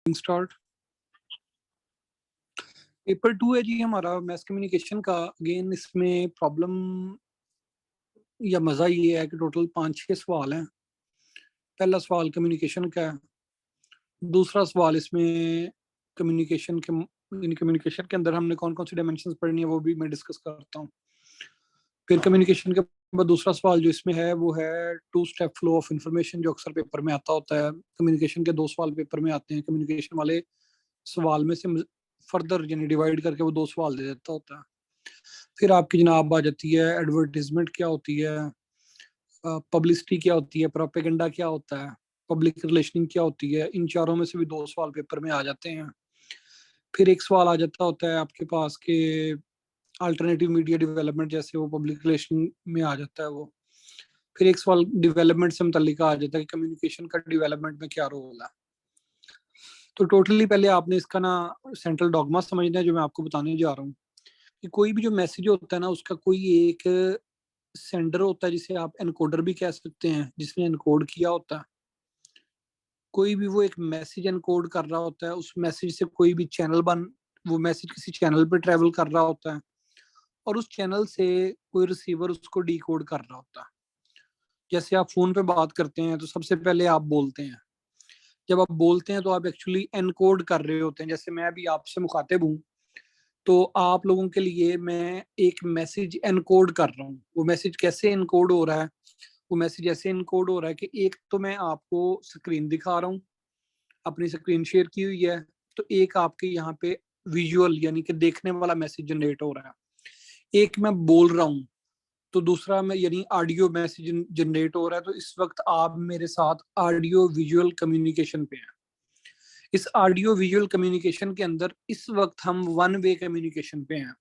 Start. Paper 2 है जी हमारा मैस कम्युनिकेशन का। अगेन इसमें प्रॉब्लम या मजा ये है कि टोटल 5-6 सवाल हैं। पहला सवाल कम्युनिकेशन का है। दूसरा सवाल इसमें कम्युनिकेशन के अंदर हमने कौन कौन सी डायमेंशंस पढ़नी है वो भी मैं डिस्कस करता हूँ। फिर कम्युनिकेशन के बाद दूसरा सवाल जो इसमें है वो है 2 स्टेप फ्लो ऑफ इंफॉर्मेशन, जो अक्सर पेपर में आता होता है। कम्युनिकेशन के 2 सवाल पेपर में आते हैं। कम्युनिकेशन वाले सवाल में से फर्दर यानी डिवाइड करके वो 2 सवाल दे देता होता है। फिर आपकी जनाब आ जाती है एडवर्टीजमेंट क्या होती है, पब्लिसिटी क्या होती है, प्रोपेगेंडा क्या होता है, पब्लिक रिलेशनिंग क्या होती है। इन चारों में से भी 2 सवाल पेपर में आ जाते हैं। फिर एक सवाल आ जाता होता है आपके पास के अल्टरनेटिव मीडिया डेवलपमेंट, जैसे वो पब्लिक रिलेशन में आ जाता है वो। फिर एक सवाल डेवलपमेंट से मुतल्लिक आ जाता है कि कम्युनिकेशन का डेवलपमेंट में क्या रोल है। तो टोटली पहले आपने इसका ना सेंट्रल डॉगमा समझना है जो मैं आपको बताने जा रहा हूँ कि कोई भी जो मैसेज होता है ना उसका कोई एक सेंडर होता है जिसे आप एनकोडर भी कह सकते हैं, जिसने एनकोड किया होता है। कोई भी वो एक मैसेज एनकोड कर रहा होता है, उस मैसेज से कोई भी वो मैसेज किसी चैनल पे ट्रेवल कर रहा होता है और उस चैनल से कोई रिसीवर उसको डिकोड कर रहा होता है। जैसे आप फोन पे बात करते हैं तो सबसे पहले आप बोलते हैं। जब आप बोलते हैं तो आप एक्चुअली एनकोड कर रहे होते हैं। जैसे मैं अभी आपसे मुखातिब हूँ तो आप लोगों के लिए मैं एक मैसेज एनकोड कर रहा हूँ। वो मैसेज कैसे एनकोड हो रहा है? वो मैसेज ऐसे एनकोड हो रहा है कि एक तो मैं आपको स्क्रीन दिखा रहा हूँ, अपनी स्क्रीन शेयर की हुई है, तो एक आपके यहाँ पे विजुअल यानी कि देखने वाला मैसेज जनरेट हो रहा है। एक मैं बोल रहा हूँ तो दूसरा मैं यानी ऑडियो मैसेज जनरेट हो रहा है। तो इस वक्त आप मेरे साथ ऑडियो विजुअल कम्युनिकेशन पे हैं। इस ऑडियो विजुअल कम्युनिकेशन के अंदर इस वक्त हम वन वे कम्युनिकेशन पे हैं।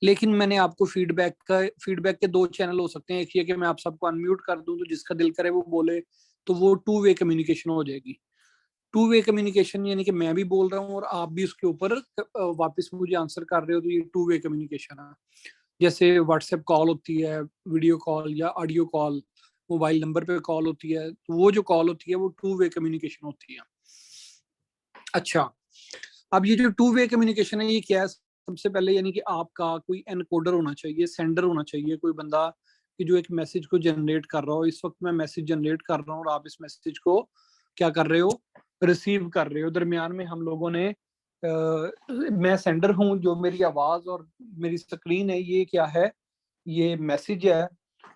लेकिन मैंने आपको फीडबैक के 2 चैनल हो सकते हैं। एक ये कि मैं आप सबको अनम्यूट कर दूं तो जिसका दिल करे वो बोले, तो वो 2 वे कम्युनिकेशन हो जाएगी। 2 वे कम्युनिकेशन यानी कि मैं भी बोल रहा हूँ और आप भी उसके ऊपर वापस मुझे आंसर कर रहे हो, तो ये 2 वे कम्युनिकेशन है। जैसे व्हाट्सएप कॉल होती है, वीडियो कॉल या ऑडियो कॉल, मोबाइल नंबर पे कॉल होती है, तो वो जो कॉल होती है वो 2 वे कम्युनिकेशन होती है। अच्छा, अब ये जो 2 वे कम्युनिकेशन है ये क्या है? सबसे पहले यानी कि आपका कोई एनकोडर होना चाहिए, सेंडर होना चाहिए, कोई बंदा कि जो एक मैसेज को जनरेट कर रहा हो। इस वक्त मैं मैसेज जनरेट कर रहा हूँ और आप इस मैसेज को क्या कर रहे हो? रिसीव कर रहे हो। दरमियान में हम लोगों ने मैं सेंडर हूँ, जो मेरी आवाज और मेरी स्क्रीन है ये क्या है? ये मैसेज है।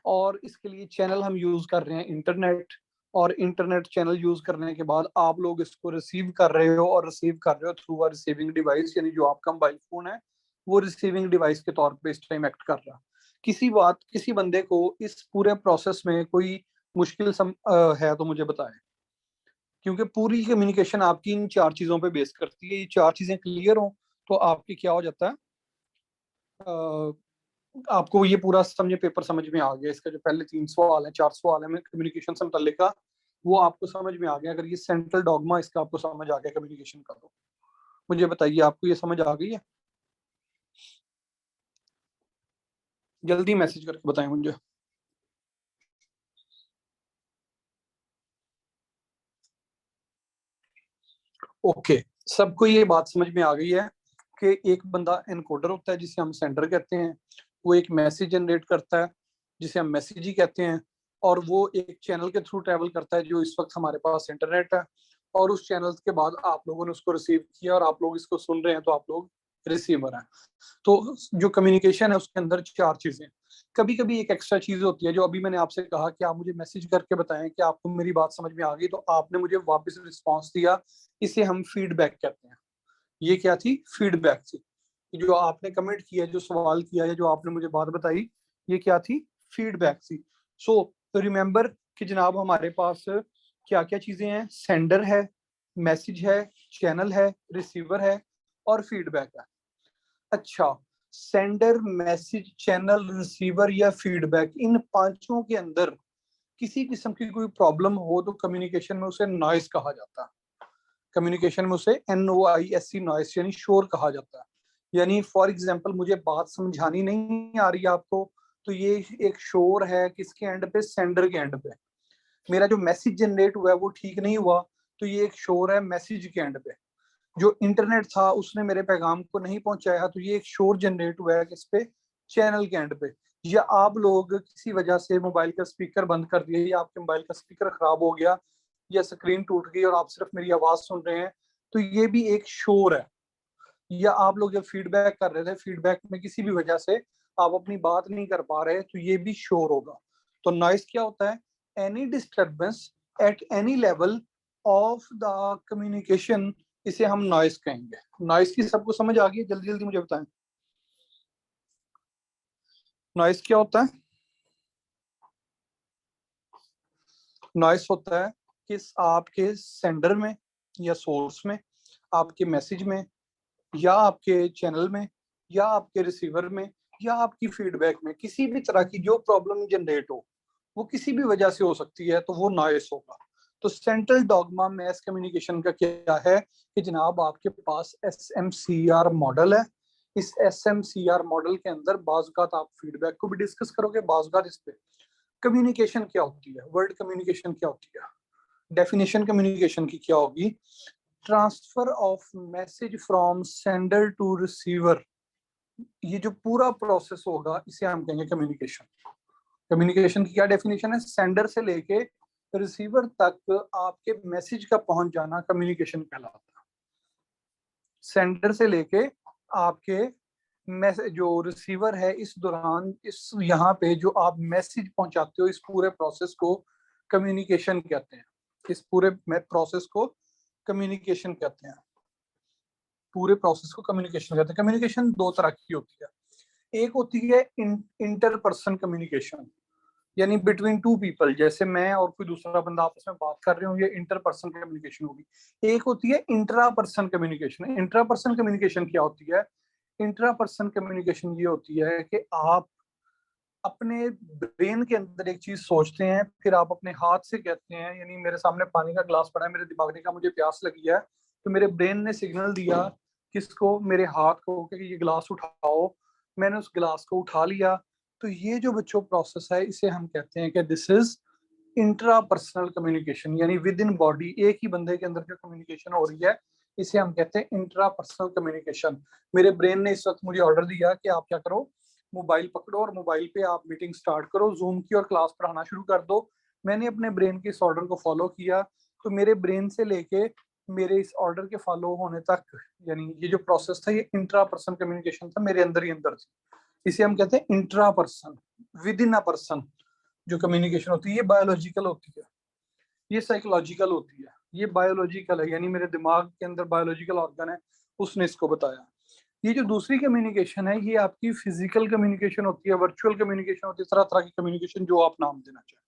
और इसके लिए चैनल हम यूज कर रहे हैं इंटरनेट, और इंटरनेट चैनल यूज करने के बाद आप लोग इसको रिसीव कर रहे हो और रिसीव कर रहे हो थ्रू अ रिसीविंग डिवाइस, यानी जो आपका मोबाइल फोन है वो रिसीविंग डिवाइस के तौर पे इस टाइम एक्ट कर रहा है। किसी बंदे को इस पूरे प्रोसेस में कोई मुश्किल है तो मुझे बताएं, क्योंकि पूरी कम्युनिकेशन आपकी इन 4 चीजों पे बेस करती है। ये 4 चीजें क्लियर हो तो आपकी क्या हो जाता है, आपको ये पूरा समझे पेपर समझ में आ गया। इसका जो पहले 3 सवाल है 4 सवाल है कम्युनिकेशन से मुतल्लिक का, वो आपको समझ में आ गया। अगर ये सेंट्रल डॉगमा इसका आपको समझ आ गया कम्युनिकेशन का, तो मुझे बताइए आपको ये समझ आ गई है? जल्दी मैसेज करके बताएं मुझे। ओके, सबको ये बात समझ में आ गई है कि एक बंदा एनकोडर होता है जिसे हम सेंडर कहते हैं। वो एक मैसेज जनरेट करता है जिसे हम मैसेज ही कहते हैं, और वो एक चैनल के थ्रू ट्रेवल करता है जो इस वक्त हमारे पास इंटरनेट है। और उस चैनल के बाद आप लोगों ने उसको रिसीव किया और आप लोग इसको सुन रहे हैं, तो आप लोग रिसीवर हैं। तो जो कम्युनिकेशन है उसके अंदर 4 चीजें। कभी कभी एक एक्स्ट्रा चीज होती है जो अभी मैंने आपसे कहा कि आप मुझे मैसेज करके बताएं कि आपको मेरी बात समझ में आ गई, तो आपने मुझे वापस रिस्पॉन्स दिया। इसे हम फीडबैक कहते हैं। ये क्या थी? फीडबैक थी। जो आपने कमेंट किया, जो सवाल किया या जो आपने मुझे बात बताई, ये क्या थी? फीडबैक थी। सो रिमेंबर कि जनाब हमारे पास क्या क्या चीजें हैं? सेंडर है, मैसेज है, चैनल है, रिसीवर है और फीडबैक है। अच्छा, सेंडर, मैसेज, चैनल, रिसीवर या फीडबैक, इन पांचों के अंदर किसी किस्म की कोई प्रॉब्लम हो तो कम्युनिकेशन में उसे नॉइस कहा जाता है। कम्युनिकेशन में उसे NOISE, नॉइस यानी शोर कहा जाता है। यानी फॉर एग्जांपल मुझे बात समझानी नहीं आ रही है आपको, तो ये एक शोर है किसके एंड पे? सेंडर के एंड पे। मेरा जो मैसेज जनरेट हुआ है वो ठीक नहीं हुआ, तो ये एक शोर है मैसेज के एंड पे। जो इंटरनेट था उसने मेरे पैगाम को नहीं पहुंचाया, तो ये एक शोर जनरेट हुआ है किस पे, चैनल के एंड पे। या आप लोग किसी वजह से मोबाइल का स्पीकर बंद कर दिया, या आपके मोबाइल का स्पीकर खराब हो गया, या स्क्रीन टूट गई और आप सिर्फ मेरी आवाज सुन रहे हैं, तो ये भी एक शोर है। या आप लोग जब फीडबैक कर रहे थे, फीडबैक में किसी भी वजह से आप अपनी बात नहीं कर पा रहे, तो ये भी शोर होगा। तो नॉइस क्या होता है, any disturbance at any level of the communication, इसे हम नॉइस कहेंगे। नॉइस की सबको समझ आ गई? जल्दी जल्दी मुझे बताएं, नॉइस क्या होता है? नॉइस होता है कि आपके सेंडर में या सोर्स में, आपके मैसेज में, या आपके चैनल में, या आपके रिसीवर में, या आपकी फीडबैक में किसी भी तरह की जो प्रॉब्लम जनरेट हो, वो किसी भी वजह से हो सकती है, तो वो नॉइस होगा। तो सेंट्रल डॉगमा मैस कम्युनिकेशन का क्या है कि जनाब आपके पास SMCR मॉडल है। इस SMCR मॉडल के अंदर बाज़ आप फीडबैक को भी डिस्कस करोगे, बाज़ इस पे कम्युनिकेशन क्या होती है, वर्ड कम्युनिकेशन क्या होती है, डेफिनेशन कम्युनिकेशन की क्या होगी, transfer of message from sender to receiver, ये जो पूरा प्रोसेस होगा इसे हम कहेंगे कम्युनिकेशन। कम्युनिकेशन की क्या डेफिनेशन है, सेंडर से लेके रिसीवर तक आपके मैसेज का पहुंच जाना कम्युनिकेशन कहलाता है। सेंडर से लेके आपके मैसेज जो रिसीवर है, इस दौरान इस यहाँ पे जो आप मैसेज पहुंचाते हो, इस पूरे प्रोसेस को कम्युनिकेशन कहते हैं। इस पूरे प्रोसेस को कम्युनिकेशन कहते हैं। पूरे प्रोसेस को कम्युनिकेशन कहते हैं। कम्युनिकेशन दो तरह की होती है। एक होती है इंटर पर्सन कम्युनिकेशन, यानी बिटवीन टू पीपल, जैसे मैं और कोई दूसरा बंदा आपस में बात कर रहे हो, ये इंटर पर्सन कम्युनिकेशन होगी। एक होती है intra person communication. Intra person communication क्या होती है, इंट्रा पर्सन कम्युनिकेशन ये होती है कि आप अपने ब्रेन के अंदर एक चीज सोचते हैं, फिर आप अपने हाथ से कहते हैं, यानी मेरे सामने पानी का ग्लास पड़ा है, मेरे दिमाग ने कहा मुझे प्यास लगी है, तो मेरे ब्रेन ने सिग्नल दिया किसको, मेरे हाथ को, कि ये ग्लास उठाओ। मैंने उस ग्लास को उठा लिया। तो ये जो बच्चों प्रोसेस है, इसे हम कहते हैं कि this is intra personal communication, यानी विद इन बॉडी, एक ही बंदे के अंदर जो कम्युनिकेशन हो रही है, इसे हम कहते हैं इंट्रा पर्सनल कम्युनिकेशन। मेरे ब्रेन ने इस वक्त मुझे ऑर्डर दिया कि आप क्या करो, मोबाइल पकड़ो और मोबाइल पे आप मीटिंग स्टार्ट करो, जूम की, और क्लास पढ़ाना शुरू कर दो। मैंने अपने ब्रेन के इस ऑर्डर को फॉलो किया, तो मेरे ब्रेन से लेके मेरे इस ऑर्डर के फॉलो होने तक, यानी ये जो प्रोसेस था, ये इंट्रा पर्सन कम्युनिकेशन था, मेरे अंदर ही अंदर थी। इसे हम कहते हैं intra person, with in a person जो कम्युनिकेशन होती है। ये बायोलॉजिकल होती है, ये साइकोलॉजिकल होती है, ये बायोलॉजिकल है, यानी मेरे दिमाग के अंदर बायोलॉजिकल ऑर्गन है, उसने इसको बताया। ये जो दूसरी कम्युनिकेशन है, ये आपकी फिजिकल कम्युनिकेशन होती है, वर्चुअल कम्युनिकेशन होती है, तरह तरह की कम्युनिकेशन जो आप नाम देना चाहें।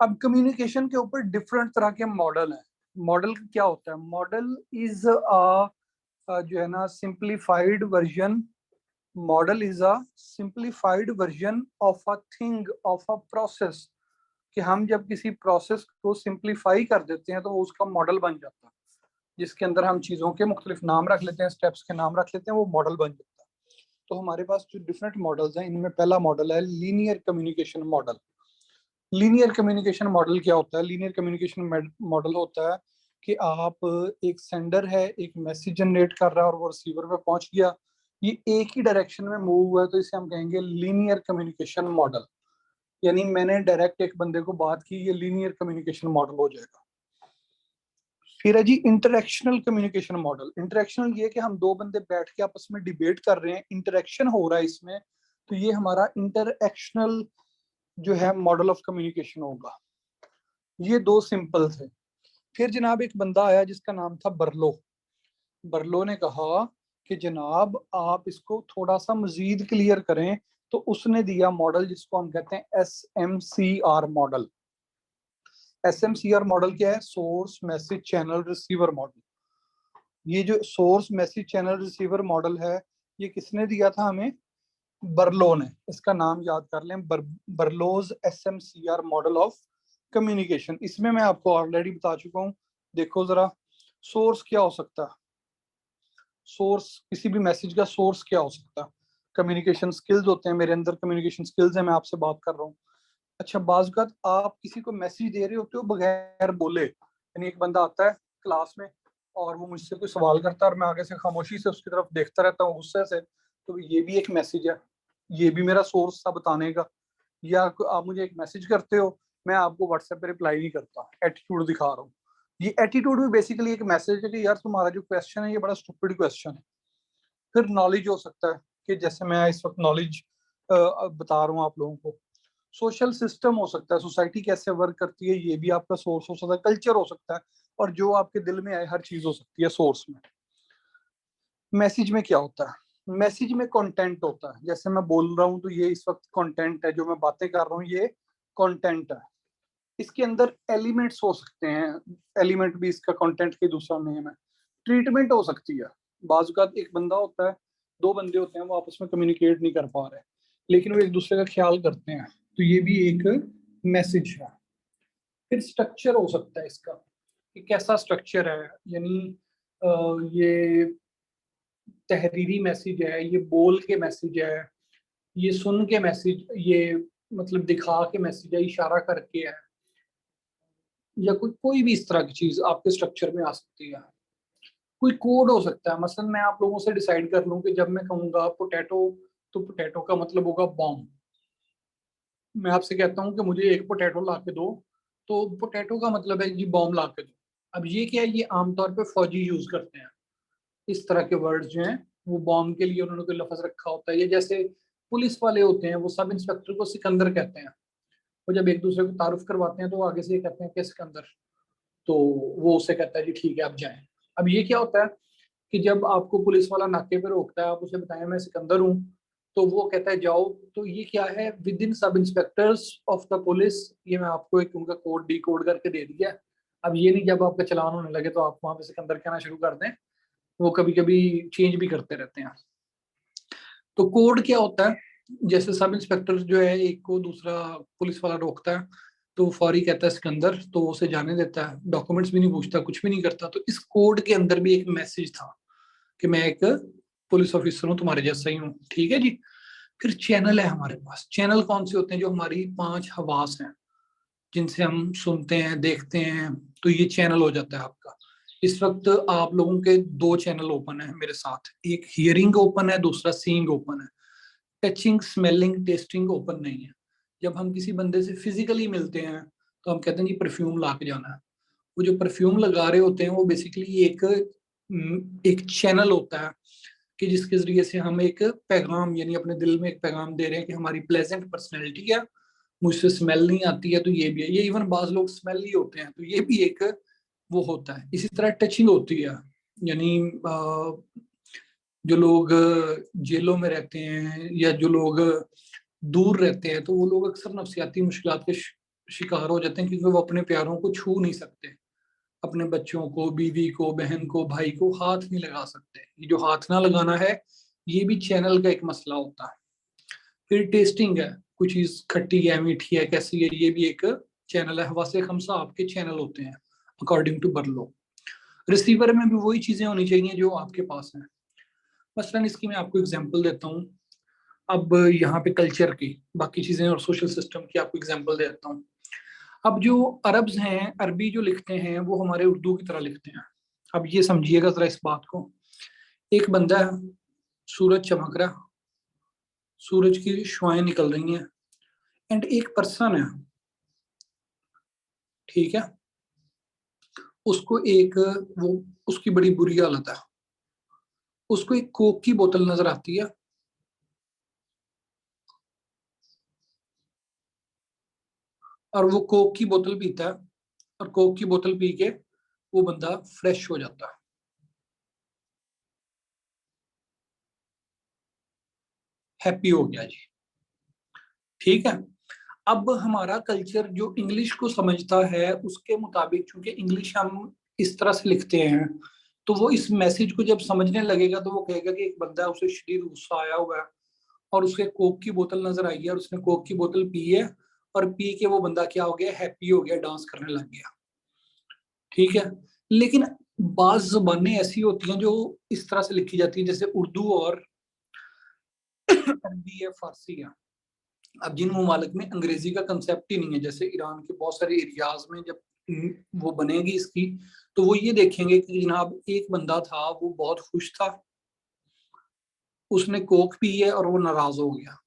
अब कम्युनिकेशन के ऊपर डिफरेंट तरह के मॉडल हैं। मॉडल क्या होता है, मॉडल इज जो है ना simplified version, model is a simplified version of a thing, of a process, कि हम जब किसी प्रोसेस को सिंप्लीफाई कर देते हैं तो वो उसका मॉडल बन जाता है, जिसके अंदर हम चीजों के मुख्तलिफ नाम रख लेते हैं, स्टेप्स के नाम रख लेते हैं, वो मॉडल बन जाता है। तो हमारे पास जो डिफरेंट मॉडल्स हैं, इनमें पहला मॉडल है linear communication model. Linear communication model क्या होता है, लीनियर कम्युनिकेशन मॉडल होता है कि आप, एक सेंडर है, एक मैसेज जनरेट कर रहा है और वो रिसीवर पे पहुंच गया, ये एक ही डायरेक्शन में मूव हुआ है, तो इसे हम कहेंगे लीनियर कम्युनिकेशन मॉडल। यानी मैंने डायरेक्ट एक बंदे को बात की, ये लीनियर कम्युनिकेशन मॉडल हो जाएगा। फिर है जी इंटरेक्शनल कम्युनिकेशन मॉडल। इंटरेक्शनल ये कि हम दो बंदे बैठ के आपस में डिबेट कर रहे हैं, इंटरेक्शन हो रहा है इसमें, तो ये हमारा इंटरेक्शनल जो है मॉडल ऑफ कम्युनिकेशन होगा। ये दो सिंपल थे। फिर जनाब एक बंदा आया जिसका नाम था बर्लो। बर्लो ने कहा कि जनाब आप इसको थोड़ा सा मजीद क्लियर करें, तो उसने दिया मॉडल जिसको हम कहते हैं SMCR मॉडल। SMCR मॉडल क्या है, source message channel receiver model. ये जो source message channel receiver model है, ये किसने दिया था हमें, बर्लो ने। इसका नाम याद कर लें, बर्लोज SMCR मॉडल ऑफ कम्युनिकेशन। इसमें मैं आपको ऑलरेडी बता चुका हूँ। देखो जरा, सोर्स क्या हो सकता है, सोर्स किसी भी मैसेज का सोर्स क्या हो सकता है, कम्युनिकेशन स्किल्स होते हैं, मेरे अंदर कम्युनिकेशन स्किल्स है, मैं आपसे बात कर रहा हूँ। अच्छा, बाज़ आप किसी को मैसेज दे रहे होते हो बगैर बोले, यानी एक बंदा आता है क्लास में और वो मुझसे कोई सवाल करता है और मैं आगे से खामोशी से उसकी तरफ देखता रहता हूँ गुस्से से, तो ये भी एक मैसेज है, ये भी मेरा सोर्स था बताने का। या आप मुझे एक मैसेज करते हो, मैं आपको व्हाट्सएप पे रिप्लाई नहीं करता, एटीट्यूड दिखा रहा हूँ। ये एटीट्यूड भी बेसिकली एक मैसेज है कि यार तुम्हारा जो क्वेश्चन है ये बड़ा स्टूपिड क्वेश्चन है। फिर नॉलेज हो सकता है कि जैसे मैं इस वक्त नॉलेज बता रहा हूँ आप लोगों को। सोशल सिस्टम हो सकता है, सोसाइटी कैसे वर्क करती है, ये भी आपका सोर्स हो सकता है। कल्चर हो सकता है, और जो आपके दिल में आए हर चीज हो सकती है सोर्स में। मैसेज में क्या होता है, मैसेज में कंटेंट होता है। जैसे मैं बोल रहा हूँ तो ये इस वक्त कंटेंट है, जो मैं बातें कर रहा हूँ ये कंटेंट है। इसके अंदर एलिमेंट्स हो सकते हैं, एलिमेंट भी इसका कंटेंट के दूसरा नेम है। ट्रीटमेंट हो सकती है, बाजू का एक बंदा होता है, दो बंदे होते हैं, वो आपस में कम्युनिकेट नहीं कर पा रहे लेकिन वो एक दूसरे का ख्याल करते हैं, तो ये भी एक मैसेज है। फिर स्ट्रक्चर हो सकता है इसका, कि कैसा स्ट्रक्चर है, यानी ये तहरीरी मैसेज है, ये बोल के मैसेज है, ये सुन के मैसेज, ये मतलब दिखा के मैसेज है, इशारा करके है, या कोई कोई भी इस तरह की चीज आपके स्ट्रक्चर में आ सकती है। कोई कोड हो सकता है, मसलन मैं आप लोगों से डिसाइड कर लूं कि जब मैं कहूंगा पोटैटो, तो पोटैटो का मतलब होगा बॉम्ब। मैं आपसे कहता हूँ कि मुझे एक पोटैटो ला के दो, तो पोटैटो का मतलब है जी बॉम्ब ला के दो। अब ये क्या है, ये आमतौर पे फौजी यूज करते हैं इस तरह के वर्ड्स जो हैं, वो बॉम्ब के लिए उन्होंने कोई लफ्ज रखा होता है। ये जैसे पुलिस वाले होते हैं, वो सब इंस्पेक्टर को सिकंदर कहते हैं। वो जब एक दूसरे को तारुफ करवाते हैं तो वो आगे से ये कहते हैं कि सिकंदर, तो वो उससे कहता है जी ठीक है आप जाएं। अब ये क्या होता है कि जब आपको पुलिस वाला नाके पे रोकता है, आप उसे बताएं मैं सिकंदर हूँ, तो वो कहता है जाओ। तो ये क्या है, विद इन सब इंस्पेक्टर्स ऑफ द पुलिस, ये मैं आपको एक उनका कोड डी कोड करके दे दिया। अब ये नहीं जब आपका चलान होने लगे तो आप वहां पे सिकंदर कहना शुरू कर दें, वो कभी कभी चेंज भी करते रहते हैं। तो कोड क्या होता है, जैसे सब इंस्पेक्टर जो है एक को दूसरा पुलिस वाला रोकता है, तो वो फौरी कहता है सिकंदर, तो वो उसे जाने देता है, डॉक्यूमेंट्स भी नहीं पूछता, कुछ भी नहीं करता। तो इस कोड के अंदर भी एक मैसेज था कि मैं एक पुलिस ऑफिसर हूँ, तुम्हारे जैसा ही हूँ, ठीक है जी। फिर चैनल है हमारे पास। चैनल कौन से होते हैं, जो हमारी 5 हवास हैं, जिनसे हम सुनते हैं देखते हैं, तो ये चैनल हो जाता है आपका। इस वक्त आप लोगों के 2 चैनल ओपन है मेरे साथ, एक हियरिंग ओपन है, दूसरा सीइंग ओपन है। टचिंग स्मेलिंग टेस्टिंग ओपन नहीं है। जब हम किसी बंदे से फिजिकली मिलते हैं तो हम कहते हैं जी परफ्यूम ला के जाना है। वो जो परफ्यूम लगा रहे होते हैं वो बेसिकली एक चैनल होता है, कि जिसके जरिए से हम एक पैगाम, यानी अपने दिल में एक पैगाम दे रहे हैं कि हमारी प्लेजेंट पर्सनैलिटी है, मुझसे स्मेल नहीं आती है, तो ये भी है। ये इवन बाज लोग स्मेल ही होते हैं, तो ये भी एक वो होता है। इसी तरह टचिंग होती है, यानी जो लोग जेलों में रहते हैं या जो लोग दूर रहते हैं, तो वो लोग अक्सर नफ्सियाती मुश्किलात के शिकार हो जाते हैं, क्योंकि वो अपने प्यारों को छू नहीं सकते। अपने बच्चों को, बीवी को, बहन को, भाई को हाथ नहीं लगा सकते। ये जो हाथ ना लगाना है, ये भी चैनल का एक मसला होता है। फिर टेस्टिंग है, कोई चीज खट्टी है, मीठी है, कैसी है, ये भी एक चैनल है। हवासे खमसा आपके चैनल होते हैं अकॉर्डिंग टू बर्लो। रिसीवर में भी वही चीजें होनी चाहिए जो आपके पास हैं। मसलन इसकी मैं आपको एग्जांपल देता हूँ। अब यहाँ पे कल्चर की बाकी चीजें और सोशल सिस्टम की आपको एग्जांपल देता हूँ। अब जो अरब्स हैं, अरबी जो लिखते हैं, वो हमारे उर्दू की तरह लिखते हैं। अब ये समझिएगा जरा इस बात को। एक बंदा है, सूरज चमक रहा, सूरज की शुआएं निकल रही हैं, एंड एक पर्सन है, ठीक है, उसको एक वो उसकी बड़ी बुरी हालत है, उसको एक कोक की बोतल नजर आती है, और वो कोक की बोतल पीता है, और कोक की बोतल पी के वो बंदा फ्रेश हो जाता है। हैप्पी हो गया जी, ठीक है। अब हमारा कल्चर जो इंग्लिश को समझता है उसके मुताबिक, चूंकि इंग्लिश हम इस तरह से लिखते हैं, तो वो इस मैसेज को जब समझने लगेगा तो वो कहेगा कि एक बंदा है, उसे शदीद गुस्सा आया हुआ है, और उसके कोक की बोतल नजर आई है, और उसने कोक की बोतल पी है, और पी के वो बंदा क्या हो गया, हैप्पी हो गया, डांस करने लग गया, ठीक है। लेकिन बाज जुबानें ऐसी होती हैं जो इस तरह से लिखी जाती है, जैसे उर्दू और अरबी है, फारसी है। अब जिन ममालिक में अंग्रेजी का कंसेप्ट ही नहीं है, जैसे ईरान के बहुत सारे एरियाज में जब वो बनेगी इसकी, तो वो ये देखेंगे कि जनाब एक बंदा था वो बहुत खुश था, उसने कोक पी है और वो नाराज हो गया।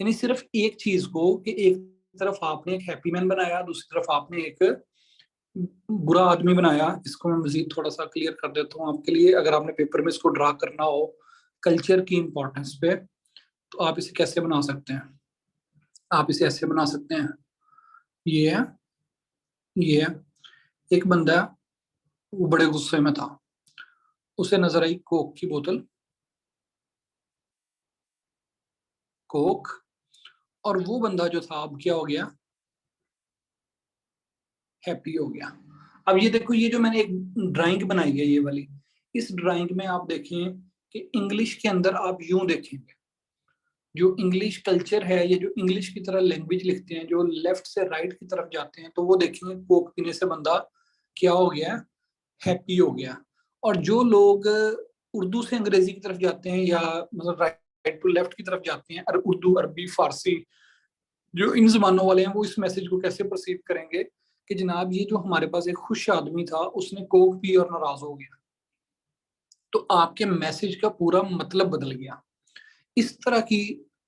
यानी सिर्फ एक चीज को कि एक तरफ आपने एक हैप्पी मैन बनाया, दूसरी तरफ आपने एक बुरा आदमी बनाया। इसको मैं मजीद थोड़ा सा क्लियर कर देता हूँ आपके लिए, अगर आपने पेपर में इसको ड्रा करना हो कल्चर की इंपॉर्टेंस पे, तो आप इसे कैसे बना सकते हैं। आप इसे ऐसे बना सकते हैं, ये है, ये है, एक बंदा वो बड़े गुस्से में था, उसे नजर आई कोक की बोतल, कोक, और वो बंदा जो था अब क्या हो गया, हैप्पी हो गया। अब ये देखो, ये जो मैंने एक ड्राइंग बनाई है ये वाली, इस ड्राइंग में आप देखें कि इंग्लिश के अंदर आप यूं देखेंगे, जो इंग्लिश कल्चर है, ये जो इंग्लिश की तरह लैंग्वेज लिखते हैं, जो लेफ्ट से राइट की तरफ जाते हैं, तो वो देखेंगे कोक पीने से बंदा क्या हो गया, हैप्पी हो गया। और जो लोग उर्दू से अंग्रेजी की तरफ जाते हैं, या मतलब राइट टू लेफ्ट की तरफ जाते हैं, और उर्दू, अरबी, फारसी, जो इन जबानों वाले हैं, वो इस मैसेज को कैसे परसीव करेंगे कि जनाब ये जो हमारे पास एक खुश आदमी था उसने कोक पी और नाराज हो गया। तो आपके मैसेज का पूरा मतलब बदल गया। इस तरह की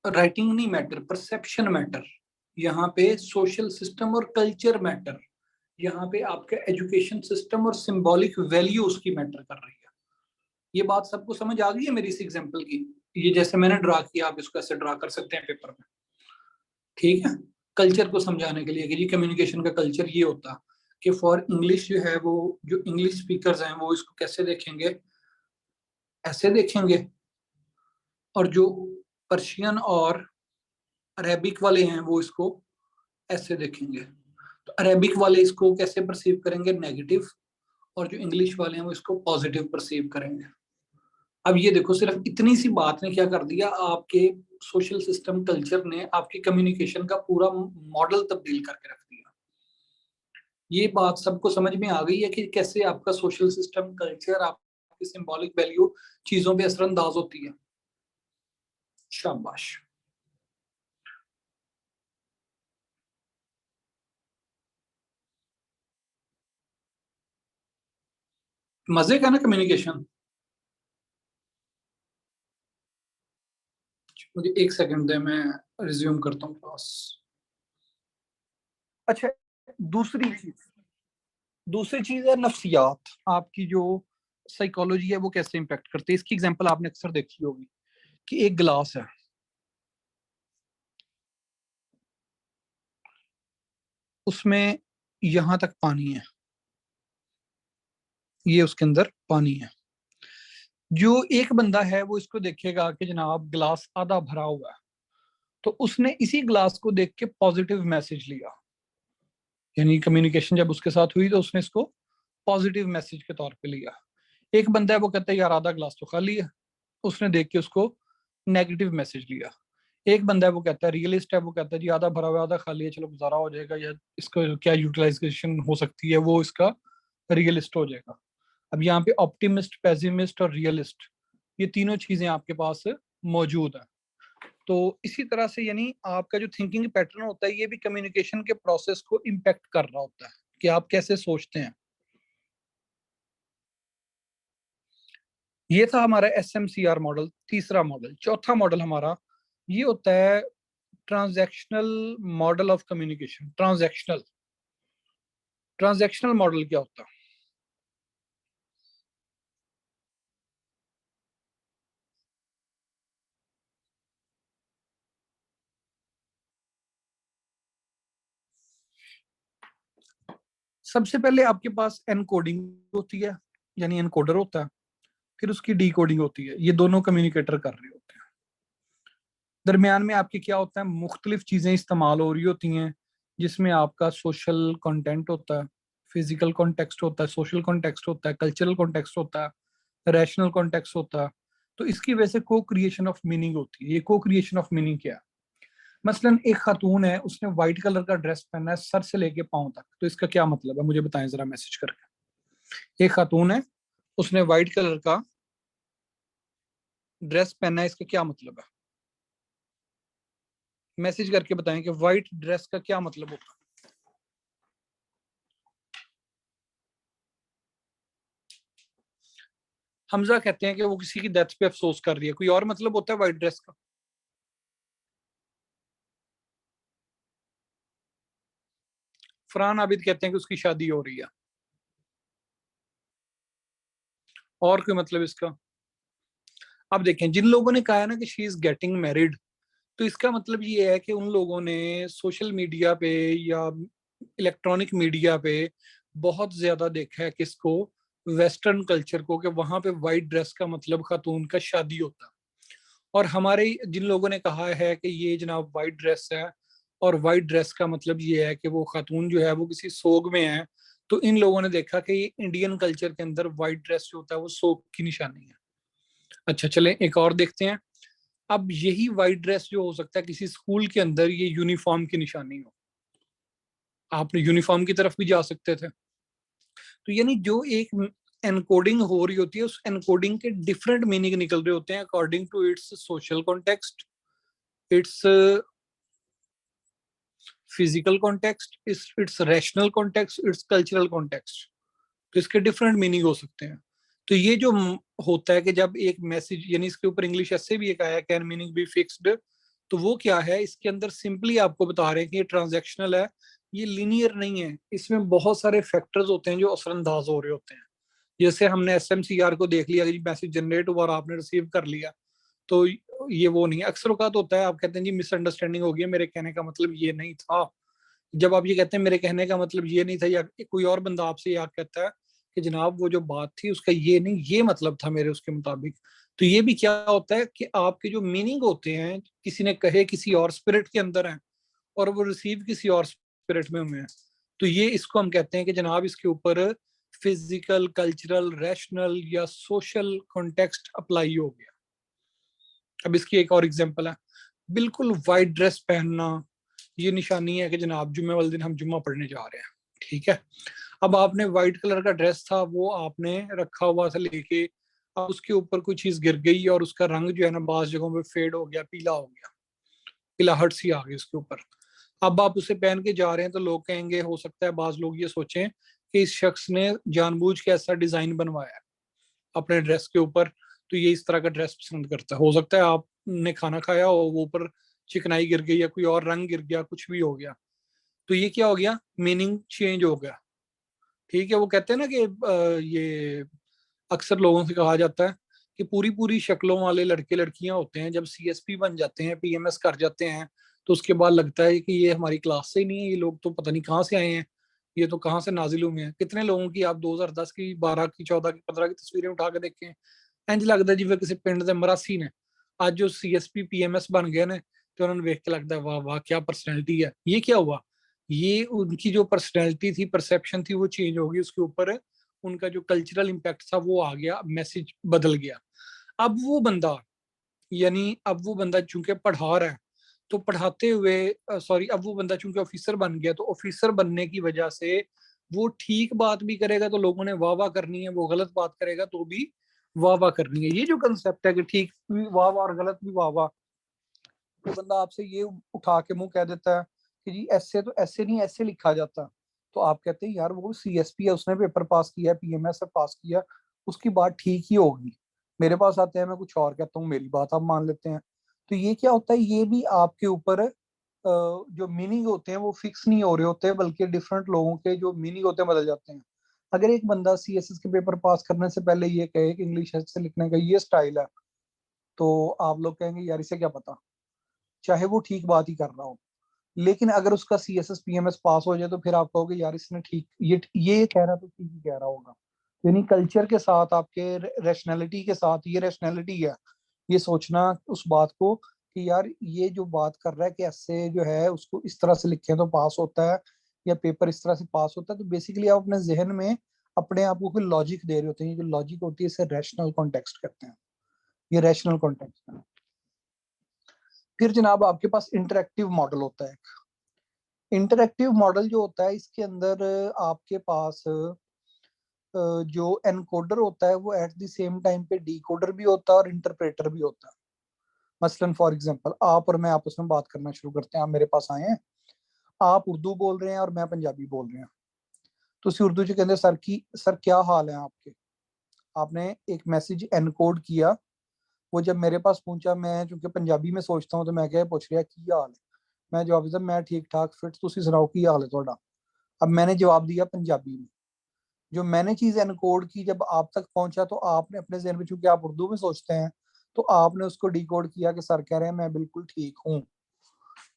राइटिंग नहीं मैटर, परसेप्शन मैटर, यहाँ पे सोशल सिस्टम और कल्चर मैटर, यहाँ पे आपका एजुकेशन सिस्टम और सिंबॉलिक वैल्यू उसकी मैटर कर रही है। ये बात सबको समझ आ गई है मेरी इस एग्जांपल की? ये जैसे मैंने ड्रा किया, आप इसको ऐसे ड्रा कर सकते हैं पेपर में, ठीक है, कल्चर को समझाने के लिए कि जी कम्युनिकेशन का कल्चर ये होता कि फॉर इंग्लिश जो है, वो जो इंग्लिश स्पीकर्स हैं वो इसको कैसे देखेंगे, ऐसे देखेंगे, और जो पर्शियन और अरेबिक वाले हैं वो इसको ऐसे देखेंगे। तो अरेबिक वाले इसको कैसे परसीव करेंगे, नेगेटिव, और जो इंग्लिश वाले हैं वो इसको पॉजिटिव परसीव करेंगे। अब ये देखो, सिर्फ इतनी सी बात ने क्या कर दिया, आपके सोशल सिस्टम कल्चर ने आपके कम्युनिकेशन का पूरा मॉडल तब्दील करके रख दिया। ये बात सबको समझ में आ गई है कि कैसे आपका सोशल सिस्टम कल्चर, आपकी सिंबॉलिक वैल्यू चीजों पे असरअंदाज होती है। शाबाश। मजे का ना कम्युनिकेशन। मुझे एक सेकंड दे, मैं रिज्यूम करता हूँ क्लास। अच्छा, दूसरी चीज दूसरी चीज है नफ्सियात, आपकी जो साइकोलॉजी है वो कैसे इम्पेक्ट करती है। इसकी एग्जांपल आपने अक्सर देखी होगी कि एक गिलास है, उसमें यहां तक पानी है, ये उसके अंदर पानी है। जो एक बंदा है वो इसको देखेगा कि जनाब गिलास आधा भरा हुआ है, तो उसने इसी गिलास को देख के पॉजिटिव मैसेज लिया। यानी कम्युनिकेशन जब उसके साथ हुई तो उसने इसको पॉजिटिव मैसेज के तौर पे लिया। एक बंदा है वो कहता है यार आधा गिलास तो खाली है, उसने देख के उसको नेगेटिव मैसेज लिया। एक बंदा है वो कहता है, रियलिस्ट है, वो कहता है जी आधा भरा हुआ आधा खाली है, चलो गुजारा हो जाएगा, या इसको क्या यूटिलाइजेशन हो सकती है, वो इसका रियलिस्ट हो जाएगा। अब यहाँ पे ऑप्टिमिस्ट, पेसिमिस्ट और रियलिस्ट, ये तीनों चीजें आपके पास मौजूद है। तो इसी तरह से यानी आपका जो थिंकिंग पैटर्न होता है ये भी कम्युनिकेशन के प्रोसेस को इम्पेक्ट कर रहा होता है कि आप कैसे सोचते हैं। ये था हमारा SMCR मॉडल, तीसरा मॉडल। चौथा मॉडल हमारा ये होता है transactional model of communication. Transactional transactional model क्या होता है? सबसे पहले आपके पास एनकोडिंग होती है, यानी एनकोडर होता है, फिर उसकी डीकोडिंग होती है। ये दोनों कम्युनिकेटर कर रहे होते हैं। दरमियान में आपके क्या होता है, मुख्तलिफ चीजें इस्तेमाल हो रही होती हैं, जिसमें आपका सोशल कंटेंट होता है, फिजिकल कॉन्टेक्स्ट होता है, सोशल कॉन्टेक्स्ट होता है, कल्चरल कॉन्टेक्स्ट होता है, रैशनल कॉन्टेक्स्ट होता है। तो इसकी वजह से को क्रिएशन ऑफ मीनिंग होती है। ये को क्रिएशन ऑफ मीनिंग क्या है? मसलन एक खातून है, उसने व्हाइट कलर का ड्रेस पहना है सर से लेके पाँव तक, तो इसका क्या मतलब है, मुझे बताएं जरा मैसेज करके। एक खातून है, उसने व्हाइट कलर का ड्रेस पहना है, इसका क्या मतलब है? मैसेज करके बताएं कि व्हाइट ड्रेस का क्या मतलब होता है। हमजा कहते हैं कि वो किसी की डेथ पे अफसोस कर रही है। कोई और मतलब होता है व्हाइट ड्रेस का? फरहान आबिद कहते हैं कि उसकी शादी हो रही है। और कोई मतलब इसका? अब देखें, जिन लोगों ने कहा है ना कि शी इज गेटिंग मैरिड, तो इसका मतलब ये है कि उन लोगों ने सोशल मीडिया पे या इलेक्ट्रॉनिक मीडिया पे बहुत ज्यादा देखा है किसको, वेस्टर्न कल्चर को, कि वहां पे वाइट ड्रेस का मतलब खातून का शादी होता है। और हमारे जिन लोगों ने कहा है कि ये जनाब वाइट ड्रेस है, और वाइट ड्रेस का मतलब ये है कि वो खातून जो है वो किसी सोग में है, तो इन लोगों ने देखा कि ये इंडियन कल्चर के अंदर वाइट ड्रेस जो होता है वो सोग की निशानी है। अच्छा, चलें एक और देखते हैं। अब यही वाइट ड्रेस जो हो सकता है किसी स्कूल के अंदर ये यूनिफॉर्म की निशानी हो। आपने यूनिफॉर्म की तरफ भी जा सकते थे। तो यानी जो एक एनकोडिंग हो रही होती है, उस एनकोडिंग के डिफरेंट मीनिंग निकल रहे होते हैं according to its social context, its physical context, its rational context, its cultural context. तो इसके डिफरेंट मीनिंग हो सकते हैं। तो ये जो होता है कि जब एक मैसेज, यानी इसके ऊपर इंग्लिश ऐसे भी एक आया, कैन मीनिंग बी फिक्स्ड, तो वो क्या है, इसके अंदर सिंपली आपको बता रहे हैं कि ये ट्रांजैक्शनल है, ये लिनियर नहीं है, इसमें बहुत सारे फैक्टर्स होते हैं जो असरअंदाज हो रहे होते हैं। जैसे हमने एसएमसीआर को देख लिया कि मैसेज जनरेट हुआ और आपने रिसीव कर लिया, तो ये वो नहीं है। अक्सर औकात होता है आप कहते हैं जी मिसअंडरस्टैंडिंग हो गई है, मेरे कहने का मतलब ये नहीं था। जब आप ये कहते हैं मेरे कहने का मतलब ये नहीं था, या कोई और बंदा आपसे याद कहता है कि जनाब वो जो बात थी उसका ये नहीं, ये मतलब था मेरे उसके मुताबिक, तो ये भी क्या होता है कि आपके जो मीनिंग होते हैं, किसी ने कहे किसी और स्पिरिट के अंदर है और वो रिसीव किसी और स्पिरिट में हुए हैं, तो ये इसको हम कहते हैं कि जनाब इसके ऊपर फिजिकल, कल्चरल, रैशनल या सोशल कॉन्टेक्स्ट अप्लाई हो गया। अब इसकी एक और एग्जांपल है, बिल्कुल वाइट ड्रेस पहनना, ये निशानी है कि जनाब जुम्मे वाले दिन हम जुम्मा पढ़ने जा रहे हैं। ठीक है, अब आपने व्हाइट कलर का ड्रेस था वो आपने रखा हुआ था लेके, अब उसके ऊपर कोई चीज गिर गई और उसका रंग जो है ना बास जगहों पे फेड हो गया, पीला हो गया, पिलाहट सी आ गई उसके ऊपर। अब आप उसे पहन के जा रहे हैं तो लोग कहेंगे, हो सकता है बाज लोग ये सोचें कि इस शख्स ने जानबूझ के ऐसा डिजाइन बनवाया है अपने ड्रेस के ऊपर, तो ये इस तरह का ड्रेस पसंद करता है। हो सकता है आपने खाना खाया हो, वो ऊपर चिकनाई गिर गई या कोई और रंग गिर गया, कुछ भी हो गया, तो ये क्या हो गया, मीनिंग चेंज हो गया। ठीक है, वो कहते हैं ना कि ये अक्सर लोगों से कहा जाता है कि पूरी पूरी शक्लों वाले लड़के लड़कियां होते हैं, जब सीएसपी बन जाते हैं, पीएमएस कर जाते हैं, तो उसके बाद लगता है कि ये हमारी क्लास से ही नहीं है, ये लोग तो पता नहीं कहाँ से आए हैं, ये तो कहाँ से नाजिल हुए हैं। कितने लोगों की आप 2010 की, 12 की, 14 की, 15 की तस्वीरें उठा के देखें, इंज लगता है जिਵੇਂ किसी पिंड के मरासी ने आज जो सीएसपी पीएमएस बन गए ने, तो उन्होंने देख के लगता है वाह वाह क्या पर्सनैलिटी है। ये क्या हुआ, ये उनकी जो पर्सनैलिटी थी, परसेप्शन थी, वो चेंज हो गई, उसके ऊपर उनका जो कल्चरल इम्पैक्ट था वो आ गया, मैसेज बदल गया। अब वो बंदा, यानी अब वो बंदा चूंकि पढ़ा रहा है, तो पढ़ाते हुए, सॉरी, अब वो बंदा चूंकि ऑफिसर बन गया, तो ऑफिसर बनने की वजह से वो ठीक बात भी करेगा तो लोगों ने वाह वाह करनी है, वो गलत बात करेगा तो भी वाह वाह करनी है। ये जो कंसेप्ट है कि ठीक भी वाह वाह और गलत भी वाह वाह, तो बंदा आपसे ये उठा के मुंह कह देता है कि जी ऐसे तो ऐसे नहीं, ऐसे लिखा जाता, तो आप कहते हैं यार वो सीएसपी है, उसने पेपर पास किया, पीएमएस से पास किया, उसकी बात ठीक ही होगी। मेरे पास आते हैं, मैं कुछ और कहता हूँ, मेरी बात आप मान लेते हैं। तो ये क्या होता है, ये भी आपके ऊपर जो मीनिंग होते हैं वो फिक्स नहीं हो रहे होते, बल्कि डिफरेंट लोगों के जो मीनिंग होते हैं बदल जाते हैं। अगर एक बंदा सीएसएस के पेपर पास करने से पहले ये कहे कि इंग्लिश से लिखने का ये स्टाइल है, तो आप लोग कहेंगे यार इसे क्या पता, चाहे वो ठीक बात ही कर रहा हो। लेकिन अगर उसका सीएसएस पीएमएस पास हो जाए, तो फिर आप कहोगे यार इसने ठीक, ये कह रहा तो ठीक ही कह रहा होगा। यानी कल्चर के साथ, आपके रैशनैलिटी के साथ, ये रैशनैलिटी है, ये सोचना उस बात को कि यार ये जो बात कर रहा है कि ऐसे जो है उसको इस तरह से लिखें तो पास होता है, या पेपर इस तरह से पास होता है, तो बेसिकली आप अपने जहन में अपने आप को कोई लॉजिक दे रहे होते हैं। ये जो लॉजिक होती है इसे रैशनल कॉन्टेक्स्ट कहते हैं, ये रैशनल कॉन्टेक्स्ट है। फिर जनाब आपके पास इंटरेक्टिव मॉडल होता है। इंटरेक्टिव मॉडल जो होता है, इसके अंदर आपके पास जो एनकोडर होता है वो एट द सेम टाइम पे डिकोडर भी होता है और इंटरप्रेटर भी होता है। मसलन फॉर एग्जांपल, आप और मैं आपस में बात करना शुरू करते हैं, आप मेरे पास आए हैं, आप उर्दू बोल रहे हैं और मैं पंजाबी बोल रहे हैं, तो उसी उर्दू च कहते सर की, सर क्या हाल है आपके, आपने एक मैसेज एनकोड किया, वो जब मेरे पास पहुंचा, मैं चूंकि पंजाबी में सोचता हूँ तो मैं क्या पूछ लिया की हाल है, मैं जवाब दिया मैं ठीक ठाक फिट, तुसी सुनाओ की हाल है थोड़ा। अब मैंने जवाब दिया पंजाबी में, जो मैंने चीज एनकोड की जब आप तक पहुंचा तो आपने अपने जहन में, चूंकि आप उर्दू में सोचते हैं, तो आपने उसको डिकोड किया कि सर कह रहे हैं मैं बिल्कुल ठीक हूँ।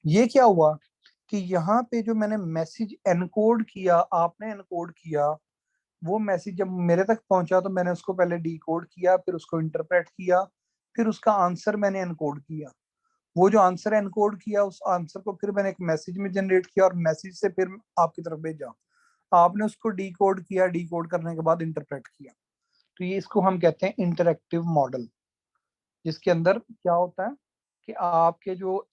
ये क्या हुआ कि यहाँ पे जो मैंने मैसेज एनकोड किया, आपने एनकोड किया, वो मैसेज जब मेरे तक पहुंचा तो मैंने उसको पहले डिकोड किया, फिर उसको इंटरप्रेट किया, फिर उसका आंसर मैंने एनकोड किया। वो जो आंसर एनकोड किया, उस आंसर को फिर मैंने एक मैसेज में जनरेट किया और मैसेज से फिर आपकी तरफ भेजा। आपने उसको डिकोड किया, डिकोड करने के बाद इंटरप्रेट किया। तो ये इसको हम कहते हैं इंटरैक्टिव मॉडल, जिसके अंदर क्या होता है कि आपके जो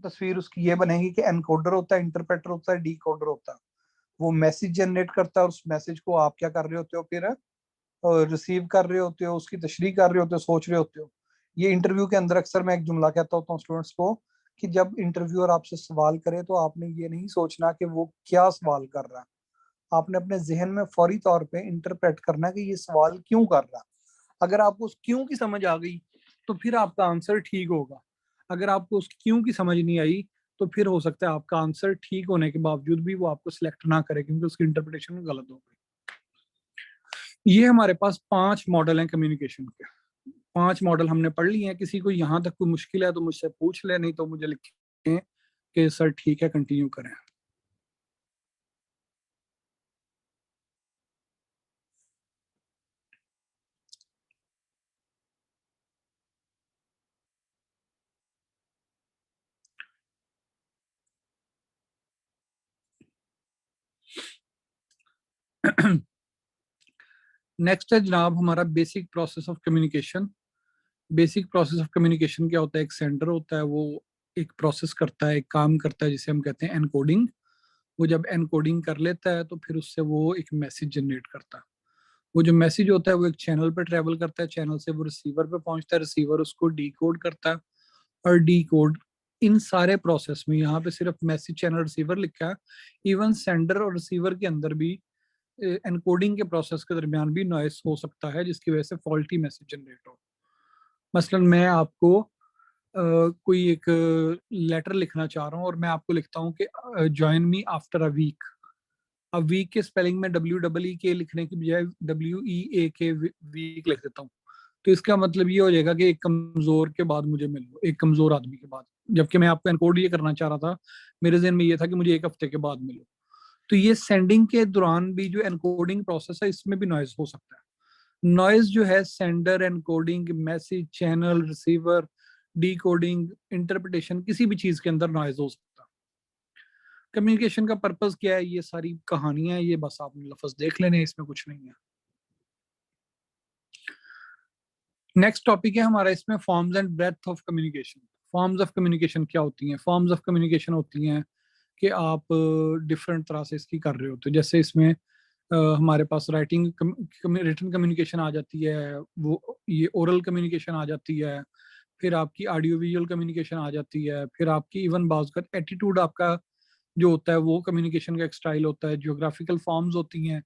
तस्वीर उसकी ये बनेगी कि एनकोडर होता है, इंटरप्रेटर होता है, डिकोडर होता है। वो मैसेज जनरेट करता है और उस मैसेज को आप क्या कर रहे होते हो, फिर रिसीव कर रहे होते हो, उसकी तशरीह कर रहे होते हो, सोच रहे होते हो। ये इंटरव्यू के अंदर अक्सर मैं एक जुमला कहता होता हूँ स्टूडेंट्स को कि जब इंटरव्यूअर आपसे सवाल करे तो आपने ये नहीं सोचना कि वो क्या सवाल कर रहा है, आपने अपने जहन में फौरी तौर पे इंटरप्रेट करना कि ये सवाल क्यों कर रहा है। अगर आपको उस क्यों की समझ आ गई तो फिर आपका आंसर ठीक होगा। अगर आपको उस क्यों की समझ नहीं आई तो फिर हो सकता है आपका आंसर ठीक होने के बावजूद भी वो आपको सिलेक्ट ना करे, क्योंकि उसकी इंटरप्रिटेशन गलत हो गई। ये हमारे पास 5 मॉडल हैं कम्युनिकेशन के। 5 मॉडल हमने पढ़ लिए हैं। किसी को यहाँ तक कोई मुश्किल है तो मुझसे पूछ ले, नहीं तो मुझे लिखें कि सर ठीक है कंटिन्यू करें। नेक्स्ट है जनाब हमारा basic process of communication. Basic process of communication क्या होता है? एक सेंडर होता है, वो एक प्रोसेस करता है, एक काम करता है जिसे हम कहते हैं एनकोडिंग। वो जब एनकोडिंग कर लेता है तो फिर उससे वो एक मैसेज जनरेट करता है। वो जो मैसेज होता है वो एक चैनल पर ट्रेवल करता है, चैनल से वो रिसीवर पे पहुंचता है, रिसीवर उसको डीकोड करता है और डीकोड। इन सारे प्रोसेस में यहाँ पे सिर्फ मैसेज चैनल रिसीवर लिखा है, इवन सेंडर और रिसीवर के अंदर भी एनकोडिंग के प्रोसेस के दरमियान भी नॉइस हो सकता है, जिसकी वजह से फॉल्टी मैसेज जनरेट हो। मसलन मैं आपको कोई एक लेटर लिखना चाह रहा हूँ और मैं आपको लिखता हूँ कि join me after a week. अब वीक के स्पेलिंग में WEE के लिखने की बजाय WEAK वीक लिख देता हूँ, तो इसका मतलब ये हो जाएगा कि एक कमजोर के बाद मुझे मिलो, एक कमजोर आदमी के बाद। जबकि मैं आपको एनकोड ये करना चाह रहा था, मेरे जहन में ये था कि मुझे एक हफ्ते के बाद मिलो। तो ये सेंडिंग के दौरान भी जो एनकोडिंग प्रोसेस है इसमें भी नॉइज हो सकता है। नॉइज जो है sender, encoding, message, channel, receiver, decoding, interpretation, किसी भी चीज के अंदर नॉइज हो सकता है। कम्युनिकेशन का पर्पस क्या है? ये सारी कहानियां, ये बस आपने लफ्ज देख लेने, इसमें कुछ नहीं है। नेक्स्ट टॉपिक है हमारा इसमें forms and breadth of communication. Forms of communication क्या होती हैं? फॉर्म्स ऑफ कम्युनिकेशन होती हैं कि आप डिफरेंट तरह से इसकी कर रहे होते हो। जैसे इसमें हमारे पास राइटिंग रिटन कम्युनिकेशन आ जाती है, वो ये ओरल कम्युनिकेशन आ जाती है, फिर आपकी ऑडियो विजुअल कम्युनिकेशन आ जाती है, फिर आपकी इवन बाज़ एटीट्यूड आपका जो होता है वो कम्युनिकेशन का एक स्टाइल होता है। जियोग्राफिकल फॉर्म्स होती हैं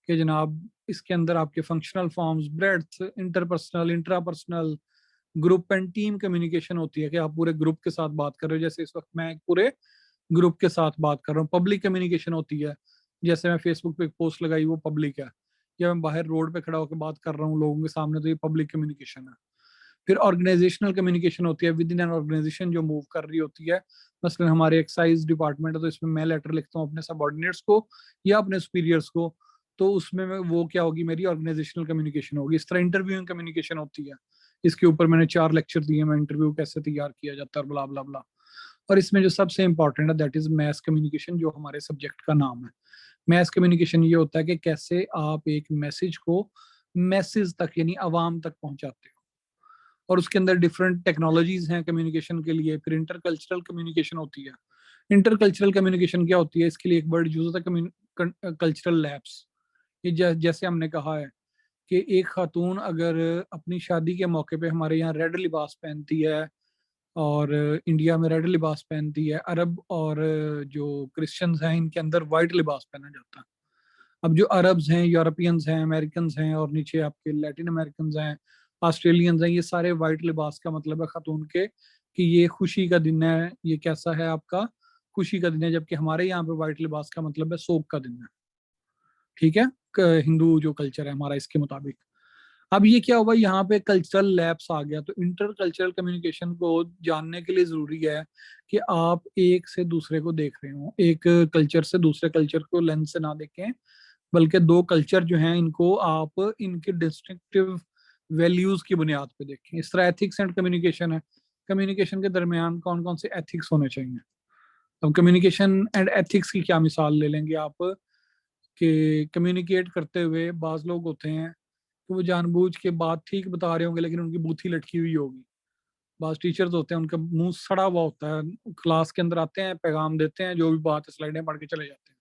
कि जनाब इसके अंदर आपके functional forms, breadth, interpersonal, intrapersonal, group and team communication होती है कि आप पूरे ग्रुप के साथ बात कर रहे हो, जैसे इस वक्त मैं एक पूरे ग्रुप के साथ बात कर रहा हूँ। पब्लिक कम्युनिकेशन होती है, जैसे मैं फेसबुक पे एक पोस्ट लगाई वो पब्लिक है, या मैं बाहर रोड पे खड़ा होकर बात कर रहा हूँ लोगों के सामने, तो ये पब्लिक कम्युनिकेशन है। फिर ऑर्गेनाइजेशनल कम्युनिकेशन होती है, विद इन एन ऑर्गेनाइजेशन जो मूव कर रही होती है। मसलन हमारे एक्साइज डिपार्टमेंट है तो इसमें मैं लेटर लिखता हूँ अपने सबॉर्डिनेट्स को या अपने सुपीरियर्स को, तो उसमें वो क्या होगी, मेरी ऑर्गेनाइजेशनल कम्युनिकेशन होगी। इस तरह इंटरव्यूइंग कम्युनिकेशन होती है, इसके ऊपर मैंने 4 लेक्चर दिए, मैं इंटरव्यू कैसे तैयार किया जाता है, ब्ला ब्ला ब्ला। और इसमें जो सबसे इंपॉर्टेंट है दैट इज मैस कम्युनिकेशन, जो हमारे सब्जेक्ट का नाम है। मैस कम्युनिकेशन ये होता है कि कैसे आप एक मैसेज को मैसेज तक यानी आवाम तक पहुंचाते हो, और उसके अंदर डिफरेंट टेक्नोलॉजीज हैं कम्युनिकेशन के लिए। फिर इंटरकल्चरल कम्युनिकेशन होती है। इंटरकल्चरल कम्युनिकेशन क्या होती है? इसके लिए एक वर्ड यूज होता है कल्चरल लैब्स। ये जैसे हमने कहा है कि एक खातून अगर अपनी शादी के मौके पे हमारे यहाँ रेड लिबास पहनती है, और इंडिया में रेड लिबास पहनती है, अरब और जो क्रिश्चियंस हैं इनके अंदर वाइट लिबास पहना जाता है। अब जो अरब्स हैं, यूरोपियंस हैं, अमेरिकन्स हैं, और नीचे आपके लैटिन अमेरिकन्स हैं, ऑस्ट्रेलियंस हैं, ये सारे वाइट लिबास का मतलब है खातून के कि ये खुशी का दिन है, ये कैसा है आपका, खुशी का दिन है, जबकि हमारे यहाँ पे वाइट लिबास का मतलब है शोक का दिन है। ठीक है, हिंदू जो कल्चर है हमारा इसके मुताबिक। अब ये क्या हुआ, यहाँ पे कल्चरल लैप्स आ गया, तो इंटर कल्चरल कम्युनिकेशन को जानने के लिए जरूरी है कि आप एक से दूसरे को देख रहे हो, एक कल्चर से दूसरे कल्चर को लेंस से ना देखें, बल्कि दो कल्चर जो हैं इनको आप इनके डिस्टिंक्टिव वैल्यूज की बुनियाद पे देखें। इस तरह एथिक्स एंड कम्युनिकेशन है, कम्युनिकेशन के दरमियान कौन कौन से एथिक्स होने चाहिए। अब कम्युनिकेशन एंड एथिक्स की क्या मिसाल ले लेंगे आप, कि कम्युनिकेट करते हुए बाज लोग होते हैं तो वो जानबूझ के बात ठीक बता रहे होंगे लेकिन उनकी बूथी लटकी हुई होगी। बाज टीचर्स होते हैं उनका मुंह सड़ा हुआ होता है, क्लास के अंदर आते हैं, पैगाम देते हैं, जो भी बात है स्लाइडें पढ़ के चले जाते हैं।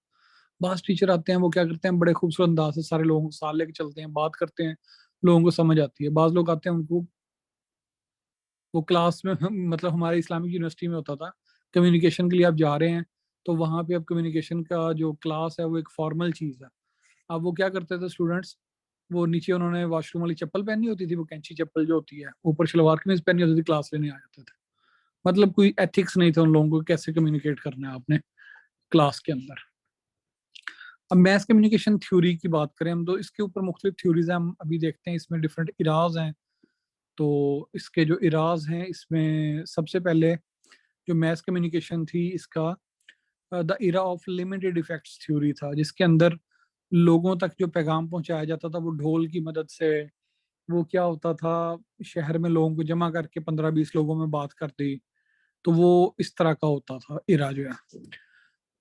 बाज टीचर आते हैं, वो क्या करते हैं, बड़े खूबसूरत अंदाज से सारे लोगों को साथ लेके चलते हैं, बात करते हैं, लोगों को समझ आती है। बाज लोग आते हैं, उनको वो क्लास में मतलब हमारे इस्लामिक यूनिवर्सिटी में होता था, कम्युनिकेशन के लिए आप जा रहे हैं तो वहां पे अब कम्युनिकेशन का जो क्लास है वो एक फॉर्मल चीज है। अब वो क्या करते थे स्टूडेंट्स, वो नीचे उन्होंने वॉशरूम वाली चप्पल पहनी होती थी, वो कैंची चप्पल जो होती है, ऊपर शलवार कमीज पहनी होती थी, क्लास लेने आ जाते थे। मतलब कोई एथिक्स नहीं था उन लोगों को, कैसे कम्युनिकेट करना है आपने क्लास के अंदर। अब मैथ कम्युनिकेशन थ्योरी की बात करें हम, तो इसके ऊपर मुख्तलिफ थ्योरीज हैं, हम अभी देखते हैं, इसमें डिफरेंट इराज हैं। तो इसके जो इराज हैं, इसमें सबसे पहले जो मैथ कम्युनिकेशन थी, इसका the era of limited effects theory था, जिसके अंदर लोगों तक जो पैगाम पहुंचाया जाता था वो ढोल की मदद से। वो क्या होता था, शहर में लोगों को जमा करके 15-20 लोगों में बात कर दी, तो वो इस तरह का होता था इरा जो है।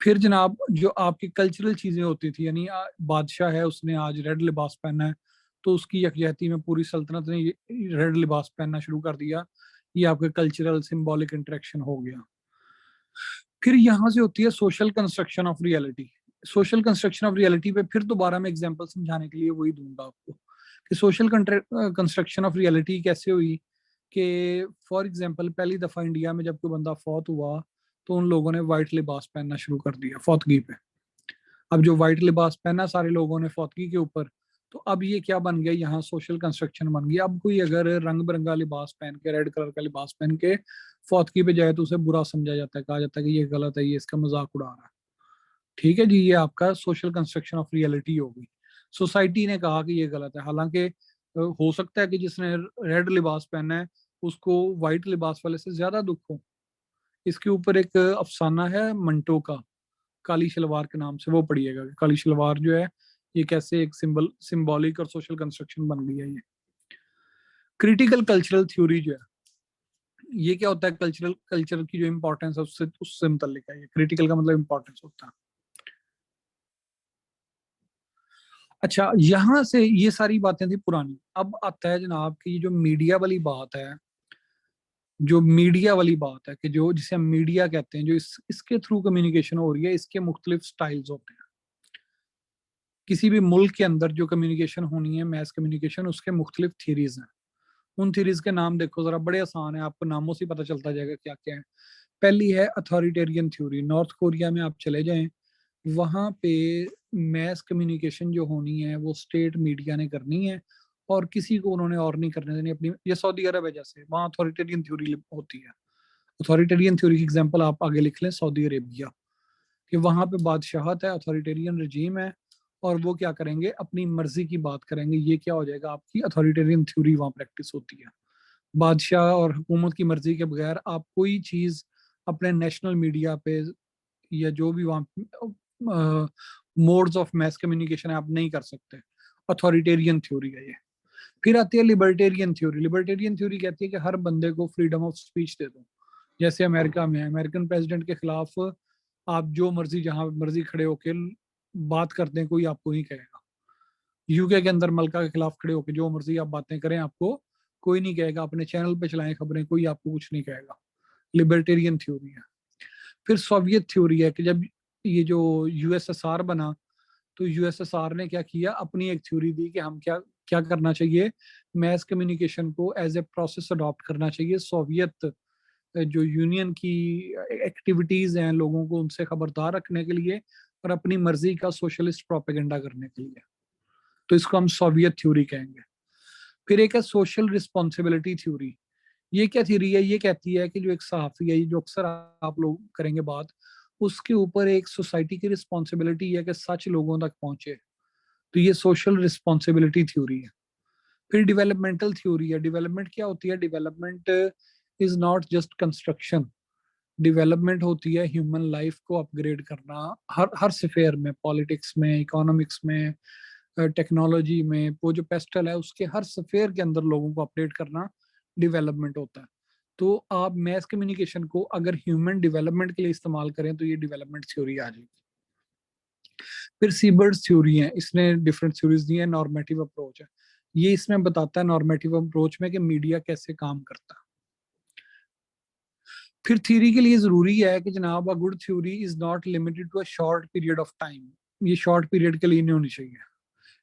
फिर जनाब जो आपकी कल्चरल चीजें होती थी, यानी बादशाह है, उसने आज रेड लिबास पहना है, तो उसकी यकजहती में पूरी सल्तनत ने रेड लिबास पहनना शुरू कर दिया। ये आपका कल्चरल सिंबॉलिक इंटरेक्शन हो गया। फिर यहाँ से होती है social construction of reality. Social construction of reality पे फिर दोबारा मैं एग्जांपल समझाने के लिए वही दूंगा आपको कि सोशल कंस्ट्रक्शन ऑफ रियलिटी कैसे हुई। कि फॉर एग्जांपल पहली दफा इंडिया में जब कोई बंदा फौत हुआ तो उन लोगों ने वाइट लिबास पहनना शुरू कर दिया फौतगी पे। अब जो व्हाइट लिबास पहना सारे लोगों ने फौतगी के ऊपर, तो अब ये क्या बन गया, यहाँ सोशल कंस्ट्रक्शन बन गया। अब कोई अगर रंग बिरंगा लिबास पहन के, रेड कलर का लिबास पहन के फौतगी पे जाए तो उसे बुरा समझा जाता है, कहा जाता है कि ये गलत है, ये इसका मजाक उड़ा रहा है। ठीक है जी, ये आपका सोशल कंस्ट्रक्शन ऑफ रियलिटी हो गई। सोसाइटी ने कहा कि ये गलत है, हालांकि हो सकता है कि जिसने रेड लिबास पहना है उसको व्हाइट लिबास वाले से ज्यादा दुख हो। इसके ऊपर एक अफसाना है मंटो का, काली शलवार के नाम से, वो पढ़िएगा। काली शलवार जो है ये कैसे एक सिंबॉलिक और सोशल कंस्ट्रक्शन बन गई है ये। क्रिटिकल कल्चरल थ्योरी जो है, ये क्या होता है, कल्चर की जो इंपॉर्टेंस है उससे उससे मुतल्लिक है। ये क्रिटिकल का मतलब इंपॉर्टेंस होता है। अच्छा, यहां से ये सारी बातें थी पुरानी। अब आता है जनाब की जो मीडिया वाली बात है, जो मीडिया वाली बात है कि जो जिसे हम मीडिया कहते हैं, जो इसके थ्रू कम्युनिकेशन हो रही है, इसके मुख्तलिफ स्टाइल्स होते हैं। किसी भी मुल्क के अंदर जो कम्युनिकेशन होनी है, मैस कम्युनिकेशन, उसके मुख्तलिफ थीरीज हैं। उन थीरीज के नाम देखो जरा, बड़े आसान है, आपको नामों से पता चलता जाएगा क्या क्या है। पहली है अथॉरिटेरियन थ्योरी। नॉर्थ कोरिया में आप चले जाएं, वहां पे मैस कम्युनिकेशन जो होनी है वो स्टेट मीडिया ने करनी है, और किसी को उन्होंने और नहीं करने देनी अपनी। ये सऊदी अरब है, जैसे वहाँ अथॉरिटेरियन थ्योरी होती है। अथॉरिटेरियन थ्योरी की एग्जांपल आप आगे लिख लें, सऊदी अरेबिया, कि वहां पे बादशाहत है, अथॉरिटेरियन रजीम है, और वो क्या करेंगे, अपनी मर्जी की बात करेंगे। ये क्या हो जाएगा, आपकी अथॉरिटेरियन थ्योरी वहां प्रैक्टिस होती है। बादशाह और हुकूमत की मर्जी के बगैर आप कोई चीज अपने नेशनल मीडिया पे या जो भी वहाँ मोड्स ऑफ मैस कम्युनिकेशन है आप नहीं कर सकते। अथॉरिटेरियन थ्योरी है ये। फिर आती है लिबर्टेरियन थ्योरी। लिबर्टेरियन थ्योरी कहती है कि हर बंदे को फ्रीडम ऑफ स्पीच दे दो। जैसे अमेरिका में है, अमेरिकन प्रेसिडेंट के खिलाफ आप जो मर्जी जहां मर्जी खड़े होके बात करते हैं, कोई आपको नहीं कहेगा। यूके के अंदर मलका के खिलाफ खड़े होके जो मर्जी आप बातें करें, आपको कोई नहीं कहेगा। अपने चैनल पे चलाएं खबरें, कोई आपको कुछ नहीं कहेगा। लिबर्टेरियन थ्योरी है। फिर सोवियत थ्योरी है कि जब ये जो यूएसएसआर बना, तो यूएसएसआर ने क्या किया, अपनी एक थ्योरी दी कि हम क्या क्या करना चाहिए, मैस कम्युनिकेशन को एज ए प्रोसेस अडॉप्ट करना चाहिए। सोवियत जो यूनियन की एक्टिविटीज हैं, लोगों को उनसे खबरदार रखने के लिए और अपनी मर्जी का सोशलिस्ट प्रोपेगेंडा करने के लिए। तो इसको हम सोवियत थ्योरी कहेंगे। फिर एक है सोशल रिस्पॉन्सिबिलिटी थ्योरी। ये क्या थ्योरी है? ये कहती है कि जो एक सहाफी है, जो अक्सर आप लोग करेंगे बात, उसके ऊपर एक सोसाइटी की रिस्पॉन्सिबिलिटी है कि सच लोगों तक पहुंचे। तो ये सोशल रिस्पॉन्सिबिलिटी थ्योरी है। फिर डेवलपमेंटल थ्योरी है। डेवलपमेंट क्या होती है? Development is not just construction. Development होती है ह्यूमन लाइफ को अपग्रेड करना, हर हर स्फेयर में, पॉलिटिक्स में, इकोनॉमिक्स में, टेक्नोलॉजी में। वो जो पेस्टल है उसके हर स्फेयर के अंदर लोगों को अपडेट करना डेवलपमेंट होता है। तो आप मैस कम्युनिकेशन को अगर ह्यूमन डेवलपमेंट के लिए इस्तेमाल करें तो ये डेवलपमेंट थ्योरी आ जाएगी। फिर सीबर्ड्स थ्योरी है, इसने डिफरेंट थ्योरीज दी है। नॉर्मेटिव अप्रोच है, ये इसमें बताता है नॉर्मेटिव अप्रोच में कि मीडिया कैसे काम करता है। फिर थ्योरी के लिए जरूरी है कि जनाब a good theory is not limited to a short period of time. ये शॉर्ट पीरियड के लिए नहीं होनी चाहिए,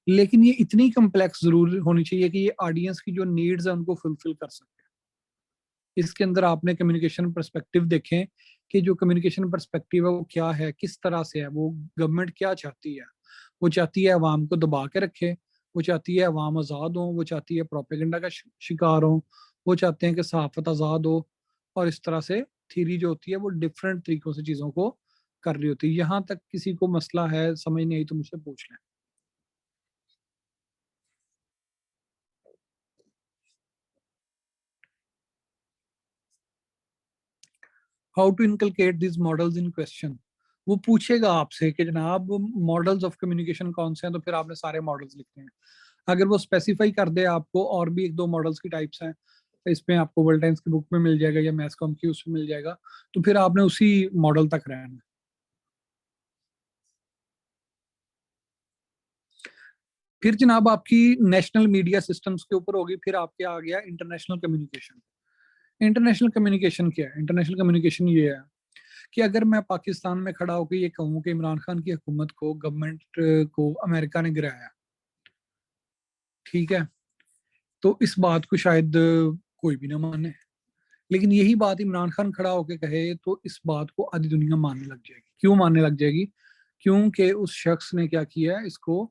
लेकिन ये इतनी कम्प्लेक्स जरूर होनी चाहिए कि ये ऑडियंस की जो नीड्स है उनको फुलफिल कर सके। इसके अंदर आपने कम्युनिकेशन पर्सपेक्टिव देखें कि जो कम्युनिकेशन पर्सपेक्टिव है वो क्या है, किस तरह से है, वो गवर्नमेंट क्या चाहती है। वो चाहती है अवाम को दबा के रखे, वो चाहती है अवाम आज़ाद हो, वो चाहती है प्रोपेगेंडा का शिकार हो, वो चाहते हैं कि सहाफत आज़ाद हो। और इस तरह से थीरी जो होती है वो डिफरेंट तरीकों से चीज़ों को कर रही होती है। यहाँ तक किसी को मसला है, समझ नहीं आई तो मुझसे पूछ लें। How to inculcate this models in question. वो पूछेगा आपसे कि जनाब मॉडल्स ऑफ कम्युनिकेशन कौन से हैं, तो फिर आपने सारे मॉडल्स लिखने हैं। अगर वो स्पेसिफाई कर दे आपको और भी एक दो मॉडल्स की टाइप्स हैं, इसमें आपको वर्ल्ड टाइम्स की बुक में मिल जाएगा या मैथकॉम की उसमें मिल जाएगा, तो फिर आपने उसी मॉडल तक रहना है। फिर जनाब आपकी नेशनल मीडिया सिस्टम्स के ऊपर होगी। फिर आपके आ गया इंटरनेशनल कम्युनिकेशन। इंटरनेशनल कम्युनिकेशन क्या है? इंटरनेशनल कम्युनिकेशन ये है कि अगर मैं पाकिस्तान में खड़ा होकर ये कहूँ कि इमरान खान की हुकूमत को, गवर्नमेंट को अमेरिका ने गिराया, ठीक है, तो इस बात को शायद कोई भी ना माने। लेकिन यही बात इमरान खान खड़ा होकर कहे तो इस बात को आधी दुनिया मानने लग जाएगी। क्यों मानने लग जाएगी? क्योंकि उस शख्स ने क्या किया है, इसको,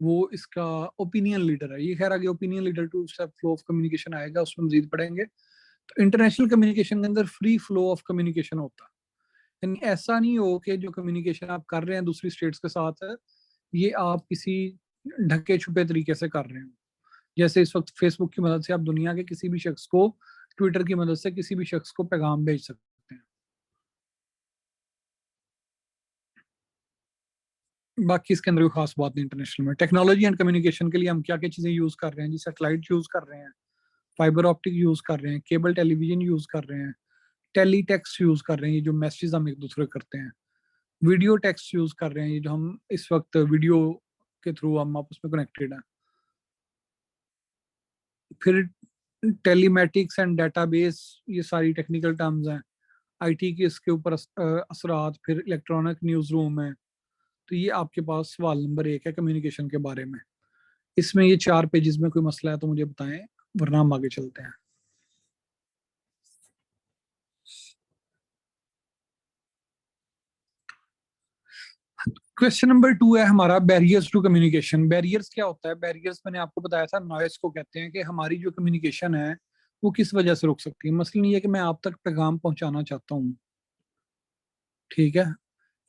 वो इसका ओपिनियन लीडर है। ये खैर आगे opinion leader to flow of communication आएगा, उसमें मजीद पढ़ेंगे। तो इंटरनेशनल कम्युनिकेशन के अंदर फ्री फ्लो ऑफ कम्युनिकेशन होता है। यानी ऐसा नहीं हो कि जो कम्युनिकेशन आप कर रहे हैं दूसरी स्टेट्स के साथ है, ये आप किसी ढके छुपे तरीके से कर रहे हो। जैसे इस वक्त फेसबुक की मदद से आप दुनिया के किसी भी शख्स को, ट्विटर की मदद से किसी भी शख्स को पैगाम भेज सकते हैं। बाकी इसके अंदर कोई खास बात नहीं। इंटरनेशनल में टेक्नोलॉजी एंड कम्युनिकेशन के लिए हम क्या क्या चीजें यूज कर रहे हैं जी? सैटेलाइट यूज कर रहे हैं, फाइबर ऑप्टिक यूज कर रहे हैं, केबल टेलीविजन यूज कर रहे हैं, टेली टेक्स्ट यूज कर रहे हैं, ये जो मैसेज हम एक दूसरे को करते हैं, वीडियो टेक्स्ट यूज कर रहे हैं, ये जो हम इस वक्त वीडियो के थ्रू हम आपस में कनेक्टेड हैं। फिर टेलीमेटिक्स एंड डेटाबेस, ये सारी टेक्निकल टर्म्स हैं। आईटी के इसके ऊपर असरात। फिर इलेक्ट्रॉनिक न्यूज रूम है। तो ये आपके पास सवाल नंबर 1 है कम्युनिकेशन के बारे में। इसमें ये 4 पेजेस में कोई मसला है तो मुझे बताएं, वरना हम आगे चलते हैं। क्वेश्चन नंबर 2 है हमारा बैरियर्स टू कम्युनिकेशन। बैरियर्स क्या होता है? बैरियर्स मैंने आपको बताया था, नॉइस को कहते हैं कि हमारी जो कम्युनिकेशन है वो किस वजह से रुक सकती है। मसलन ये है कि मैं आप तक पैगाम पहुंचाना चाहता हूँ, ठीक है,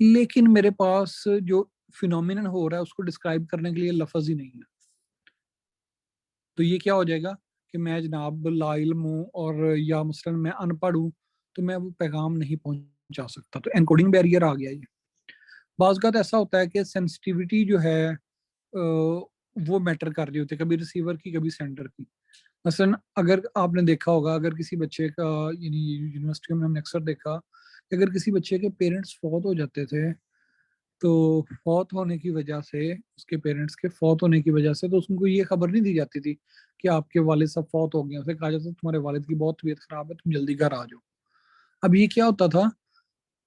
लेकिन मेरे पास जो फिनोमिनन हो रहा है उसको डिस्क्राइब करने के लिए लफ्ज ही नहीं है। तो ये क्या हो जाएगा कि मैं जनाब लाइल्म हूँ और या मसलन मैं अनपढ़ हूँ, तो मैं वो पैगाम नहीं पहुंचा सकता। तो एनकोडिंग बैरियर आ गया ये। बाज़ का ऐसा होता है कि सेंसिटिविटी जो है वो मैटर कर रही होती है, कभी रिसीवर की कभी सेंडर की। मसलन अगर आपने देखा होगा, अगर किसी बच्चे का, यानी यूनिवर्सिटी में हमने अक्सर देखा कि अगर किसी बच्चे के पेरेंट्स फौत हो जाते थे, तो फौत होने की वजह से, उसके पेरेंट्स के फौत होने की वजह से, तो उसको ये खबर नहीं दी जाती थी कि आपके वालिद साहब फौत हो गए। उसे कहा जाता था तुम्हारे वालिद की बहुत तबीयत खराब है, तुम जल्दी घर आ जाओ। अब ये क्या होता था,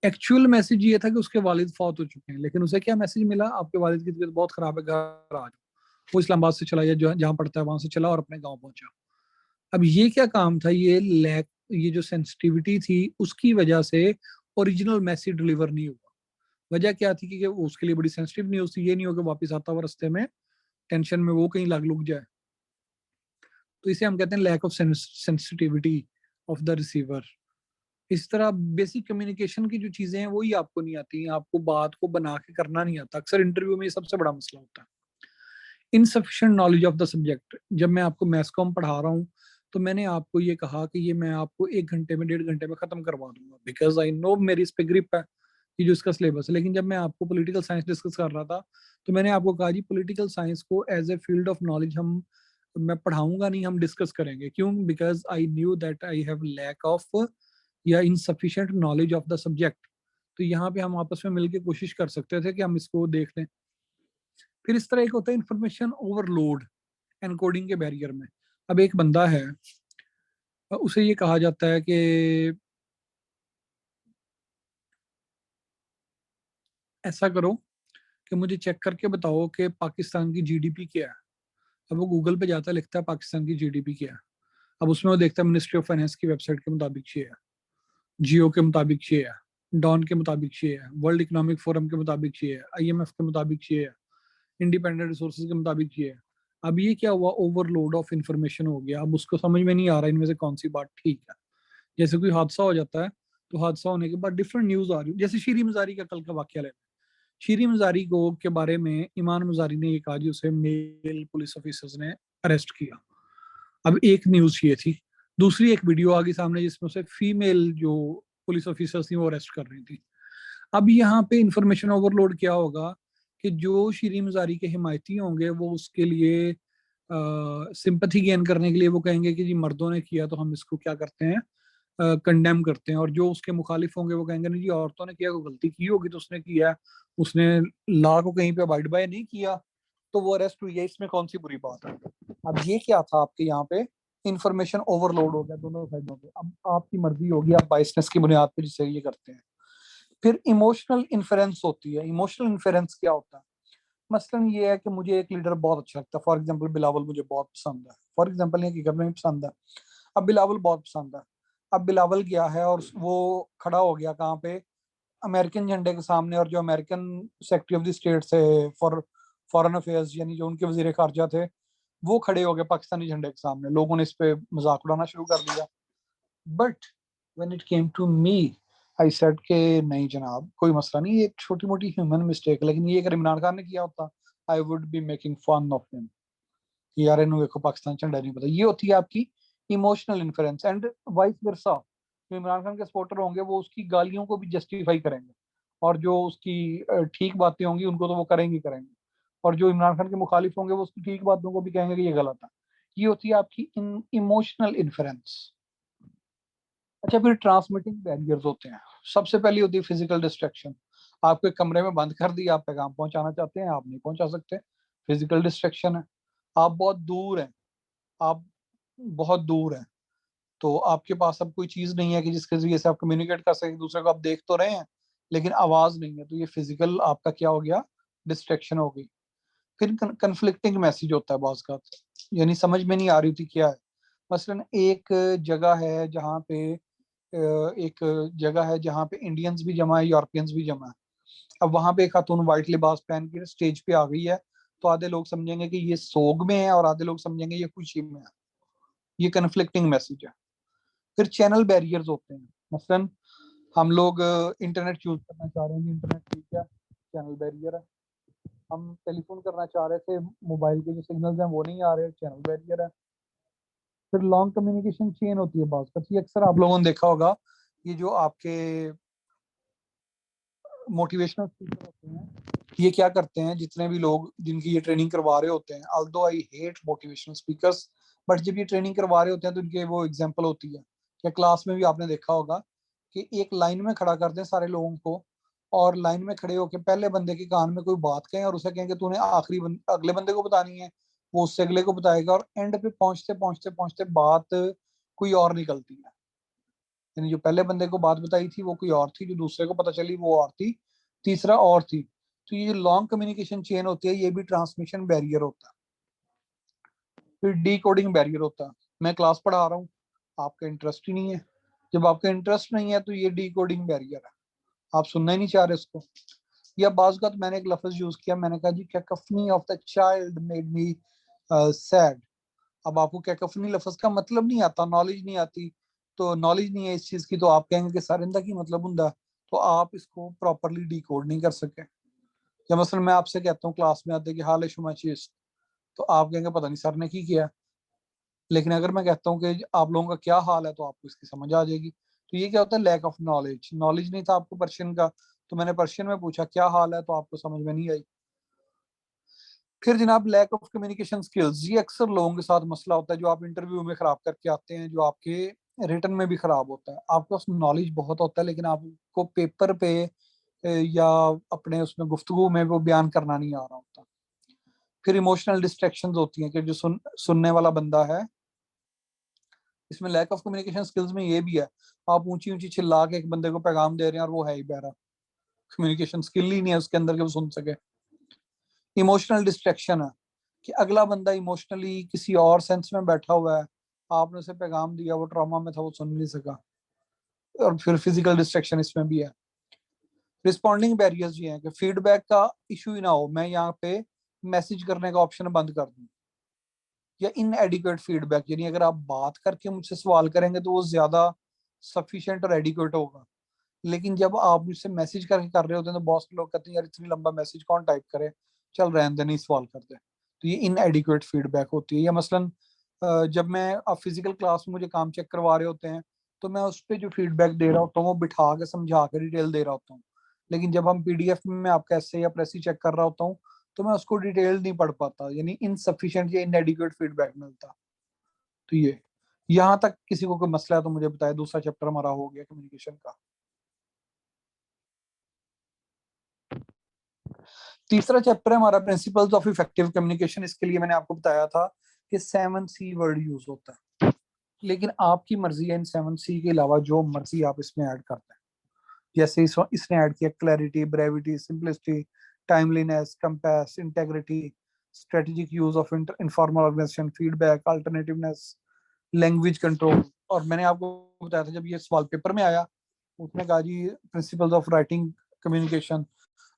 एक्चुअल मैसेज ये था कि उसके वालिद फौत हो चुके हैं, लेकिन उसे क्या मैसेज मिला, आपके वालिद की तबीयत बहुत खराब है, घर आ जाओ। वो इस्लामाबाद से चला या जहाँ पड़ता है वहां से चला और अपने गाँव पहुंचा। अब ये क्या काम था, ये लैक, ये जो सेंसिटिविटी थी उसकी वजह से ओरिजिनल मैसेज डिलीवर नहीं हुआ। वजह क्या थी कि वो उसके लिए बड़ी सेंसिटिव न्यूज थी, ये नहीं हो कि वापस आता हुआ रास्ते में टेंशन में वो कहीं लग लुक जाए। तो इसे हम कहते हैं lack of sensitivity of the receiver. इस तरह बेसिक कम्युनिकेशन की जो चीजें हैं वही आपको नहीं आती, आपको बात को बना के करना नहीं आता। अक्सर इंटरव्यू में ये सबसे बड़ा मसला होता है, insufficient knowledge of the subject. जब मैं आपको मैथ्स कॉम पढ़ा रहा हूँ तो मैंने आपको ये कहा कि ये मैं आपको 1 घंटे में 1.5 घंटे में खत्म करवा दूंगा, बिकॉज आई नो मेरी इस पे ग्रिप है कि जो इसका सिलेबस है। लेकिन जब मैं आपको पॉलिटिकल साइंस डिस्कस कर रहा था तो मैंने आपको कहा जी पॉलिटिकल साइंस को as a field of knowledge हम मैं पढ़ाऊंगा नहीं, हम डिस्कस करेंगे। क्यों? Because I knew that I have lack of या insufficient knowledge of the subject. तो यहाँ पे हम आपस में मिलकर कोशिश कर सकते थे कि हम इसको देख लें। फिर इस तरह एक होता है इंफॉर्मेशन ओवरलोड एनकोडिंग के बैरियर में। अब एक बंदा है, उसे ये कहा जाता है कि ऐसा करो कि मुझे चेक करके बताओ कि पाकिस्तान की जीडीपी क्या है। अब वो गूगल पे जाता है, लिखता है पाकिस्तान की जीडीपी क्या है। अब उसमें वो देखता है मिनिस्ट्री ऑफ फाइनेंस की वेबसाइट के मुताबिक ये है, जियो के मुताबिक ये है, डॉन के मुताबिक ये है, वर्ल्ड इकोनॉमिक फोरम के मुताबिक ये है, आईएमएफ के मुताबिक ये है, इंडिपेंडेंट रिसोर्सेज के मुताबिक ये है। अब ये क्या हुआ? ओवरलोड ऑफ इंफॉर्मेशन हो गया। अब उसको समझ में नहीं आ रहा इनमें से कौन सी बात ठीक है। जैसे कोई हादसा हो जाता है तो हादसा होने के बाद डिफरेंट न्यूज आ रही है। जैसे शीरी मजारी का कल का वाक्य ले, शीरी मजारी को के बारे में ईमान मजारी ने ये कहा जी उसे मेल पुलिस ऑफिसर्स ने अरेस्ट किया। अब एक न्यूज ये थी, दूसरी एक वीडियो आ गई सामने जिसमें से फीमेल जो पुलिस ऑफिसर्स थी वो अरेस्ट कर रही थी। अब यहाँ पे इंफॉर्मेशन ओवरलोड क्या होगा कि जो शीरी मजारी के हिमायती होंगे वो उसके लिए सिंपथी गेन करने के लिए वो कहेंगे कि जी मर्दों ने किया तो हम इसको क्या करते हैं, कंडेम करते हैं। और जो उसके मुखालिफ होंगे वो कहेंगे नहीं जी औरतों ने किया, कोई गलती की होगी तो उसने किया है, उसने लॉ को कहीं पे अबाइड बाय नहीं किया तो वो अरेस्ट हुई है, इसमें कौन सी बुरी बात है। अब ये क्या था आपके यहाँ पे, इंफॉर्मेशन ओवरलोड हो गया दोनों साइडों पे। अब आपकी मर्जी होगी आप बाइसनेस की बुनियाद पे जिससे ये करते हैं। फिर इमोशनल इन्फ्लुएंस होती है। इमोशनल इन्फ्लुएंस क्या होता है? मसलन ये है कि मुझे एक लीडर बहुत अच्छा लगता है, फॉर एग्जांपल बिलावल मुझे बहुत पसंद है, फॉर एग्जांपल ये हकीकत में पसंद है। अब बिलावल बहुत पसंद है। अब बिलावल गया है और वो खड़ा हो गया कहाँ पे, अमेरिकन झंडे के सामने। और जो American secretary of the state थे फॉर फॉरेन अफेयर्स यानी जो उनके वजीर खारजा थे वो खड़े हो गए पाकिस्तानी झंडे के सामने। लोगों ने इस पे मजाक उड़ाना शुरू कर दिया। But when it came to me I said के नहीं जनाब कोई मसला नहीं, ये एक छोटी मोटी ह्यूमन मिस्टेक। लेकिन ये अगर इमरान खान ने किया होता I would be making fun of him कि यार इन्होंने देखो पाकिस्तान झंडा नहीं पता। ये होती है आपकी emotional influence. And vice versa, जो इमरान खान के सपोर्टर होंगे वो उसकी गालियों को भी जस्टिफाई करेंगे, और जो उसकी ठीक बातें होंगी उनको तो वो करेंगे करेंगे, और जो इमरान खान के मुखालिफ होंगे वो उसकी ठीक बातों को भी कहेंगे कि ये गलत है। ये होती है आपकी इमोशनल इन्फ्लुएंस। अच्छा, फिर ट्रांसमिटिंग बैरियर्स होते हैं। सबसे पहली होती है फिजिकल डिस्ट्रैक्शन। आपको एक कमरे में बंद कर दिया, आप पैगाम पहुंचाना चाहते हैं, आप नहीं पहुंचा सकते, फिजिकल डिस्ट्रैक्शन है। आप बहुत दूर हैं, आप बहुत दूर हैं, तो आपके पास अब कोई चीज नहीं है कि जिसके जरिए से आप कम्युनिकेट कर सके दूसरे को। आप देख तो रहे हैं लेकिन आवाज नहीं है, तो ये फिजिकल आपका क्या हो गया, डिस्ट्रैक्शन हो गई। फिर कंफ्लिक्टिंग मैसेज होता है बाज का, यानी समझ में नहीं आ रही थी क्या है। मसलन एक जगह है जहाँ पे एक जगह है जहाँ पे इंडियंस भी जमा है, यूरोपियंस भी जमा है। अब वहां पे एक खातून व्हाइट लिबास पहन के स्टेज पे आ गई है, तो आधे लोग समझेंगे कि ये सोग में है और आधे लोग समझेंगे ये खुशी में है। ये कन्फ्लिक्टिंग मैसेज है। फिर चैनल बैरियर्स होते हैं। मसलन हम लोग इंटरनेट यूज करना चाह रहे हैं, इंटरनेट ठीक है, चैनल बैरियर है। हम टेलीफोन करना चाह रहे थे, मोबाइल के जो सिग्नल्स हैं वो नहीं आ रहे, चैनल बैरियर है। फिर लॉन्ग कम्युनिकेशन चेन होती है बात पर। ये अक्सर आप लोगों ने देखा होगा, ये जो आपके मोटिवेशनल स्पीकर होते हैं ये क्या करते हैं, जितने भी लोग जिनकी ये ट्रेनिंग करवा रहे होते हैं, although I hate motivational speakers, but जब ये ट्रेनिंग करवा रहे होते हैं तो इनके वो एग्जांपल होती है। या क्लास में भी आपने देखा होगा कि एक लाइन में खड़ा कर दें सारे लोगों को, और लाइन में खड़े होकर पहले बंदे के कान में कोई बात कहें और उसे कहें कि तूने अगले बंदे को बतानी है, वो उससे अगले को बताएगा, और एंड पे पहुंचते पहुंचते पहुंचते बात कोई और निकलती है। यानी जो पहले बंदे को बात बताई थी वो कोई और थी, जो दूसरे को पता चली वो और थी, तीसरा और थी। तो ये जो लॉन्ग कम्युनिकेशन चेन होती है ये भी ट्रांसमिशन बैरियर होता है। फिर डी कोडिंग बैरियर होता है। मैं क्लास पढ़ा रहा हूँ, आपका इंटरेस्ट ही नहीं है। जब आपका इंटरेस्ट नहीं है तो ये डी कोडिंग बैरियर है, आप सुनना ही नहीं चाह रहे उसको। या बाज़ का तो मैंने एक लफ्ज यूज किया, मैंने कहा जी cacophony of the child made me sad. अब आपको कैकोफनी लफ्ज का मतलब नहीं आता, नॉलेज नहीं आती, तो नॉलेज नहीं है इस चीज की, तो आप कहेंगे कि सर इंदा की मतलब हुंदा, तो आप इसको प्रॉपरली डिकोड नहीं कर सके। या मसलन मैं आपसे कहता हूँ क्लास में आते कि हाल शुमा चीज, तो आप कहेंगे पता नहीं सर ने की किया। लेकिन अगर मैं कहता हूँ कि आप लोगों का क्या हाल है, तो आपको इसकी समझ आ जाएगी। तो ये क्या होता है, लैक ऑफ नॉलेज। नॉलेज नहीं था आपको पर्शियन का, तो मैंने पर्शियन में पूछा क्या हाल है, तो आपको समझ में नहीं आई। फिर जनाब लैक ऑफ कम्युनिकेशन स्किल्स, ये अक्सर लोगों के साथ मसला होता है जो आप इंटरव्यू में खराब करके आते हैं, जो आपके रिटर्न में भी खराब होता है। आपके पास नॉलेज बहुत होता है लेकिन आपको पेपर पे या अपने उसमें गुफ्तगू में वो बयान करना नहीं आ रहा होता। फिर इमोशनल डिस्ट्रैक्शंस होती हैं कि जो सुनने वाला बंदा है, इसमें लैक ऑफ कम्युनिकेशन स्किल्स में ये भी है, आप ऊंची ऊंची चिल्ला के एक बंदे को पैगाम दे रहे हैं और वो है ही बहरा, कम्युनिकेशन स्किल ही नहीं है उसके अंदर कि वो सुन सके। इमोशनल डिस्ट्रैक्शन है कि अगला बंदा इमोशनली किसी और सेंस में बैठा हुआ है, आपने उसे पैगाम दिया, वो ट्रॉमा में था, वो सुन नहीं सका। और फिर फिजिकल डिस्ट्रैक्शन इसमें भी है। रिस्पॉन्डिंग बैरियर्स ये हैं कि फीडबैक का इशू ही ना हो, मैं यहाँ पे मैसेज करने का ऑप्शन बंद कर दूं, या इन एडिक्वेट फीडबैक, यानी अगर आप बात करके मुझसे सवाल करेंगे तो वो ज्यादा सफिशिएंट और एडिक्वेट होगा। लेकिन जब आप मुझसे मैसेज करके कर रहे होते हैं तो बहुत से लोग कहते हैं यार इतनी लंबा मैसेज कौन टाइप करे, चल रहने दे, नहीं सवाल करते। तो ये इनएडिक्वेट फीडबैक होती है। या मसलन जब मैं आप फिजिकल क्लास में मुझे काम चेक करवा रहे होते हैं, तो मैं उस पर जो फीडबैक दे रहा होता हूँ वो बिठा के समझा के डिटेल दे रहा होता हूँ। लेकिन जब हम पीडीएफ में मैं आपका ऐसे या प्रेसी चेक कर रहा होता हूँ, तो मैं उसको डिटेल नहीं पढ़ पाता, यानी इनसफिशिएंट या इनएडिक्वेट फीडबैक मिलता। तो ये यहाँ तक किसी को कोई मसला है तो मुझे बताया। दूसरा चैप्टर हमारा हो गया कम्युनिकेशन का। तीसरा चैप्टर है हमारा प्रिंसिपल्स ऑफ इफेक्टिव कम्युनिकेशन। इसके लिए मैंने आपको बताया था कि 7C वर्ड यूज होता है, लेकिन आपकी मर्जी है इन 7C के अलावा जो मर्जी आप इसमें ऐड करते हैं। जैसे इसने ऐड किया clarity, brevity, simplicity, timeliness, compass, integrity, strategic use of informal organization, feedback, alternativeness, language control. और मैंने आपको बताया था जब ये सवाल पेपर में आया, उसने कहा जी principles of writing communication,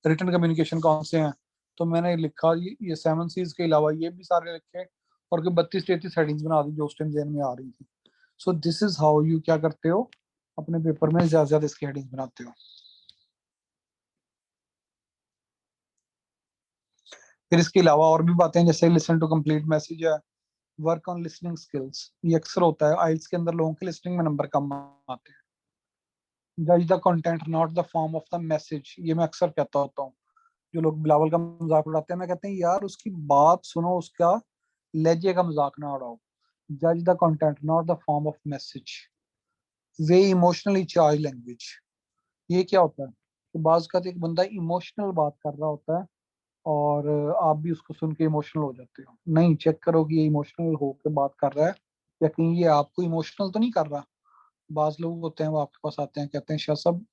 written communication कौन से हैं, तो मैंने लिखा ये 7Cs के अलावा ये भी सारे लिखे, और कोई 32-33 हेडिंग्स बना दी जो उस टाइम जेन में आ रही थी। So this is how you क्या करते हो, अपने पेपर में ज्यादा ज्यादा इसकी हेडिंग्स बनाते हो। फिर इसके अलावा और भी बातें जैसे लिसन टू कंप्लीट मैसेज है, वर्क ऑन लिसनिंग स्किल्स। ये अक्सर होता है आइल्स के अंदर, लोगों के लिसनिंग में नंबर कम आते हैं। जज the content not the form of the message, ये मैं अक्सर कहता होता हूँ। जो लोग बिलावल का मजाक उड़ाते हैं, मैं कहते हैं यार उसकी बात सुनो, उसका लहजे का मजाक ना उड़ाओ। जज the content not the form of message. Way emotionally charge language, ये क्या होता है कि बाज का एक बंदा इमोशनल बात कर रहा होता है और आप भी उसको सुन के इमोशनल हो जाते हो। नहीं, चेक करो कि ये इमोशनल होकर बात कर रहा है या कहीं ये आपको इमोशनल तो नहीं कर रहा। बाज लोग होते हैं वो आपके पास आते हैं, कहते हैं शाह साहब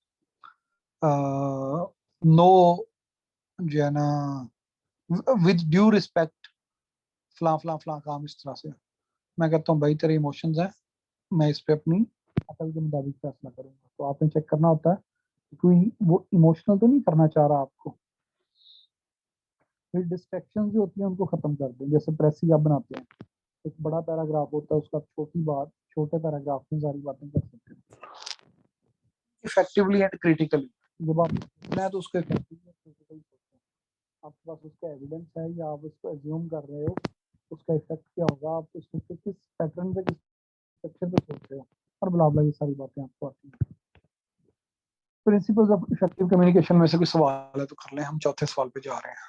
नो, जो है ना, विद ड्यू रिस्पेक्ट, फला फला फला काम, इस तरह से। मैं कहता हूँ भाई तेरे इमोशंस हैं, मैं इस पे अपनी अकल के मुताबिक फैसला करूंगा। तो आपने चेक करना होता है कि कोई वो इमोशनल तो नहीं करना चाह रहा आपको। फिर डिस्ट्रैक्शन जो होती है उनको खत्म कर दें। जैसे प्रेसी आप बनाते हैं, एक बड़ा पैराग्राफ होता है, उसका छोटी बात छोटे पैराग्राफ में सारी बातें कर सकते हैं इफेक्टिवली एंड क्रिटिकली। जब आप लिखना है तो उसको इफेक्टिवली क्रिटिकली सोचते हैं। आपके पास उसका एविडेंस है या आप उसको एज्यूम कर रहे हो, उसका इफेक्ट क्या होगा, आप उसमें से किस पैटर्न पे, किस स्ट्रक्चर पे सोच रहे हो, और ब्ला ब्ला, ये सारी बातें आपको आती हैं। प्रिंसिपल्स ऑफ इफेक्टिव कम्युनिकेशन में से कोई सवाल है तो कर लें, हम चौथे सवाल पे जा रहे हैं।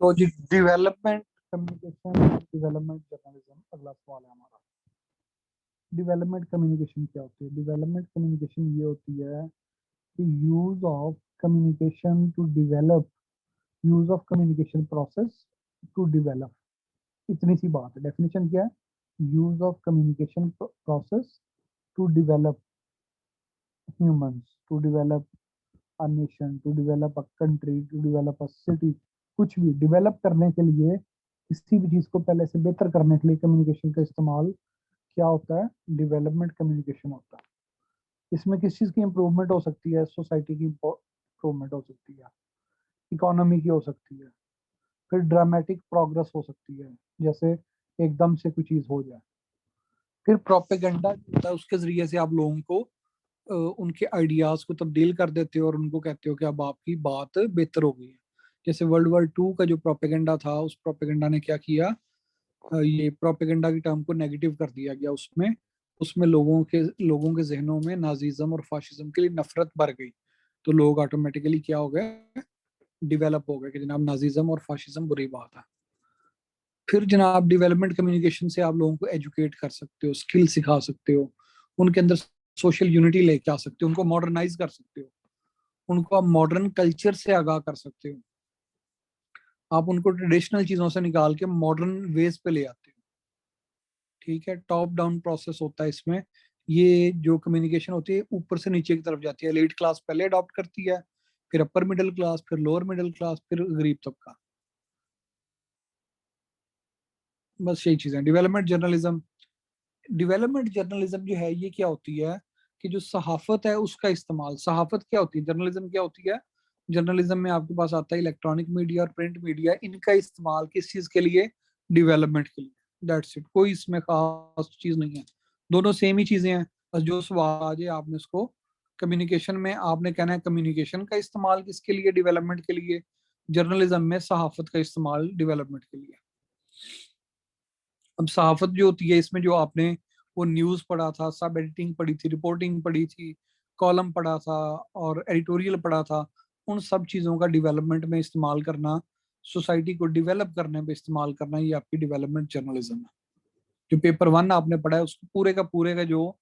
तो जी डेवलपमेंट कम्युनिकेशन, डेवलपमेंट जर्नलिज्म, अगला सवाल है हमारा। डेवलपमेंट कम्युनिकेशन क्या होती है? डेवलपमेंट कम्युनिकेशन ये होती है कि use of communication to develop, use of communication process to develop. इतनी सी बात है। डेफिनेशन क्या है? Use of communication process to develop humans to develop a nation, to develop a country, to develop a city, कुछ भी develop करने के लिए, किसी भी चीज को पहले से बेहतर करने के लिए कम्युनिकेशन का इस्तेमाल क्या होता है? डेवलपमेंट कम्युनिकेशन होता है। इसमें किस चीज की इंप्रूवमेंट हो सकती है? सोसाइटी की इंप्रूवमेंट हो सकती है, इकोनॉमी की हो सकती है, फिर ड्रामेटिक प्रोग्रेस हो सकती है, जैसे एकदम से कोई चीज हो जाए। फिर प्रोपेगेंडा होता है, उसके जरिए से आप लोगों को उनके आइडियाज को तब्दील कर देते हो और उनको कहते हो कि अब आपकी बात बेहतर हो गई है। जैसे वर्ल्ड वॉर 2 का जो प्रोपेगेंडा था, उस प्रोपेगेंडा ने क्या किया, ये प्रोपेगेंडा की टर्म को नेगेटिव कर दिया गया। उसमें उसमें लोगों के जहनों में नाजीज्म और फाशिज्म के लिए नफरत भर गई। तो लोग ऑटोमेटिकली क्या हो गए, डेवलप हो गए कि जनाब नाजीज्म और फाशिज्म बुरी बात है। फिर जनाब डेवलपमेंट कम्युनिकेशन से आप लोगों को एजुकेट कर सकते हो, स्किल सिखा सकते हो, उनके अंदर सोशल यूनिटी लेके आ सकते हो, उनको मॉडर्नाइज कर सकते हो, उनको आप मॉडर्न कल्चर से आगाह कर सकते हो। आप उनको ट्रेडिशनल चीजों से निकाल के मॉडर्न वेज पे ले आते हो। ठीक है, टॉप डाउन प्रोसेस होता है इसमें। ये जो कम्युनिकेशन होती है ऊपर से नीचे की तरफ जाती है। एलीट क्लास पहले अडॉप्ट करती है, फिर अपर मिडिल क्लास, फिर लोअर मिडिल क्लास, फिर गरीब तबका। बस यही चीजें। डेवलपमेंट जर्नलिज्म जो है ये क्या होती है कि जो सहाफत है उसका इस्तेमाल। सहाफत क्या होती है, जर्नलिज्म क्या होती है? जर्नलिज्म में आपके पास आता है इलेक्ट्रॉनिक मीडिया और प्रिंट मीडिया। इनका इस्तेमाल किस चीज के लिए? डेवलपमेंट के लिए। दैट्स इट, कोई इसमें खास चीज नहीं है, दोनों सेम ही चीजें हैं। बस जो सवाल आ जाए आपने उसको कम्युनिकेशन में आपने कहना है कम्युनिकेशन का इस्तेमाल किसके लिए? डेवलपमेंट के लिए। जर्नलिज्म में सहाफत का इस्तेमाल डेवलपमेंट के लिए। अब सहाफत जो होती है इसमें जो आपने वो न्यूज पढ़ा था, सब एडिटिंग पढ़ी थी, रिपोर्टिंग पढ़ी थी, कॉलम पढ़ा था और एडिटोरियल पढ़ा था, उन सब चीजों का डेवलपमेंट में इस्तेमाल करना, सोसाइटी को डेवलप करने पे इस्तेमाल करना, ये आपकी डेवलपमेंट जर्नलिज्म है। जो पेपर 1 आपने पढ़ा है उसको पूरे का जो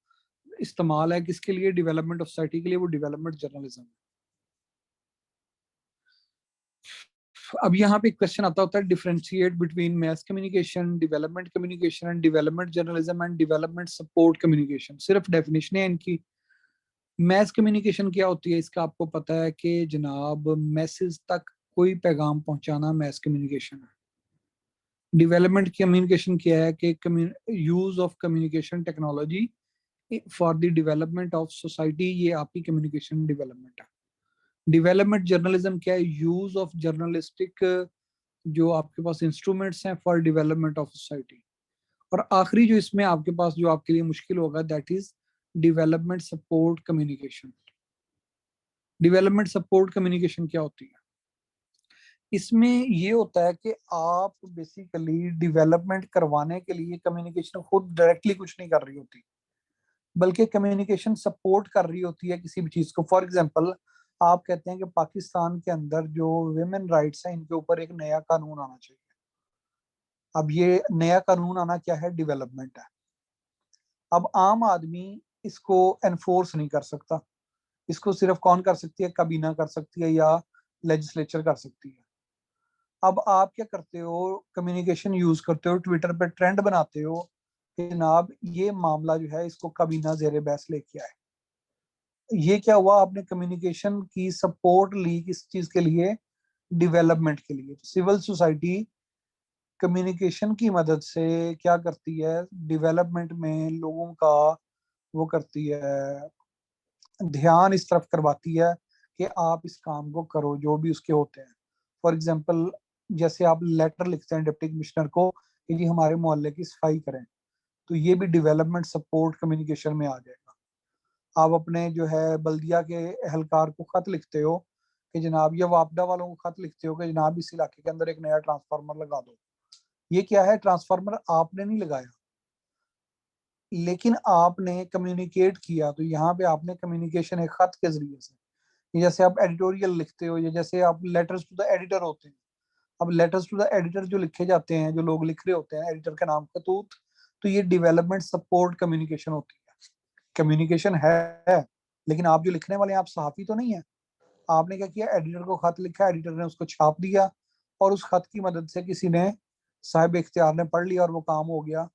इस्तेमाल है किसके लिए? डेवलपमेंट ऑफ सोसाइटी के लिए, वो डेवलपमेंट जर्नलिज्म है। अब यहाँ पे एक क्वेश्चन आता होता है, differentiate between mess communication, development communication and development journalism and development support communication. सिर्फ डेफिनेशन है इनकी। मैस कम्युनिकेशन क्या होती है इसका आपको पता है कि जनाब मैसेज तक कोई पैगाम पहुंचाना मैस कम्युनिकेशन है। डेवलपमेंट कम्युनिकेशन क्या है कि use of communication technology for the development of society, ये आपकी कम्युनिकेशन डेवलपमेंट है। डेवलपमेंट जर्नलिज्म क्या है? यूज ऑफ जर्नलिस्टिक जो आपके पास इंस्ट्रूमेंट्स हैं फॉर डेवलपमेंट ऑफ सोसाइटी। और आखिरी जो इसमें आपके पास जो आपके लिए मुश्किल होगा, that is development support communication. Development support communication क्या होती है? इसमें ये होता है कि आप बेसिकली डेवलपमेंट करवाने के लिए कम्युनिकेशन खुद डायरेक्टली कुछ नहीं कर रही होती, बल्कि कम्युनिकेशन सपोर्ट कर रही होती है किसी भी चीज को। फॉर एग्जांपल, आप कहते हैं कि पाकिस्तान के अंदर जो विमेन राइट्स हैं इनके ऊपर एक नया कानून आना चाहिए। अब ये नया कानून आना क्या है? डेवलपमेंट है। अब आम आदमी इसको एनफोर्स नहीं कर सकता। इसको सिर्फ कौन कर सकती है? काबीना कर सकती है या लेजिस्लेचर कर सकती है। अब आप क्या करते हो? कम्युनिकेशन यूज करते हो, ट्विटर पे ट्रेंड बनाते हो कि जनाब ये मामला जो है इसको काबीना जेरे बहस लेके आए। ये क्या हुआ? आपने कम्युनिकेशन की सपोर्ट ली किस चीज के लिए? डेवलपमेंट के लिए। सिविल सोसाइटी कम्युनिकेशन की मदद से क्या करती है? डेवलपमेंट में लोगों का वो करती है, ध्यान इस तरफ करवाती है कि आप इस काम को करो जो भी उसके होते हैं। फॉर एग्जाम्पल, जैसे आप लेटर लिखते हैं डिप्टी कमिश्नर को कि जी हमारे मोहल्ले की सफाई करें, तो ये भी डेवलपमेंट सपोर्ट कम्युनिकेशन में आ जाएगा। आप अपने जो है बल्दिया के एहलकार को खत लिखते हो कि जनाब, या वापडा वालों को खत लिखते हो कि जनाब इस इलाके के अंदर एक नया ट्रांसफार्मर लगा दो। ये क्या है? ट्रांसफार्मर आपने नहीं लगाया, लेकिन आपने कम्युनिकेट किया। तो यहाँ पे आपने कम्युनिकेशन एक खत के जरिए से, जैसे आप एडिटोरियल लिखते हो या जैसे आप लेटर्स टू द एडिटर होते हैं। अब लेटर्स टू द एडिटर जो लिखे जाते हैं, जो लोग लिख रहे होते हैं एडिटर के नाम खतूत, तो ये डेवलपमेंट सपोर्ट कम्युनिकेशन होती है। कम्युनिकेशन है, लेकिन आप जो लिखने वाले हैं आप सहाफी तो नहीं है। आपने क्या किया? एडिटर को खत लिखा, एडिटर ने उसको छाप दिया और उस खत की मदद से किसी ने, साहिब इख्तियार ने पढ़ लिया और वो काम हो गया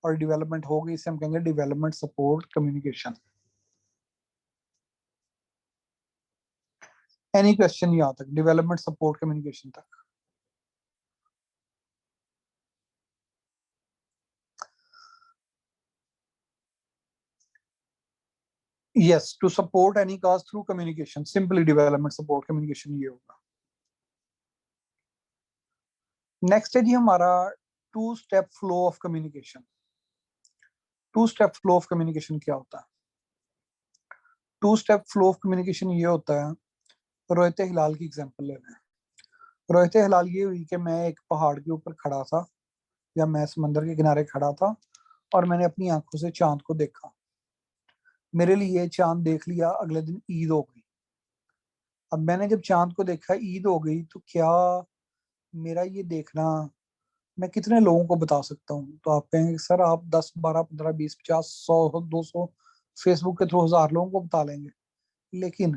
और डेवलपमेंट हो गई। इसे हम कहेंगे development support communication. Any question यहाँ तक, डेवलपमेंट सपोर्ट कम्युनिकेशन तक? Yes, to support any cause through communication, simply development support communication ये होगा। नेक्स्ट है जी हमारा two step flow of communication. Two step flow of communication क्या होता है? Two step flow of communication ये होता है, रोयते हिलाल की एग्जांपल ले रहे हैं। रोयते हिलाल ये हुई कि मैं एक पहाड़ के ऊपर खड़ा था, या मैं समंदर के किनारे खड़ा था, और मैंने अपनी आंखों से चांद को देखा। मेरे लिए चांद देख लिया, अगले दिन ईद हो गई। अब मैंने जब चांद को देखा, ईद हो गई, तो क्या मेरा ये देखना मैं कितने लोगों को बता सकता हूँ? तो आप कहेंगे सर आप 10 12 15 20 50 100 200 फेसबुक के थ्रू 1000 लोगों को बता लेंगे। लेकिन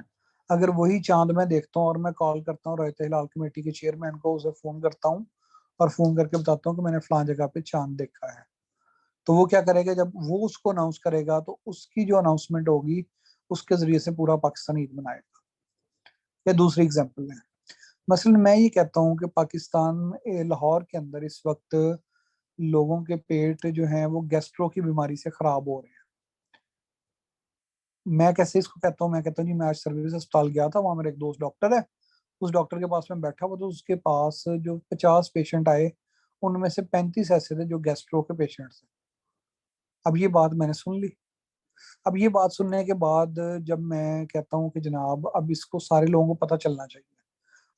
अगर वही चांद मैं देखता हूँ और मैं कॉल करता हूँ रोहित हिलाल कमेटी के चेयरमैन को, उसे फोन करता हूँ और फोन करके बताता हूँ कि मैंने फलां जगह पे चांद देखा है, तो वो क्या करेगा, जब वो उसको अनाउंस करेगा तो उसकी जो अनाउंसमेंट होगी उसके जरिए से पूरा पाकिस्तान ईद मनाएगा। या दूसरी एग्जाम्पल है, मसलन मैं ये कहता हूँ कि पाकिस्तान लाहौर के अंदर इस वक्त लोगों के पेट जो हैं वो गैस्ट्रो की बीमारी से खराब हो रहे हैं। मैं कैसे इसको कहता हूँ? मैं कहता हूँ जी मैं आज सर्विस अस्पताल गया था, वहां मेरा एक दोस्त डॉक्टर है, उस डॉक्टर के पास में बैठा हुआ, तो उसके पास जो 50 पेशेंट आए, उनमें से 35 ऐसे थे जो गैस्ट्रो के पेशेंट थे। अब ये बात मैंने सुन ली। अब ये बात सुनने के बाद जब मैं कहता हूँ कि जनाब अब इसको सारे लोगों को पता चलना चाहिए,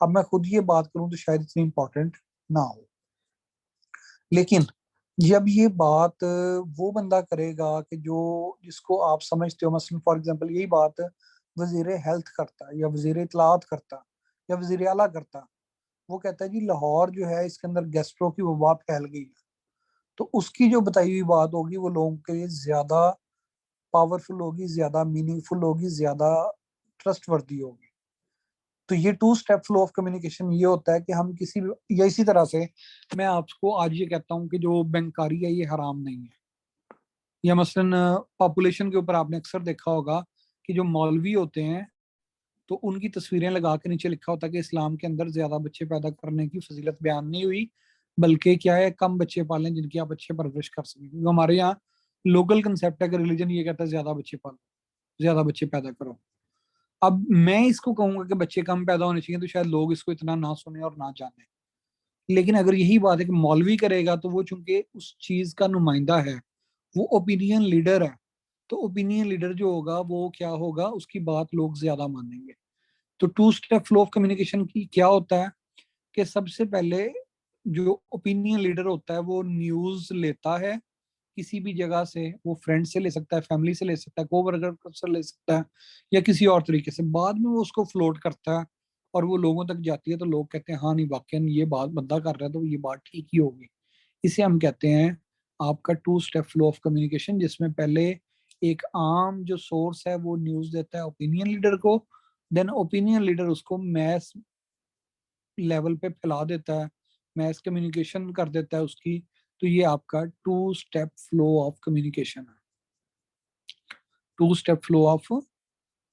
अब मैं खुद ये बात करूं तो शायद इतनी इंपॉर्टेंट ना हो, लेकिन जब ये बात वो बंदा करेगा कि जो जिसको आप समझते हो, मसलन फॉर एग्जांपल यही बात वजीर हेल्थ करता या वजीर इतलात करता या वजीर आला करता, वो कहता है जी लाहौर जो है इसके अंदर गैस्ट्रो की वबा फैल गई है, तो उसकी जो बताई हुई बात होगी वो लोगों के लिए ज्यादा पावरफुल होगी, ज्यादा मीनिंगफुल होगी, ज्यादा ट्रस्ट वर्दी होगी। तो ये two step flow of communication ये होता है कि हम किसी या इसी तरह से मैं आपको आज ये कहता हूँ कि जो बैंकारी है ये हराम नहीं है, या मसलन पॉपुलेशन के ऊपर आपने अक्सर देखा होगा कि जो मौलवी होते हैं तो उनकी तस्वीरें लगा के नीचे लिखा होता है कि इस्लाम के अंदर ज्यादा बच्चे पैदा करने की फजीलत बयान नहीं हुई, बल्कि क्या है कम बच्चे पालें जिनकी आप अच्छे परवरिश कर सकें, क्योंकि हमारे यहाँ लोकल कंसेप्ट है कि रिलीजन ये कहता है ज्यादा बच्चे पालो, ज्यादा बच्चे पैदा करो। अब मैं इसको कहूंगा कि बच्चे कम पैदा होने चाहिए तो शायद लोग इसको इतना ना सुने और ना जाने, लेकिन अगर यही बात है कि मौलवी करेगा तो वो चूंकि उस चीज का नुमाइंदा है, वो ओपिनियन लीडर है, तो ओपिनियन लीडर जो होगा वो क्या होगा, उसकी बात लोग ज्यादा मानेंगे। तो two step flow of communication की क्या होता है कि सबसे पहले जो ओपिनियन लीडर होता है वो न्यूज लेता है किसी भी जगह से, वो फ्रेंड से ले सकता है, फैमिली से ले सकता है, कोवर्कर से ले सकता है, या किसी और तरीके से, बाद में वो उसको फ्लोट करता है और वो लोगों तक जाती है, तो लोग कहते हैं हाँ नहीं वाकई ये बात बंदा कर रहा है तो ये बात ठीक ही होगी। इसे हम कहते हैं आपका two step flow of communication, जिसमें पहले एक आम जो सोर्स है वो न्यूज देता है ओपिनियन लीडर को, देन ओपिनियन लीडर उसको मैस लेवल पे फैला देता है, मैस कम्युनिकेशन कर देता है उसकी। तो ये आपका two step flow of communication है, two step flow of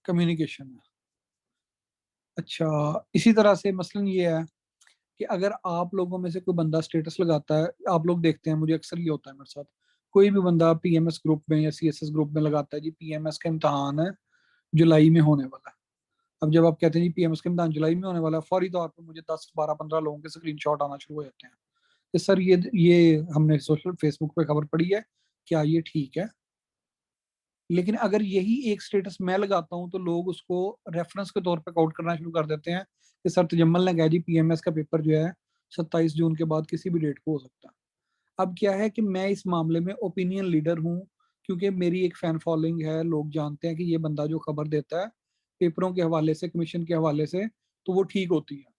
communication है। अच्छा, इसी तरह से मसलन ये है कि अगर आप लोगों में से कोई बंदा स्टेटस लगाता है, आप लोग देखते हैं, मुझे अक्सर ये होता है मेरे साथ, कोई भी बंदा पीएमएस ग्रुप में या सीएसएस ग्रुप में लगाता है जी पीएमएस का इम्तहान है जुलाई में होने वाला है। अब जब आप कहते हैं जी पीएमएस का इम्तहान जुलाई में होने वाला है, फौरी तौर पर मुझे 10 12 15 लोगों के स्क्रीनशॉट आना शुरू हो जाते हैं कि सर ये हमने सोशल फेसबुक पे खबर पड़ी है, क्या ये ठीक है? लेकिन अगर यही एक स्टेटस मैं लगाता हूँ तो लोग उसको रेफरेंस के तौर पर काउंट करना शुरू कर देते हैं कि सर तजम्मल ने कहा जी पीएमएस का पेपर जो है 27 जून के बाद किसी भी डेट को हो सकता है। अब क्या है कि मैं इस मामले में ओपिनियन लीडर हूँ, क्योंकि मेरी एक फैन फॉलोइंग है, लोग जानते हैं कि ये बंदा जो खबर देता है पेपरों के हवाले से, कमीशन के हवाले से, तो वो ठीक होती है।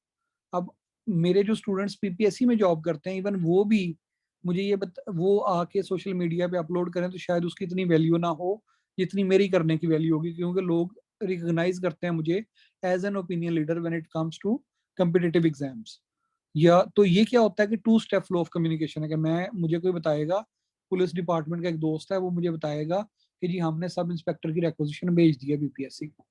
अब मेरे जो स्टूडेंट्स पीपीएससी में जॉब करते हैं, इवन वो भी मुझे वो आके सोशल मीडिया पे अपलोड करें तो शायद उसकी इतनी वैल्यू ना हो जितनी मेरी करने की वैल्यू होगी, क्योंकि लोग रिकॉग्नाइज करते हैं मुझे as an opinion leader when it comes to competitive exams. या तो ये क्या होता है कि two step flow of communication है कि मैं मुझे कोई बताएगा, पुलिस डिपार्टमेंट का एक दोस्त है वो मुझे बताएगा कि जी हमने सब इंस्पेक्टर की रिक्वेजिशन भेज दी है बीपीएससी को,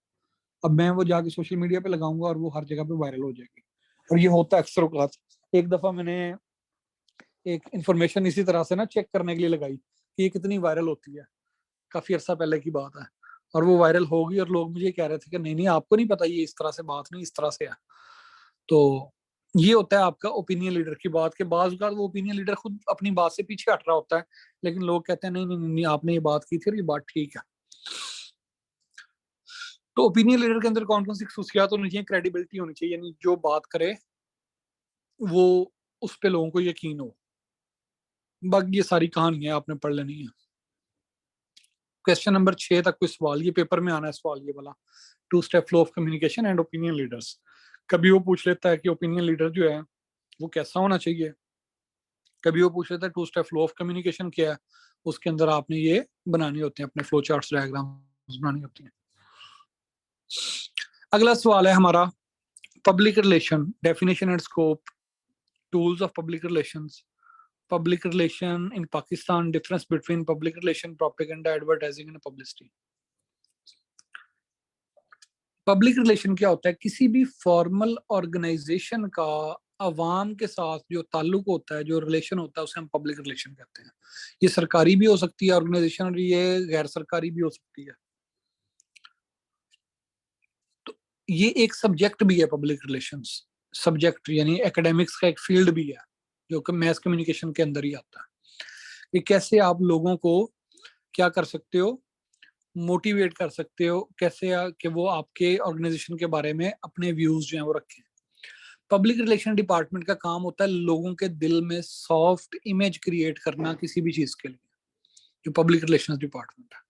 अब मैं वो जाके सोशल मीडिया पे लगाऊंगा और वो हर जगह पे वायरल हो जाएगी। और ये होता है अक्सर औकात। एक दफा मैंने एक इंफॉर्मेशन इसी तरह से ना चेक करने के लिए लगाई कि ये कितनी वायरल होती है, काफी अर्सा पहले की बात है, और वो वायरल हो गई और लोग मुझे कह रहे थे कि नहीं नहीं आपको नहीं पता, ये इस तरह से बात नहीं, इस तरह से है। तो ये होता है आपका ओपिनियन लीडर की बात के बाद वो ओपिनियन लीडर खुद अपनी बात से पीछे हट रहा होता है, लेकिन लोग कहते हैं नहीं नहीं नहीं, नहीं आपने ये बात की थी और ये बात ठीक है। तो ओपिनियन लीडर के अंदर कौन कौन सी खसूसियात होनी चाहिए? क्रेडिबिलिटी होनी चाहिए, यानी जो बात करे वो उस पे लोगों को यकीन हो। बाकी ये सारी कहानी है, आपने पढ़ लेनी है। क्वेश्चन नंबर 6 तक कोई सवाल, ये पेपर में आना है सवाल ये वाला, two step flow of communication and opinion leaders. कभी वो पूछ लेता है कि ओपिनियन लीडर जो है वो कैसा होना चाहिए, कभी वो पूछ लेता है two step flow of communication क्या है, उसके अंदर आपने ये बनानी होते हैं, अपने फ्लो चार्ट्स डायग्राम बनानी होती हैं। अगला सवाल है हमारा public relation, definition and scope, tools of Public relations, public relation in Pakistan, difference between public relation, propaganda, advertising and publicity। Public relation क्या होता है? किसी भी फॉर्मल ऑर्गेनाइजेशन का अवाम के साथ जो ताल्लुक होता है, जो रिलेशन होता है, उसे हम पब्लिक रिलेशन कहते हैं। ये सरकारी भी हो सकती है ऑर्गेनाइजेशन और ये गैर सरकारी भी हो सकती है। तो ये एक सब्जेक्ट भी है पब्लिक रिलेशंस, सब्जेक्ट यानी एकेडमिक्स का एक फील्ड भी है जो कि मैस कम्युनिकेशन के अंदर ही आता है। कि कैसे आप लोगों को क्या कर सकते हो, मोटिवेट कर सकते हो, कैसे कि वो आपके ऑर्गेनाइजेशन के बारे में अपने व्यूज जो हैं वो रखें। पब्लिक रिलेशन डिपार्टमेंट का काम होता है लोगों के दिल में सॉफ्ट इमेज क्रिएट करना किसी भी चीज के लिए, जो पब्लिक रिलेशन डिपार्टमेंट है।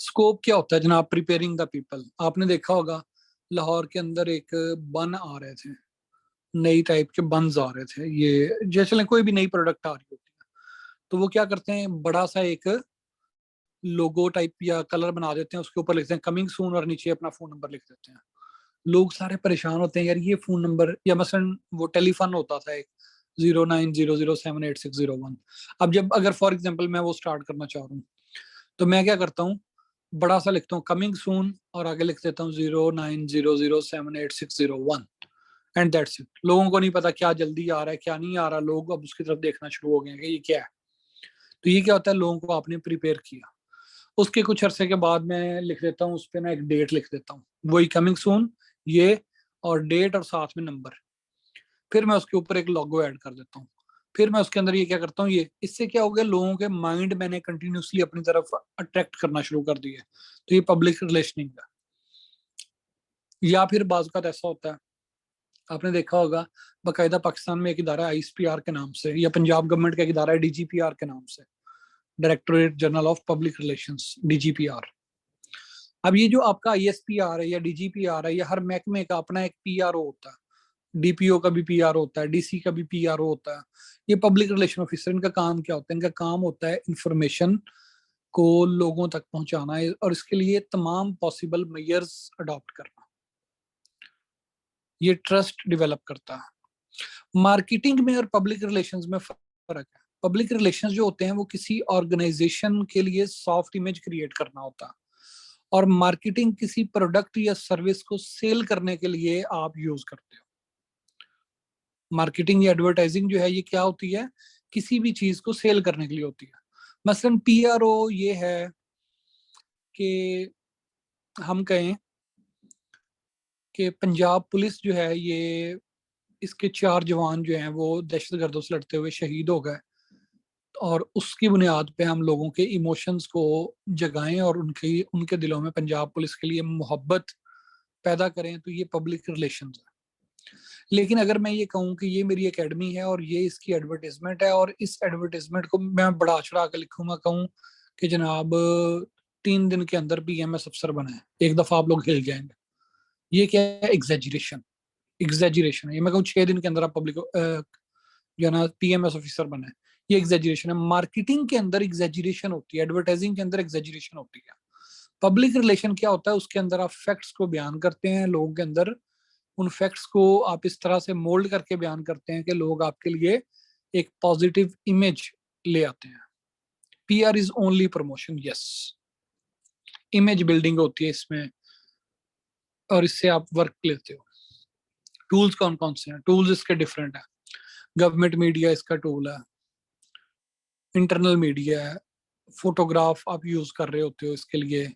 स्कोप क्या होता है जनाब? Preparing the people. आपने देखा होगा लाहौर के अंदर एक बन आ रहे थे, नई टाइप के बन्स आ रहे थे, ये जैसे कोई भी नई प्रोडक्ट आ रही होती है, तो वो क्या करते हैं, बड़ा सा एक लोगो टाइप या कलर बना देते हैं, उसके ऊपर लिखते हैं कमिंग सून और नीचे अपना फोन नंबर लिख देते हैं। लोग सारे परेशान होते हैं, यार ये फोन नंबर, या मसलन वो टेलीफोन होता था एक 0900786101। अब जब अगर फॉर एग्जाम्पल मैं वो स्टार्ट करना चाह रहा हूँ, तो मैं क्या करता हूँ, बड़ा सा लिखता हूँ कमिंग सून और आगे लिख देता हूँ 0900786101 एंड दैट्स इट। लोगों को नहीं पता क्या जल्दी आ रहा है क्या नहीं आ रहा, लोग अब उसकी तरफ देखना शुरू हो गए हैं कि ये क्या है। तो ये क्या होता है, लोगों को आपने प्रिपेयर किया। उसके कुछ अरसे के बाद मैं लिख देता हूँ उस पर ना एक डेट लिख देता हूँ, वही कमिंग सून ये, और डेट और साथ में नंबर। फिर मैं उसके ऊपर एक लोगो ऐड कर देता हूँ। फिर मैं उसके अंदर ये क्या करता हूँ, ये इससे क्या हो गया, लोगों के माइंड मैंने कंटिन्यूसली अपनी तरफ अट्रैक्ट करना शुरू कर दिया। तो ये पब्लिक रिलेशनिंग है। या फिर बाज़ का ऐसा होता है, आपने देखा होगा बाकायदा पाकिस्तान में एक इदारा है आईएसपीआर के नाम से, या पंजाब गवर्नमेंट का एक इदारा है डीजीपीआर के नाम से, Directorate General of Public Relations, DGPR. अब ये जो आपका आईएसपीआर है या डीजीपीआर है, या हर महकमे का अपना एक पीआरओ होता है, डीपीओ का भी पीआरओ होता है, डीसी का भी पीआरओ होता है। ये पब्लिक रिलेशन ऑफिसर, इनका काम क्या होता है? इनका काम होता है इंफॉर्मेशन को लोगों तक पहुंचाना है, और इसके लिए तमाम पॉसिबल मेजर्स अडॉप्ट करना। ये ट्रस्ट डेवलप करता है। मार्केटिंग में और पब्लिक रिलेशंस में फर्क है। पब्लिक रिलेशंस जो होते हैं वो किसी ऑर्गेनाइजेशन के लिए सॉफ्ट इमेज क्रिएट करना होता है, और मार्केटिंग किसी प्रोडक्ट या सर्विस को सेल करने के लिए आप यूज करते हो। मार्केटिंग या एडवर्टाइजिंग जो है ये क्या होती है, किसी भी चीज को सेल करने के लिए होती है। मसलन पीआरओ ये है कि हम कहें कि पंजाब पुलिस जो है ये, इसके 4 जवान जो हैं वो दहशतगर्दों से लड़ते हुए शहीद हो गए, और उसकी बुनियाद पे हम लोगों के इमोशंस को जगाएं और उनके उनके दिलों में पंजाब पुलिस के लिए मोहब्बत पैदा करें, तो ये पब्लिक रिलेशंस है। लेकिन अगर मैं ये कहूँ कि ये मेरी एकेडमी है और ये इसकी एडवर्टीजमेंट है, और इस एडवर्टीजमेंट को मैं बढ़ा चढ़ा कर लिखूंगा, कहूँ कि जनाब 3 दिन के अंदर पीएमएस अफसर बना है, एक दफा आप लोग हिल जाएंगे, ये क्या है? एग्जेजरेशन। एग्जेजरेशन है। ये मैं कहूँ 6 दिन के अंदर आप पब्लिक जो है ना पीएमएस ऑफिसर बना है, ये एग्जेजरेशन है। मार्केटिंग के अंदर एग्जेजरेशन होती है, एडवर्टाइजिंग के अंदर एग्जेजरेशन होती है। पब्लिक रिलेशन क्या होता है? उसके अंदर आप फैक्ट्स को बयान करते हैं लोगों के अंदर, उन फैक्ट्स को आप इस तरह से मोल्ड करके बयान करते हैं कि लोग आपके लिए एक पॉजिटिव इमेज ले आते हैं। PR is only promotion, yes. Image building होती है इसमें, और इससे आप वर्क लेते हो। टूल्स कौन कौन से हैं? टूल्स इसके डिफरेंट है। गवर्नमेंट मीडिया इसका टूल है, इंटरनल मीडिया है, फोटोग्राफ आप यूज कर रहे होते हो इसके लिए,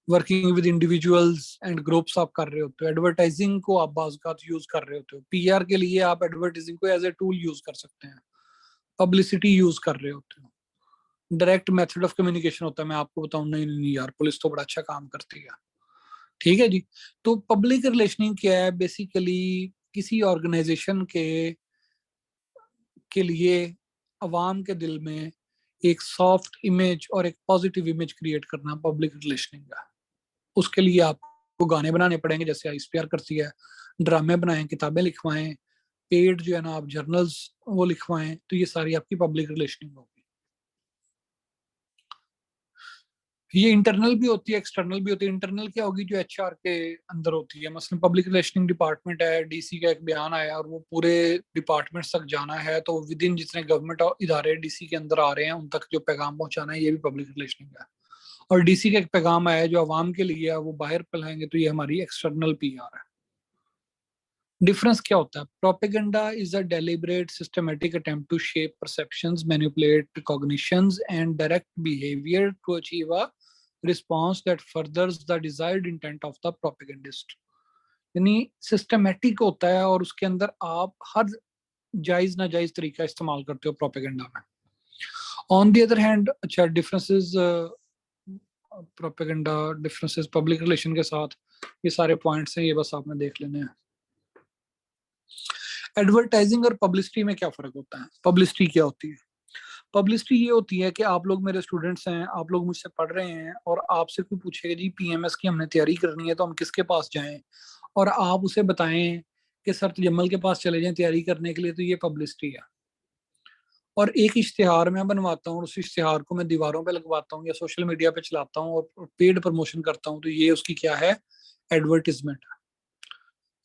working with individuals and groups आप कर रहे होते हो, एडवर्टाइजिंग को आप बाज़ यूज कर रहे होते हो। PR के लिए आप एडवर्टाइजिंग को एज ए टूल यूज कर सकते हैं, पब्लिसिटी यूज कर रहे होते हो। डायरेक्ट मेथड ऑफ कम्युनिकेशन होता है, मैं आपको बताऊं, नहीं नहीं नहीं यार, पुलिस तो बड़ा अच्छा काम करती है, ठीक है जी। तो पब्लिक रिलेशनिंग क्या है? बेसिकली किसी ऑर्गेनाइजेशन के लिए अवाम के दिल में एक सॉफ्ट इमेज और एक पॉजिटिव इमेज क्रिएट करना पब्लिक रिलेशनिंग का। उसके लिए आपको गाने बनाने पड़ेंगे जैसे ICPR करती है, ड्रामे बनाएं, किताबें लिखवाएं, पेड जो है ना आप जर्नल्स वो लिखवाएं, तो ये सारी आपकी पब्लिक रिलेशनिंग होगी। ये इंटरनल भी होती है, एक्सटर्नल भी होती है। इंटरनल क्या होगी? जो HR के अंदर होती है, मसलन पब्लिक रिलेशनिंग डिपार्टमेंट है, DC का एक बयान आया और वो पूरे डिपार्टमेंट्स तक जाना है, तो विद इन जितने गवर्नमेंट इदारे DC के अंदर आ रहे हैं उन तक जो पैगाम पहुंचाना है, ये भी पब्लिक रिलेशनिंग है। और DC का एक पैगाम आया है जो आवाम के लिए है, वो बाहर फैलाएंगे, तो ये हमारी एक्सटर्नल PR है। डिफरेंस क्या होता है? Propaganda is a deliberate systematic attempt to shape perceptions, manipulate recognitions and direct behaviour to achieve a response that furthers the desired intent of the propagandist. यानी सिस्टमैटिक होता है और उसके अंदर आप हर जायज नाजायज तरीका इस्तेमाल करते हो प्रोपेगेंडा में। ऑन दी अदर हैंड, अच्छा differences, propaganda differences public relation के साथ, ये सारे पॉइंट्स हैं, ये बस आपने देख लेने हैं। एडवर्टाइजिंग और पब्लिसिटी में क्या फर्क होता है? पब्लिसिटी क्या होती है? पब्लिसिटी ये होती है कि आप लोग मेरे स्टूडेंट्स हैं, आप लोग मुझसे पढ़ रहे हैं, और आपसे कोई पूछेगा जी PMS की हमने तैयारी करनी है तो हम किसके पास जाएं, और आप उसे बताएं कि सर जम्मल के पास चले जाएं तैयारी करने के लिए, तो ये पब्लिसिटी है। और एक इश्तिहार मैं बनवाता हूँ और उस इश्तिहार को मैं दीवारों पे लगवाता हूँ या सोशल मीडिया पे चलाता हूँ और पेड प्रमोशन करता हूँ, तो ये उसकी क्या है? एडवर्टीजमेंट।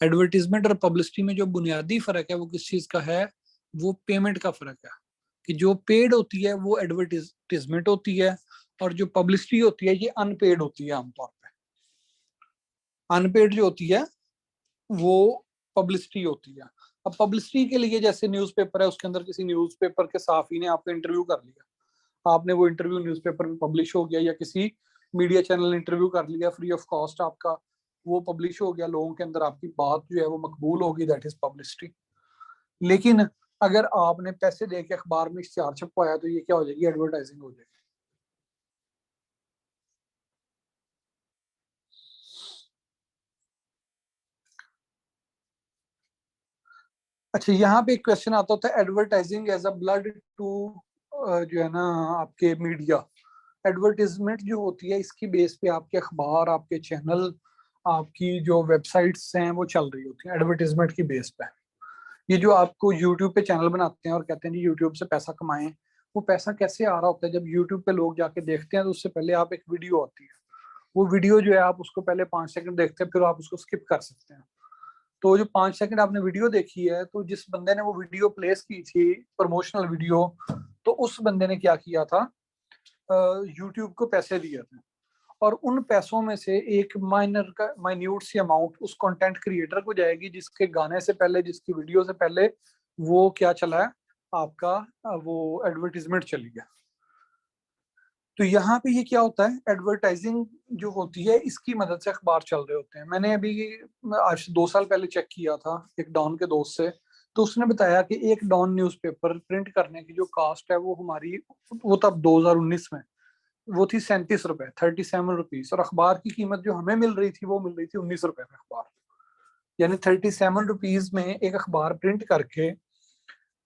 एडवर्टीजमेंट और पब्लिसिटी में जो बुनियादी फर्क है वो किस चीज का है? वो पेमेंट का फर्क है, कि जो पेड होती है वो एडवर्टीजमेंट होती है, और जो पब्लिसिटी होती है ये अनपेड होती है आमतौर पे। अनपेड जो होती है वो पब्लिसिटी होती है। अब पब्लिसिटी के लिए जैसे न्यूज़पेपर है, उसके अंदर किसी न्यूज़पेपर के साफी ने आपका इंटरव्यू कर लिया, आपने वो इंटरव्यू न्यूज़पेपर में पब्लिश हो गया, या किसी मीडिया चैनल ने इंटरव्यू कर लिया फ्री ऑफ कॉस्ट आपका, वो पब्लिश हो गया, लोगों के अंदर आपकी बात जो है वो मकबूल होगी, दैट इज पब्लिसिटी। लेकिन अगर आपने पैसे दे के अखबार में इश्तिहार छपवाया तो ये क्या हो जाएगी? एडवर्टाइजिंग हो जाएगी। अच्छा, यहाँ पे एक क्वेश्चन आता होता है, advertising as a blood to जो है ना आपके मीडिया। एडवर्टीजमेंट जो होती है इसकी बेस पे आपके अखबार, आपके चैनल, आपकी जो वेबसाइट्स हैं वो चल रही होती हैं एडवर्टीजमेंट की बेस पे। ये जो आपको यूट्यूब पे चैनल बनाते हैं और कहते हैं जी यूट्यूब से पैसा कमाएं, वो पैसा कैसे आ रहा होता है? जब यूट्यूब पे लोग जाके देखते हैं तो उससे पहले आप एक वीडियो आती है, वो वीडियो जो है आप उसको पहले 5 सेकंड देखते हैं, फिर आप उसको स्किप कर सकते हैं। तो जो 5 सेकंड आपने वीडियो देखी है, तो जिस बंदे ने वो वीडियो प्लेस की थी, प्रमोशनल वीडियो, तो उस बंदे ने क्या किया था? यूट्यूब को पैसे दिए थे, और उन पैसों में से एक माइनर का माइन्यूट सी अमाउंट उस कंटेंट क्रिएटर को जाएगी जिसके गाने से पहले, जिसकी वीडियो से पहले वो क्या चला है आपका, वो एडवर्टीजमेंट चली गया। तो यहाँ पे ये क्या होता है? एडवर्टाइजिंग जो होती है इसकी मदद से अखबार चल रहे होते हैं। मैंने अभी आज 2 साल पहले चेक किया था एक डॉन के दोस्त से, तो उसने बताया कि एक डॉन न्यूज़पेपर प्रिंट करने की जो कास्ट है वो हमारी, वो तब 2019 में वो थी 37 रुपए, 37 रुपीज, और अखबार की कीमत जो हमें मिल रही थी वो मिल रही थी 19 रुपए में अखबार। यानी 37 रुपीज में एक अखबार प्रिंट करके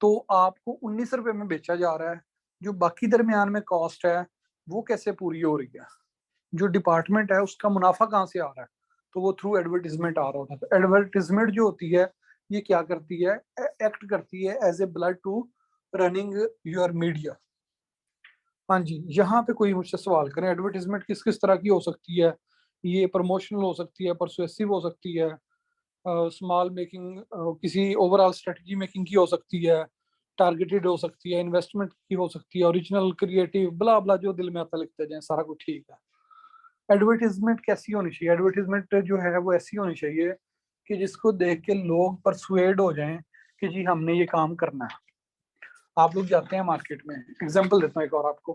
तो आपको 19 रुपए में बेचा जा रहा है। जो बाकी दरमियान में कॉस्ट है वो कैसे पूरी हो रही है? जो डिपार्टमेंट है उसका मुनाफा कहाँ से आ रहा है? तो वो थ्रू एडवर्टीजमेंट आ रहा होता है। तो एडवर्टीजमेंट जो होती है ये क्या करती है? एक्ट करती है as a blood to running your media. हाँ जी, यहाँ पे कोई मुझसे सवाल करें, एडवर्टीजमेंट किस किस तरह की हो सकती है? ये प्रमोशनल हो सकती है, परसुएसिव हो सकती है, स्मॉल मेकिंग, किसी ओवरऑल स्ट्रेटजी मेकिंग की हो सकती है, टारगेटेड हो सकती है, इन्वेस्टमेंट की हो सकती है, ओरिजिनल, क्रिएटिव, ब्ला ब्ला, जो दिल में आता लिखते जाए, सारा कुछ ठीक है। एडवर्टीजमेंट कैसी होनी चाहिए? एडवर्टीजमेंट जो है वो ऐसी होनी चाहिए कि जिसको देख के लोग परसुएड हो जाएं कि जी हमने ये काम करना है। आप लोग जाते हैं मार्केट में, एग्जांपल देता हूँ एक और आपको।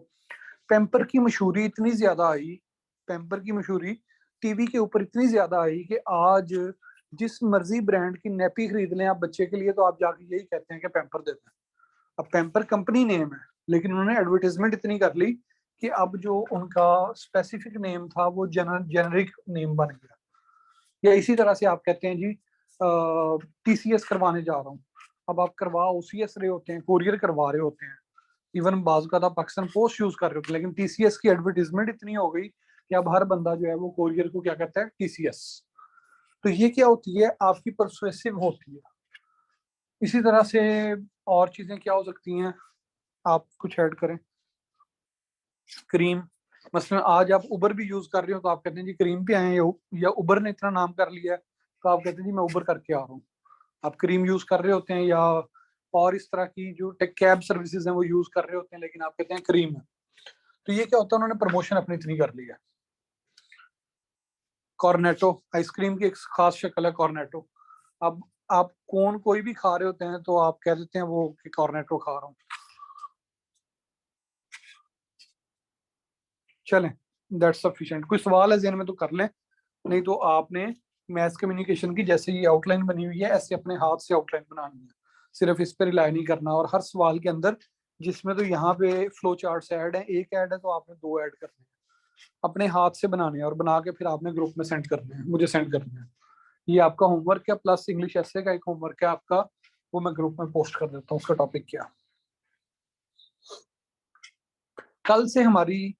पैम्पर की मशहूरी इतनी ज्यादा आई, पैम्पर की मशहूरी टीवी के ऊपर इतनी ज्यादा आई कि आज जिस मर्जी ब्रांड की नैपी खरीद लें आप बच्चे के लिए, तो आप जाके यही कहते हैं कि पैम्पर देते हैं। अब पैम्पर कंपनी नेम है, लेकिन उन्होंने एडवर्टाइजमेंट इतनी कर ली कि अब जो उनका स्पेसिफिक नेम था वो जेनरिक नेम बन गया। या इसी तरह से आप कहते हैं जी टीसीएस करवाने जा रहा हूँ, अब आप करवा ओसीएस रहे होते हैं, कोरियर करवा रहे होते हैं, इवन बाजू का पाकिस्तान पोस्ट यूज कर रहे होते हैं, लेकिन टीसीएस की एडवर्टीजमेंट इतनी हो गई कि अब हर बंदा जो है वो कोरियर को क्या कहता है, टीसीएस। तो ये क्या होती है, आपकी परसुएसिव होती है। इसी तरह से और चीजें क्या हो सकती हैं, आप कुछ ऐड करें। क्रीम, मसलन आज आप उबर भी यूज कर रहे हो तो आप कहते हैं जी क्रीम पे आए, या उबर ने इतना नाम कर लिया है तो आप कहते हैं जी मैं उबर करके आ रहा हूँ। आप क्रीम यूज कर रहे होते हैं, या और इस तरह की जो कैब सर्विसेज हैं वो यूज कर रहे होते हैं, लेकिन आप कहते हैं क्रीम है। तो ये क्या होता है, उन्होंने प्रमोशन अपनी इतनी कर ली है। कॉर्नेटो, आइसक्रीम की एक खास शक्ल है कॉर्नेटो। अब आप कोई भी खा रहे होते हैं तो आप कह देते हैं वो कि कॉर्नेटो खा रहा हूँ। चलें, दैट्स सफिशिएंट। कोई सवाल है ज़हन में तो कर लें, नहीं तो आपने मैथ कम्युनिकेशन की जैसे ये आउटलाइन बनी हुई है ऐसे अपने हाथ से आउटलाइन बनानी है, सिर्फ इस पर रिलाई नहीं करना। और हर सवाल के अंदर, जिसमें तो यहाँ पे फ्लो चार्ट्स ऐड है, एक ऐड है तो आपने 2 ऐड करने हैं, अपने हाथ से बनाने हैं और बना के फिर आपने ग्रुप में सेंड करने हैं, मुझे सेंड करने हैं। ये आपका होमवर्क है, प्लस इंग्लिश ऐसे का एक होमवर्क है आपका, वो मैं ग्रुप में पोस्ट कर देता हूँ। उसका टॉपिक क्या, कल से हमारी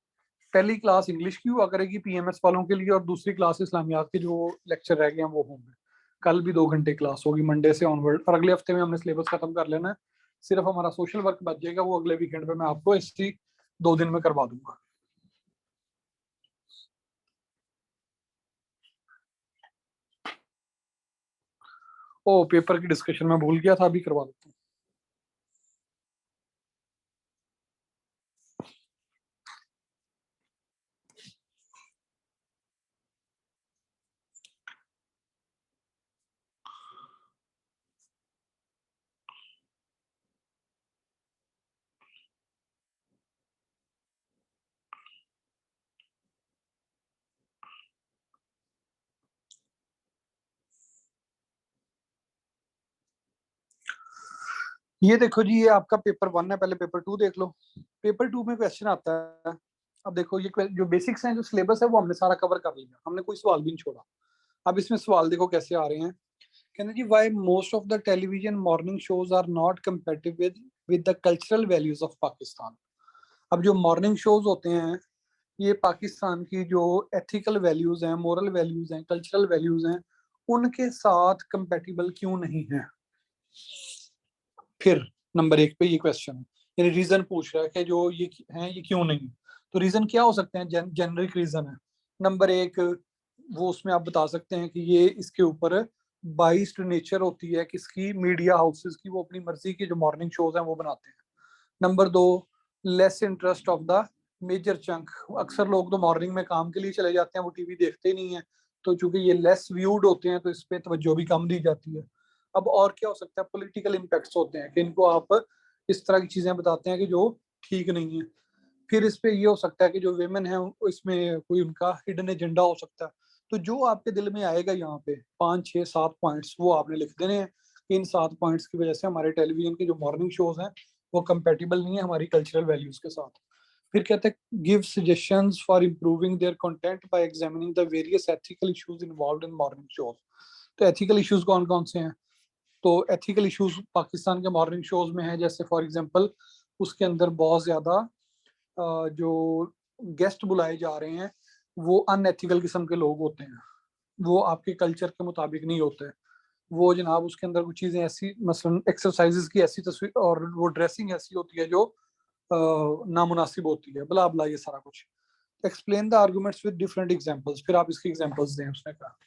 पहली क्लास इंग्लिश की हुआ करेगी पीएमएस वालों के लिए, और दूसरी क्लास इस्लामियात के जो लेक्चर रह गए हैं वो होंगे। कल भी 2 घंटे क्लास होगी मंडे से ऑनवर्ड, और अगले हफ्ते में हमने सिलेबस खत्म कर लेना है। सिर्फ हमारा सोशल वर्क बच जाएगा, वो अगले वीकेंड पे मैं आपको इसी 2 दिन में करवा दूंगा। ओ, पेपर की डिस्कशन में भूल गया था, अभी करवा देता हूँ। ये देखो जी, ये आपका पेपर 1 है, पहले पेपर 2 देख लो। पेपर 2 में क्वेश्चन आता है। अब देखो, ये जो बेसिक्स हैं, जो सिलेबस है, वो हमने सारा कवर कर लिया, हमने कोई सवाल भी नहीं छोड़ा। अब इसमें सवाल देखो कैसे आ रहे हैं। कहते जी, why most of the television morning shows are not compatible with the cultural values of Pakistan. अब जो मॉर्निंग शोज होते हैं, ये पाकिस्तान की जो एथिकल वैल्यूज हैं, मोरल वैल्यूज हैं, कल्चरल वैल्यूज हैं, उनके साथ कंपेटिबल क्यों नहीं है। फिर नंबर 1 पे ये क्वेश्चन है, यानी रीजन पूछ रहा है कि जो ये हैं ये क्यों नहीं। तो रीजन क्या हो सकते हैं, जेनरिक रीजन है। नंबर 1, वो उसमें आप बता सकते हैं कि ये इसके ऊपर बाइस्ड नेचर होती है किसकी, मीडिया हाउसेस की, वो अपनी मर्जी की जो मॉर्निंग शोज हैं वो बनाते हैं। Number 2, less interest of the major chunk, अक्सर लोग तो मॉर्निंग में काम के लिए चले जाते हैं, वो टीवी देखते ही नहीं है, तो चूंकि ये लेस व्यूड होते हैं तो इस पे तवज्जो भी कम दी जाती है। अब और क्या हो सकता है, पॉलिटिकल इम्पैक्ट्स होते हैं कि इनको आप इस तरह की चीजें बताते हैं कि जो ठीक नहीं है। फिर इस पे ये हो सकता है कि जो वेमेन है इसमें कोई उनका हिडन एजेंडा हो सकता है। तो जो आपके दिल में आएगा यहाँ पे 5 6 7 पॉइंट्स, वो आपने लिख देने हैं कि इन 7 पॉइंट्स की वजह से हमारे टेलीविजन के जो मॉर्निंग शोज हैं वो कंपेटिबल नहीं है हमारी कल्चरल वैल्यूज के साथ। फिर कहते हैं give suggestions for improving their content bye examining the various ethical issues involved in morning shows. तो एथिकल इश्यूज कौन कौन से हैं, तो एथिकल इश्यूज पाकिस्तान के मॉर्निंग शोज में है, जैसे फॉर एग्जांपल उसके अंदर बहुत ज्यादा जो गेस्ट बुलाए जा रहे हैं वो अनएथिकल किस्म के लोग होते हैं, वो आपके कल्चर के मुताबिक नहीं होते। वो जनाब उसके अंदर कुछ चीजें ऐसी, मसलन एक्सरसाइजेस की ऐसी तस्वीर और वो ड्रेसिंग ऐसी होती है जो नामुनासिब होती है, बला बला, ये सारा कुछ। Explain the arguments with different examples, फिर आप इसके एग्जांपल्स दें, उसने कहा।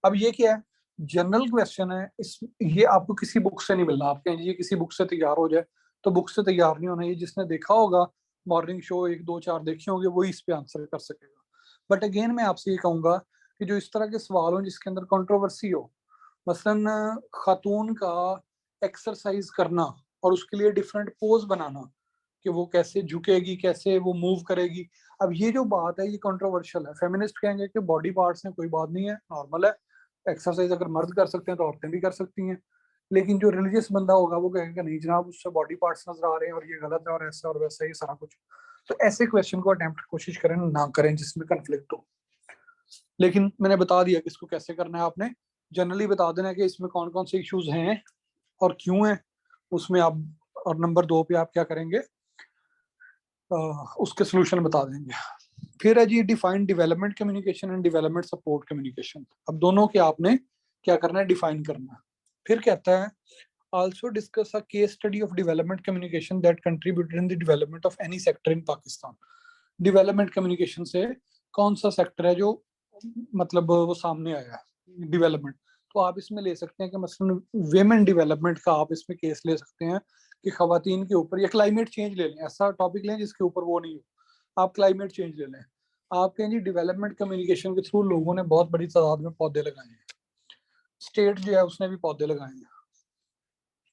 अब ये क्या है, जनरल क्वेश्चन है, इस ये आपको किसी बुक से नहीं मिलना। आप कहें ये किसी बुक से तैयार हो जाए तो बुक से तैयार नहीं होना। ये जिसने देखा होगा मॉर्निंग शो 1 2 4 देखे होंगे वही इस पे आंसर कर सकेगा। बट अगेन मैं आपसे ये कहूंगा कि जो इस तरह के सवाल हो जिसके अंदर कंट्रोवर्सी हो, मसलन खातून का एक्सरसाइज करना और उसके लिए डिफरेंट पोज बनाना कि वो कैसे झुकेगी, कैसे वो मूव करेगी, अब ये जो बात है ये कंट्रोवर्शियल है। फेमिनिस्ट कहेंगे कि बॉडी पार्ट्स हैं, कोई बात नहीं है, नॉर्मल है, एक्सरसाइज अगर मर्द कर सकते हैं तो औरतें भी कर सकती हैं। लेकिन जो रिलीजियस बंदा होगा वो कहेगा नहीं जनाब, उससे बॉडी पार्ट्स नजर आ रहे हैं और ये गलत है और ऐसा और वैसा, ये सारा कुछ। तो ऐसे क्वेश्चन को अटेम्प्ट कोशिश करें ना करें जिसमें कंफ्लिक्ट हो। लेकिन मैंने बता दिया कि इसको कैसे करना है। आपने जनरली बता देना है कि इसमें कौन कौन से इश्यूज हैं और क्यों हैं उसमें आप, और नंबर 2 पे आप क्या करेंगे, उसके सोल्यूशन बता देंगे। फिर है जी define development communication and development support communication. अब दोनों के आपने क्या करना है, डिफाइन करना है। फिर कहता है also discuss a case study of development communication that contributed in the development of any sector in Pakistan। Development communication से कौन सा सेक्टर है जो मतलब वो सामने आया है डेवलपमेंट। तो आप इसमें ले सकते हैं कि मसलन वेमेन डेवलपमेंट का आप इसमें केस ले सकते हैं कि खवातीन के ऊपर, या क्लाइमेट चेंज ले लें, ऐसा टॉपिक लें जिसके ऊपर वो नहीं हो, आप क्लाइमेट चेंज ले लें। आप कहें जी डेवलपमेंट कम्युनिकेशन के थ्रू लोगों ने बहुत बड़ी तादाद में पौधे लगाए हैं, स्टेट जो है उसने भी पौधे लगाए हैं।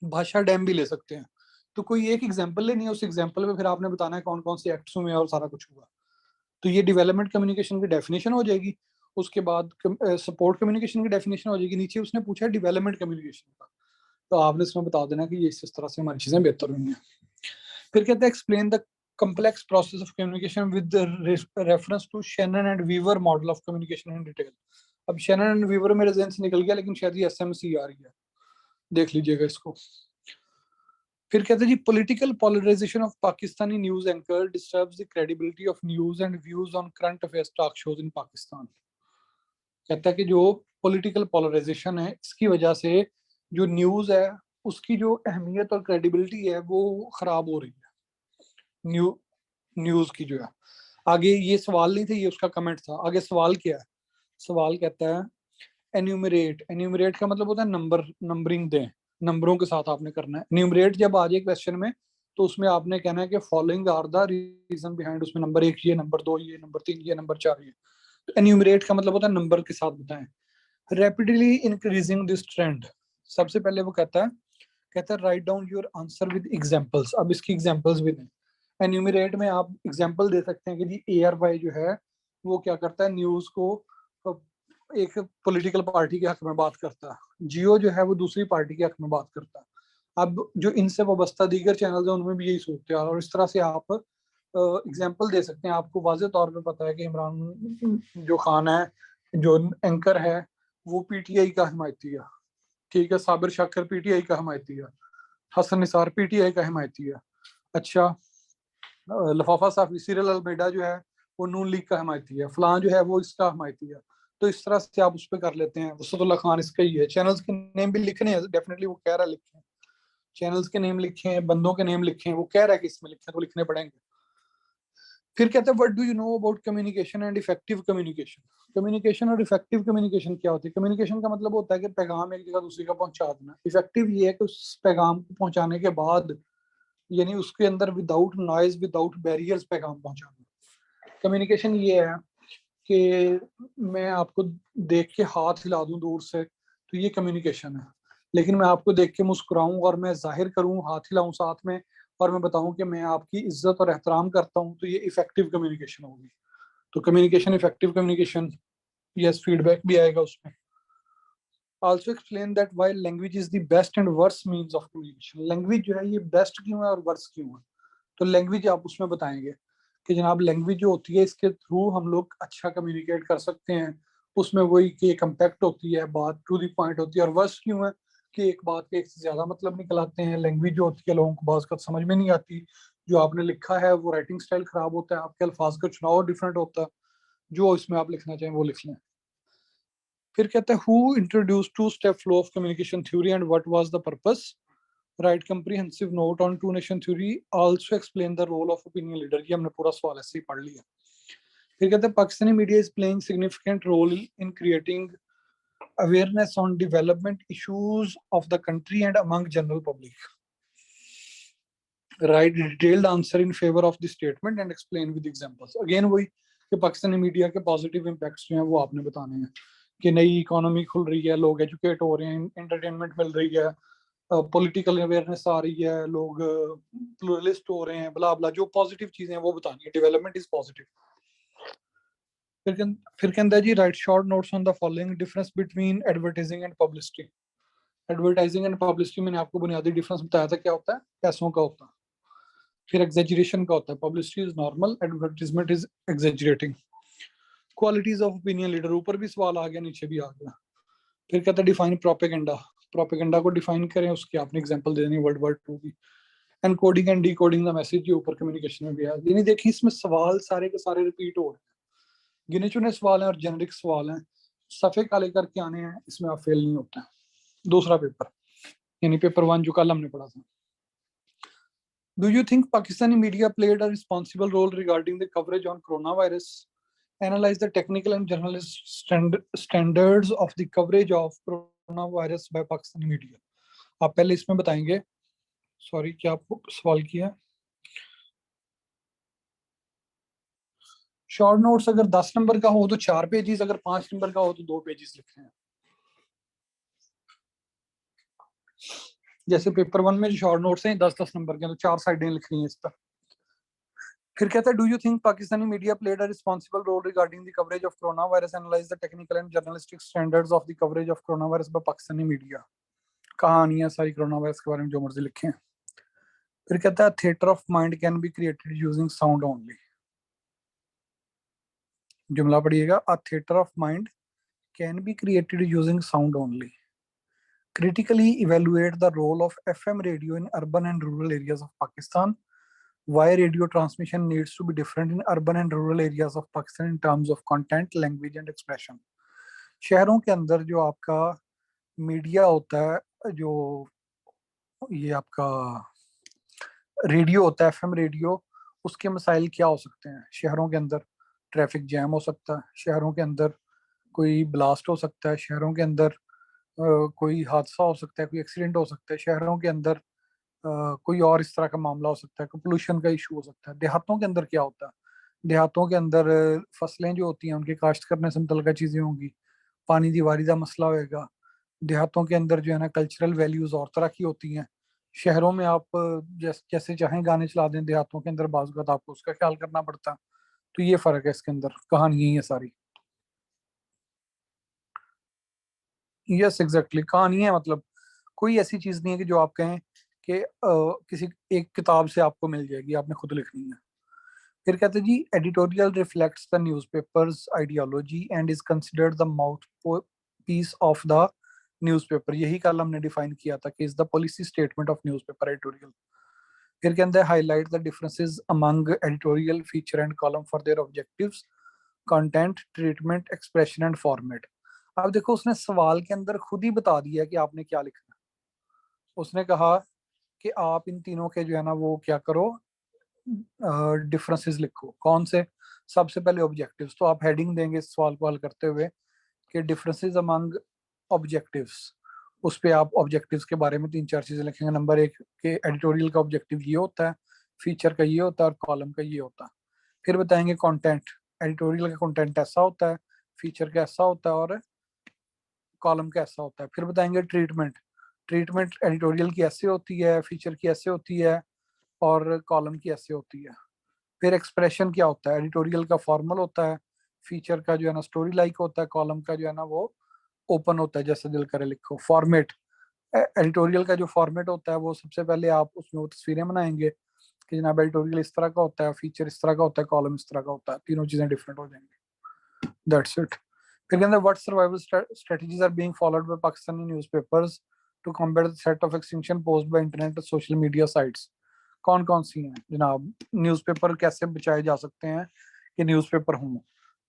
भाषा डैम भी ले सकते हैं। तो कोई एक एग्जाम्पल लेनी है, उस एग्जाम्पल में फिर आपने बताना है कौन कौन से एक्ट्स हुए और सारा कुछ हुआ। तो ये डेवलपमेंट कम्युनिकेशन की डेफिनेशन हो जाएगी। उसके बाद सपोर्ट कम्युनिकेशन की डेफिनेशन हो जाएगी। नीचे उसने पूछा डेवलपमेंट कम्युनिकेशन का, तो आपने इसमें बता देना कि ये इस तरह से हमारी चीजें बेहतर हुई हैं। फिर कहते हैं explain the complex process of communication with the reference to Shannon and Weaver model of communication in detail। अब Shannon and Weaver मेरे ज़हन से निकल गया, लेकिन शायद ये SMC आ रही है, देख लीजिएगा इसको। फिर कहते हैं जी political polarization of Pakistani news anchor disturbs the credibility of news and views on current affairs talk shows in Pakistan. कहता है कि जो पॉलिटिकल पोलराइजेशन है इसकी वजह से जो न्यूज है उसकी जो अहमियत और क्रेडिबिलिटी है वो खराब हो रही है। न्यूज की जो है, आगे ये सवाल नहीं थे, ये उसका कमेंट था। आगे सवाल क्या है, सवाल कहता है एन्यूमरेट। एन्यूमरेट का मतलब होता है नंबर, नंबरिंग दें, नंबरों के साथ आपने करना है। एन्यूमरेट जब आ जाए क्वेश्चन में तो उसमें आपने कहना है कि following are the reason behind, उसमें नंबर 1 ये, नंबर 2 ये, नंबर 3 ये, नंबर 4 ये। तो एन्यूमरेट का मतलब होता है नंबर के साथ बताएं। रैपिडली इंक्रीजिंग दिस ट्रेंड, सबसे पहले वो कहता है write down your answer with examples. अब इसकी एग्जांपल्स भी दें। एन्यूमरेट में आप एग्जांपल दे सकते हैं कि जी ARY जो है वो क्या करता है, न्यूज को एक पॉलिटिकल पार्टी के हक में बात करता है, जियो जो है वो दूसरी पार्टी के हक में बात करता है। अब जो इनसे वाबस्ता दीगर चैनल है उनमें भी यही सूरत है, और इस तरह से आप एग्जाम्पल दे सकते हैं। आपको वाज़ेह तौर पे पता है कि इमरान जो खान है, जो एंकर है, वो PTI का हिमायती है, ठीक है। साबिर शाकिर PTI का हिमायती है। हसन निसार PTI का हिमायती है। अच्छा, लफाफा साफी सीरियल अलमेडा जो है वो नून लीग का हिमायती है। फलां जो है वो इसका हिमायती है। तो इस तरह से आप उस पर कर लेते हैं। वसतुल्ला खान इसका ही है। चैनल्स के नेम भी लिखने हैं, डेफिनेटली वो कह रहा है लिखे, चैनल्स के नेम लिखे हैं, बंदों के नेम लिखे हैं, वो कह रहा है कि इसमें लिखे तो लिखने पड़ेंगे। फिर कहते हैं what do you know about communication and effective communication. Communication और इफेक्टिव कम्युनिकेशन क्या होती है। कम्युनिकेशन का मतलब होता है कि पैगाम एक जगह दूसरी का पहुंचा देना। इफेक्टिव ये है कि उस पैगाम को पहुंचाने के बाद, यानी उसके अंदर विदाउट नॉइज, विदाउट बैरियर्स पैगाम पहुंचाना। कम्युनिकेशन ये है कि मैं आपको देख के हाथ हिला दूं दूर से तो ये कम्युनिकेशन है, लेकिन मैं आपको देख के मुस्कुराऊं और मैं जाहिर करूं, हाथ हिलाऊं साथ में, और मैं बताऊं कि मैं आपकी इज्जत और एहतराम करता हूं, तो ये इफेक्टिव कम्युनिकेशन होगी। तो communication, effective communication, yes, feedback भी आएगा उसमें। Also explain that why language is the best and worst means of communication. Language जो है ये बेस्ट क्यों है और वर्स्ट क्यों है। तो लैंग्वेज आप उसमें बताएंगे कि जनाब लैंग्वेज जो होती है इसके थ्रू हम लोग अच्छा कम्युनिकेट कर सकते हैं। उसमें वही कि एक इम्पैक्ट होती है, बात टू द पॉइंट होती है। और वर्स्ट क्यों है कि एक बात के एक से ज्यादा मतलब निकल आते हैं। लैंग्वेज जो होती है लोगों को बात समझ में नहीं आती। जो आपने लिखा है वो राइटिंग स्टाइल खराब होता है, आपके अल्फाज का चुनाव डिफरेंट होता है। जो इसमें आप लिखना चाहें वो लिख लें। फिर कहते हैं who introduce two step flow of communication theory and what was the purpose. Write comprehensive note on two nation theory, also explain the role of opinion leader. ये हमने पूरा सवाल ऐसे ही पढ़ लिया। फिर कहते हैं Pakistani media is playing significant role in creating awareness on development issues of the country and among general public. Write detailed answer in favour of the statement and explain with examples. अगेन वही कि पाकिस्तानी मीडिया के positive impacts जो हैं वो आपने बताने हैं कि नई इकोनॉमी खुल रही है, लोग एजुकेट हो रहे हैं, एंटरटेनमेंट मिल रही है, पॉलिटिकल अवेयरनेस आ रही है, लोग प्लूरलिस्ट हो रहे हैं, ब्ला ब्ला, जो पॉजिटिव चीजें हैं वो बतानी है। Development is positive. फिर कहता है जी write short notes on the following difference between advertising and publicity. Advertising and publicity मैंने आपको बुनियादी डिफरेंस बताया था, क्या होता है, पैसों का होता है। फिर एग्जेजरेशन का होता है, publicity is normal, advertisement is exaggerating. Qualities of opinion leader, ऊपर भी सवाल आ गया नीचे भी आ गया। फिर कहता है डिफाइन प्रोपेगेंडा। प्रोपेगेंडा को डिफाइन करें, उसकी आपने एग्जांपल दे देनी वर्ल्ड war 2 की। Encoding and decoding the message, जो ऊपर कम्युनिकेशन में भी है। यानी देखिए इसमें सवाल सारे के सारे रिपीट हो रहे हैं, गिने चुने सवाल हैं और जेनरिक सवाल हैं, सफे काले करके आने हैं, इसमें आप फेल नहीं होता है। दूसरा पेपर यानी पेपर 1 जो कल हमने पढ़ा था। Do you think Pakistani media played a responsible role regarding the coverage on coronavirus? Analyze the technical and journalist standards of the coverage of coronavirus by Pakistani media. आप पहले इसमें बताएंगे, सॉरी क्या आपको सवाल किया। शॉर्ट नोट्स अगर 10 number का हो तो 4 पेजेस, अगर 5 नंबर का हो तो 2 पेजेस लिखने हैं। जैसे पेपर 1 में जो शॉर्ट नोट्स हैं 10-10 नंबर के, तो 4 साइडें लिखनी है इस पर। फिर कहता है do you think Pakistani media played a responsible role regarding the coverage of corona virus, analyse the technical and journalistic standards of the coverage of corona virus by Pakistani media. कहानी है सारी कोरोना वायरस के बारे में, जो मर्जी लिखे। फिर कहता है theatre of mind can be created using sound only. जुमला पढ़िएगा, अ theatre of mind can be created using sound only. Critically evaluate the role of FM radio in urban and rural areas of Pakistan. Why radio transmission needs to be different in urban and rural areas of Pakistan in terms of content, language and expression. शहरों के अंदर जो आपका media होता है, जो ये आपका रेडियो होता है, एफएम रेडियो, उसके मसाइल क्या हो सकते हैं शहरों के अंदर। ट्रैफिक जैम हो सकता है शहरों के अंदर, कोई ब्लास्ट हो सकता है शहरों के अंदर, कोई हादसा हो सकता है, कोई एक्सीडेंट हो सकता है शहरों के अंदर, कोई और इस तरह का मामला हो सकता है, कोई पोल्यूशन का इशू हो सकता है। देहातों के अंदर क्या होता है, देहातों के अंदर फसलें जो होती हैं उनके काश्त करने से मुतल्लिका चीजें होंगी, पानी दीवारी का मसला होएगा। देहातों के अंदर जो है ना कल्चरल वैल्यूज और तरह की होती हैं। शहरों में आप जैसे चाहें गाने चला दें, देहातों के अंदर बाज़ वक़्त आपको उसका ख्याल करना पड़ता है। तो ये फर्क है इसके अंदर, कहानी यही है सारी। यस एग्जैक्टली, कहानी है मतलब कोई ऐसी चीज नहीं है कि जो आप कहें कि किसी एक किताब से आपको मिल जाएगी, आपने खुद लिखनी है। फिर कहते हैं जी editorial reflects the newspaper's ideology and is considered the mouthpiece of the newspaper. यही कल हमने डिफाइन किया था कि is the policy statement of newspaper editorial. फिर कहते हैं highlight the differences among editorial feature and column for their objectives, content, treatment, expression and format. अब देखो उसने सवाल के अंदर खुद ही बता दिया कि आपने क्या लिखना है। उसने कहा कि आप इन तीनों के जो है ना वो क्या करो, डिफरेंसेस लिखो। कौन से, सबसे पहले ऑब्जेक्टिव्स। तो आप हेडिंग देंगे इस सवाल को हल करते हुए कि डिफरेंसेस अमंग ऑब्जेक्टिव्स। उस पे आप ऑब्जेक्टिव्स के बारे में 3-4 चीजें लिखेंगे। नंबर 1 के एडिटोरियल का ऑब्जेक्टिव ये होता है, फीचर का ये होता है और कॉलम का ये होता है। फिर बताएंगे कंटेंट, एडिटोरियल का कंटेंट ऐसा होता है, फीचर का ऐसा होता है और कॉलम का ऐसा होता है। फिर बताएंगे ट्रीटमेंट, ट्रीटमेंट एडिटोरियल की ऐसे होती है, फीचर की ऐसे होती है और कॉलम की ऐसे होती है। फिर एक्सप्रेशन क्या होता है, एडिटोरियल का फॉर्मल होता है, फीचर का जो है ना स्टोरी लाइक होता है, कॉलम का जो है ना वो ओपन होता है, जैसे दिल करे लिखो। फॉर्मेट, एडिटोरियल का जो फॉर्मेट होता है वो सबसे पहले आप उसमें वो तस्वीरें बनाएंगे कि जनाब एडिटोरियल इस तरह का होता है, फीचर इस तरह का होता है, कॉलम इस तरह का होता है, तीनों चीजें डिफरेंट हो जाएंगी। That's it. फिर कहते हैं what survival strategies are being followed by Pakistani newspapers to combat the threat of extinction posed by internet और सोशल मीडिया साइट्स। कौन कौन सी हैं जनाब, न्यूज़पेपर कैसे बचाए जा सकते हैं कि न्यूज़पेपर हों।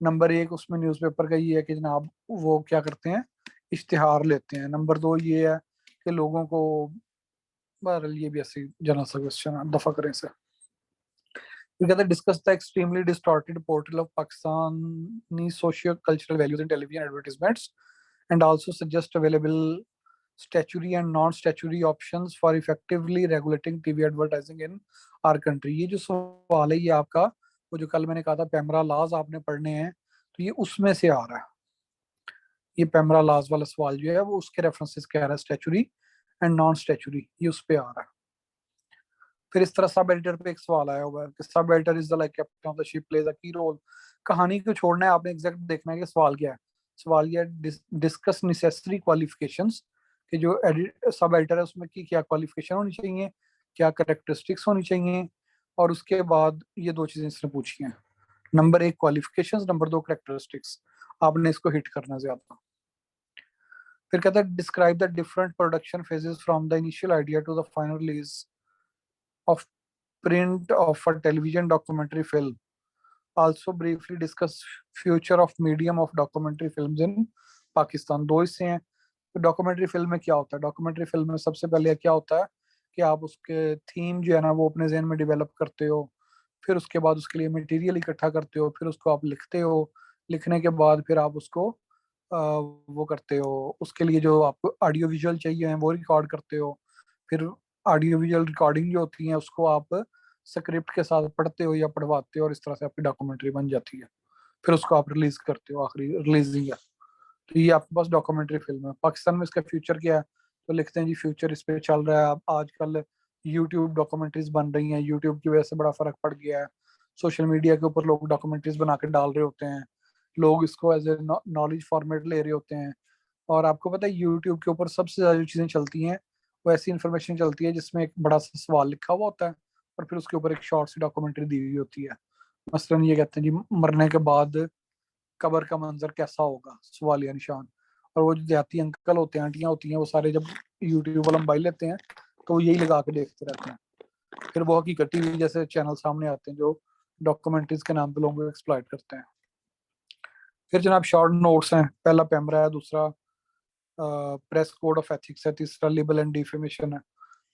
नंबर 1 उसमें न्यूज़पेपर का ये है कि जनाब वो क्या करते हैं, इश्तिहार लेते हैं। नंबर 2 ये है कि लोगों को, बहरहाल ये भी ऐसे जना सा क्वेश्चन, दफा करें से। We got to discuss the extremely distorted portrayal of Pakistani socio-cultural values in television advertisements and also suggest available statutory and non statutory options for effectively regulating TV advertising in our country. ये जो सवाल है ये आपका, वो जो कल मैंने कहा था पेमरा लॉज आपने पढ़ने हैं, तो ये उसमें से आ रहा है। ये पेमरा लॉज वाला सवाल जो है वो उसके रेफरेंसेस कह रहा है, स्टैचुरी एंड नॉन स्टैचुरी, ये उस पे आ रहा है। फिर इस तरह सब एडिटर पे एक सवाल आया हुआ है कि sub editor is the like captain of the ship plays a की रोल। कहानी को छोड़ना है, आपने एग्जैक्ट देखना है कि सवाल क्या है। सवाल ये है, डिस्कस नेसेसरी क्वालिफिकेशंस, कि जो सब एडिटर है उसमें की क्या क्वालिफिकेशन होनी चाहिए, क्या करेक्टरिस्टिक्स होनी चाहिए, और उसके बाद ये दो चीजें इसने पूछी हैं। नंबर एक क्वालिफिकेशंस, नंबर दो करेक्टरिस्टिक्स। आपने इसको हिट करना ज्यादा। फिर कहता है describe the different production phases from the initial idea to the final release of print of a television documentary film. Also briefly discuss future of medium of documentary films in Pakistan. दो हिस्से हैं। तो documentary film में क्या होता है, documentary film में सबसे पहले क्या होता है कि आप उसके थीम जो है ना वो अपने जहन में डेवलप करते हो, फिर उसके बाद उसके लिए मटेरियल इकट्ठा करते हो, फिर उसको आप लिखते हो, लिखने के बाद फिर आप उसको वो करते हो, उसके लिए जो आपको ऑडियो विजुअल चाहिए हैं वो रिकॉर्ड करते हो, फिर ऑडियो विजुअल रिकॉर्डिंग जो होती है उसको आप स्क्रिप्ट के साथ पढ़ते हो या पढ़वाते हो, और इस तरह से आपकी डॉक्यूमेंट्री बन जाती है। फिर उसको आप रिलीज करते हो, आखिरी रिलीजिंग है। तो ये आपके पास डॉक्यूमेंट्री फिल्म है। पाकिस्तान में इसका फ्यूचर क्या है, तो लिखते हैं जी फ्यूचर इस पे चल रहा है। अब आजकल यूट्यूब डॉक्यूमेंट्रीज बन रही हैं, यूट्यूब की वजह से बड़ा फर्क पड़ गया है। सोशल मीडिया के ऊपर लोग डॉक्यूमेंट्रीज बना के डाल रहे होते हैं, लोग इसको एज ए नॉलेज फॉर्मेट ले रहे होते हैं। और आपको पता है यूट्यूब के ऊपर सबसे ज्यादा जो चीजें चलती हैं वो ऐसी इंफॉर्मेशन चलती है जिसमें एक बड़ा सा सवाल लिखा हुआ होता है और फिर उसके ऊपर एक शॉर्ट सी डॉक्यूमेंट्री दी हुई होती है। मसलन ये कहते हैं जी मरने के बाद कब्र का मंजर कैसा होगा, सवालिया निशान। और वो जो देहाती अंकल होते हैं, आंटियां होती हैं, वो सारे जब यूट्यूब वाला मोबाइल लेते हैं तो वो यही लगा के देखते रहते हैं। फिर वो हकीकत टीवी जैसे चैनल सामने आते हैं जो डॉक्यूमेंट्रीज के नाम पे लोगों को एक्सप्लॉइट करते हैं। फिर जनाब शॉर्ट नोट्स हैं, पहला पेमरा है, दूसरा प्रेस कोड ऑफ एथिक्स है, तीसरा लिबल एंड डिफेमेशन है।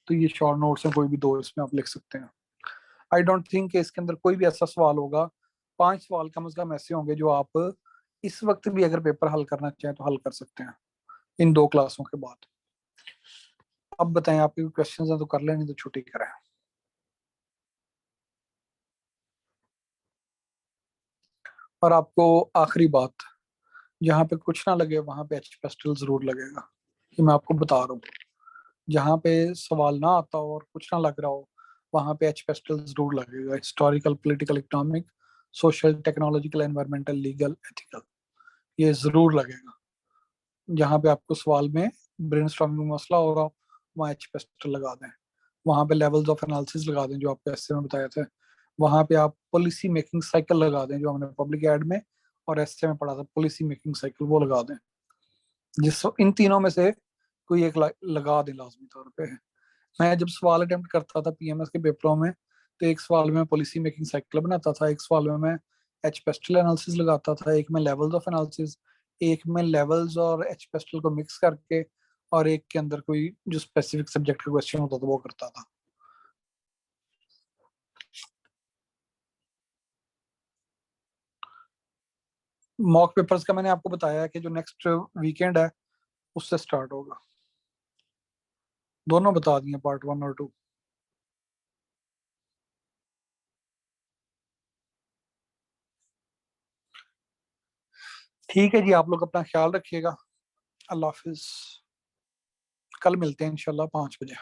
तो ये शॉर्ट नोट्स हैं, कोई भी दो इसमें आप लिख सकते हैं। आई डोंट थिंक इसके अंदर कोई भी ऐसा सवाल होगा, 5 सवाल कम से कम ऐसे होंगे जो आप इस वक्त भी अगर पेपर हल करना चाहें तो हल कर सकते हैं इन 2 क्लासों के बाद। अब बताएं आपके क्वेश्चंस हैं तो कर लें, नहीं तो छुट्टी करें। और आपको आखिरी बात, जहाँ पे कुछ ना लगे वहां पे एच पेस्टल जरूर लगेगा, ये मैं आपको बता रहा हूँ। जहाँ पे सवाल ना आता हो और कुछ ना लग रहा हो वहां पे एच पेस्टल जरूर लगेगा। Historical, political, economic, social, technological, environmental, legal, ethical, ये जरूर लगेगा। जहाँ पे आपको सवाल में ब्रेनस्टॉर्मिंग मसला हो रहा हो वहाँ एच पेस्टल लगा दें। वहां पे लेवल्स ऑफ एनालिसिस लगा दें जो आपको एसए में बताया था। वहां पे आप पॉलिसी मेकिंग साइकिल लगा दें जो हमने पब्लिक एड में और एसए में पढ़ा था, पॉलिसी मेकिंग साइकिल वो लगा दें। जिस इन तीनों में से कोई एक लगा दें लाजमी तौर पे। मैं जब सवाल अटेम्प्ट करता था पीएमएस के पेपरों में, तो एक सवाल में पॉलिसी मेकिंग साइकिल बनाता था, एक सवाल में मैं एच पेस्टल एनालिसिस लगाता था, एक में लेवल्स ऑफ एनालिसिस, एक में लेवल्स और एच पेस्टल को मिक्स करके, और एक के अंदर कोई जो स्पेसिफिक सब्जेक्ट का क्वेश्चन होता था वो करता था। मॉक पेपर्स का मैंने आपको बताया है कि जो नेक्स्ट वीकेंड है उससे स्टार्ट होगा। दोनों बता दिए, पार्ट 1 और 2। ठीक है जी, आप लोग अपना ख्याल रखिएगा। अल्लाह हाफिज। कल मिलते हैं इंशाल्लाह 5 बजे।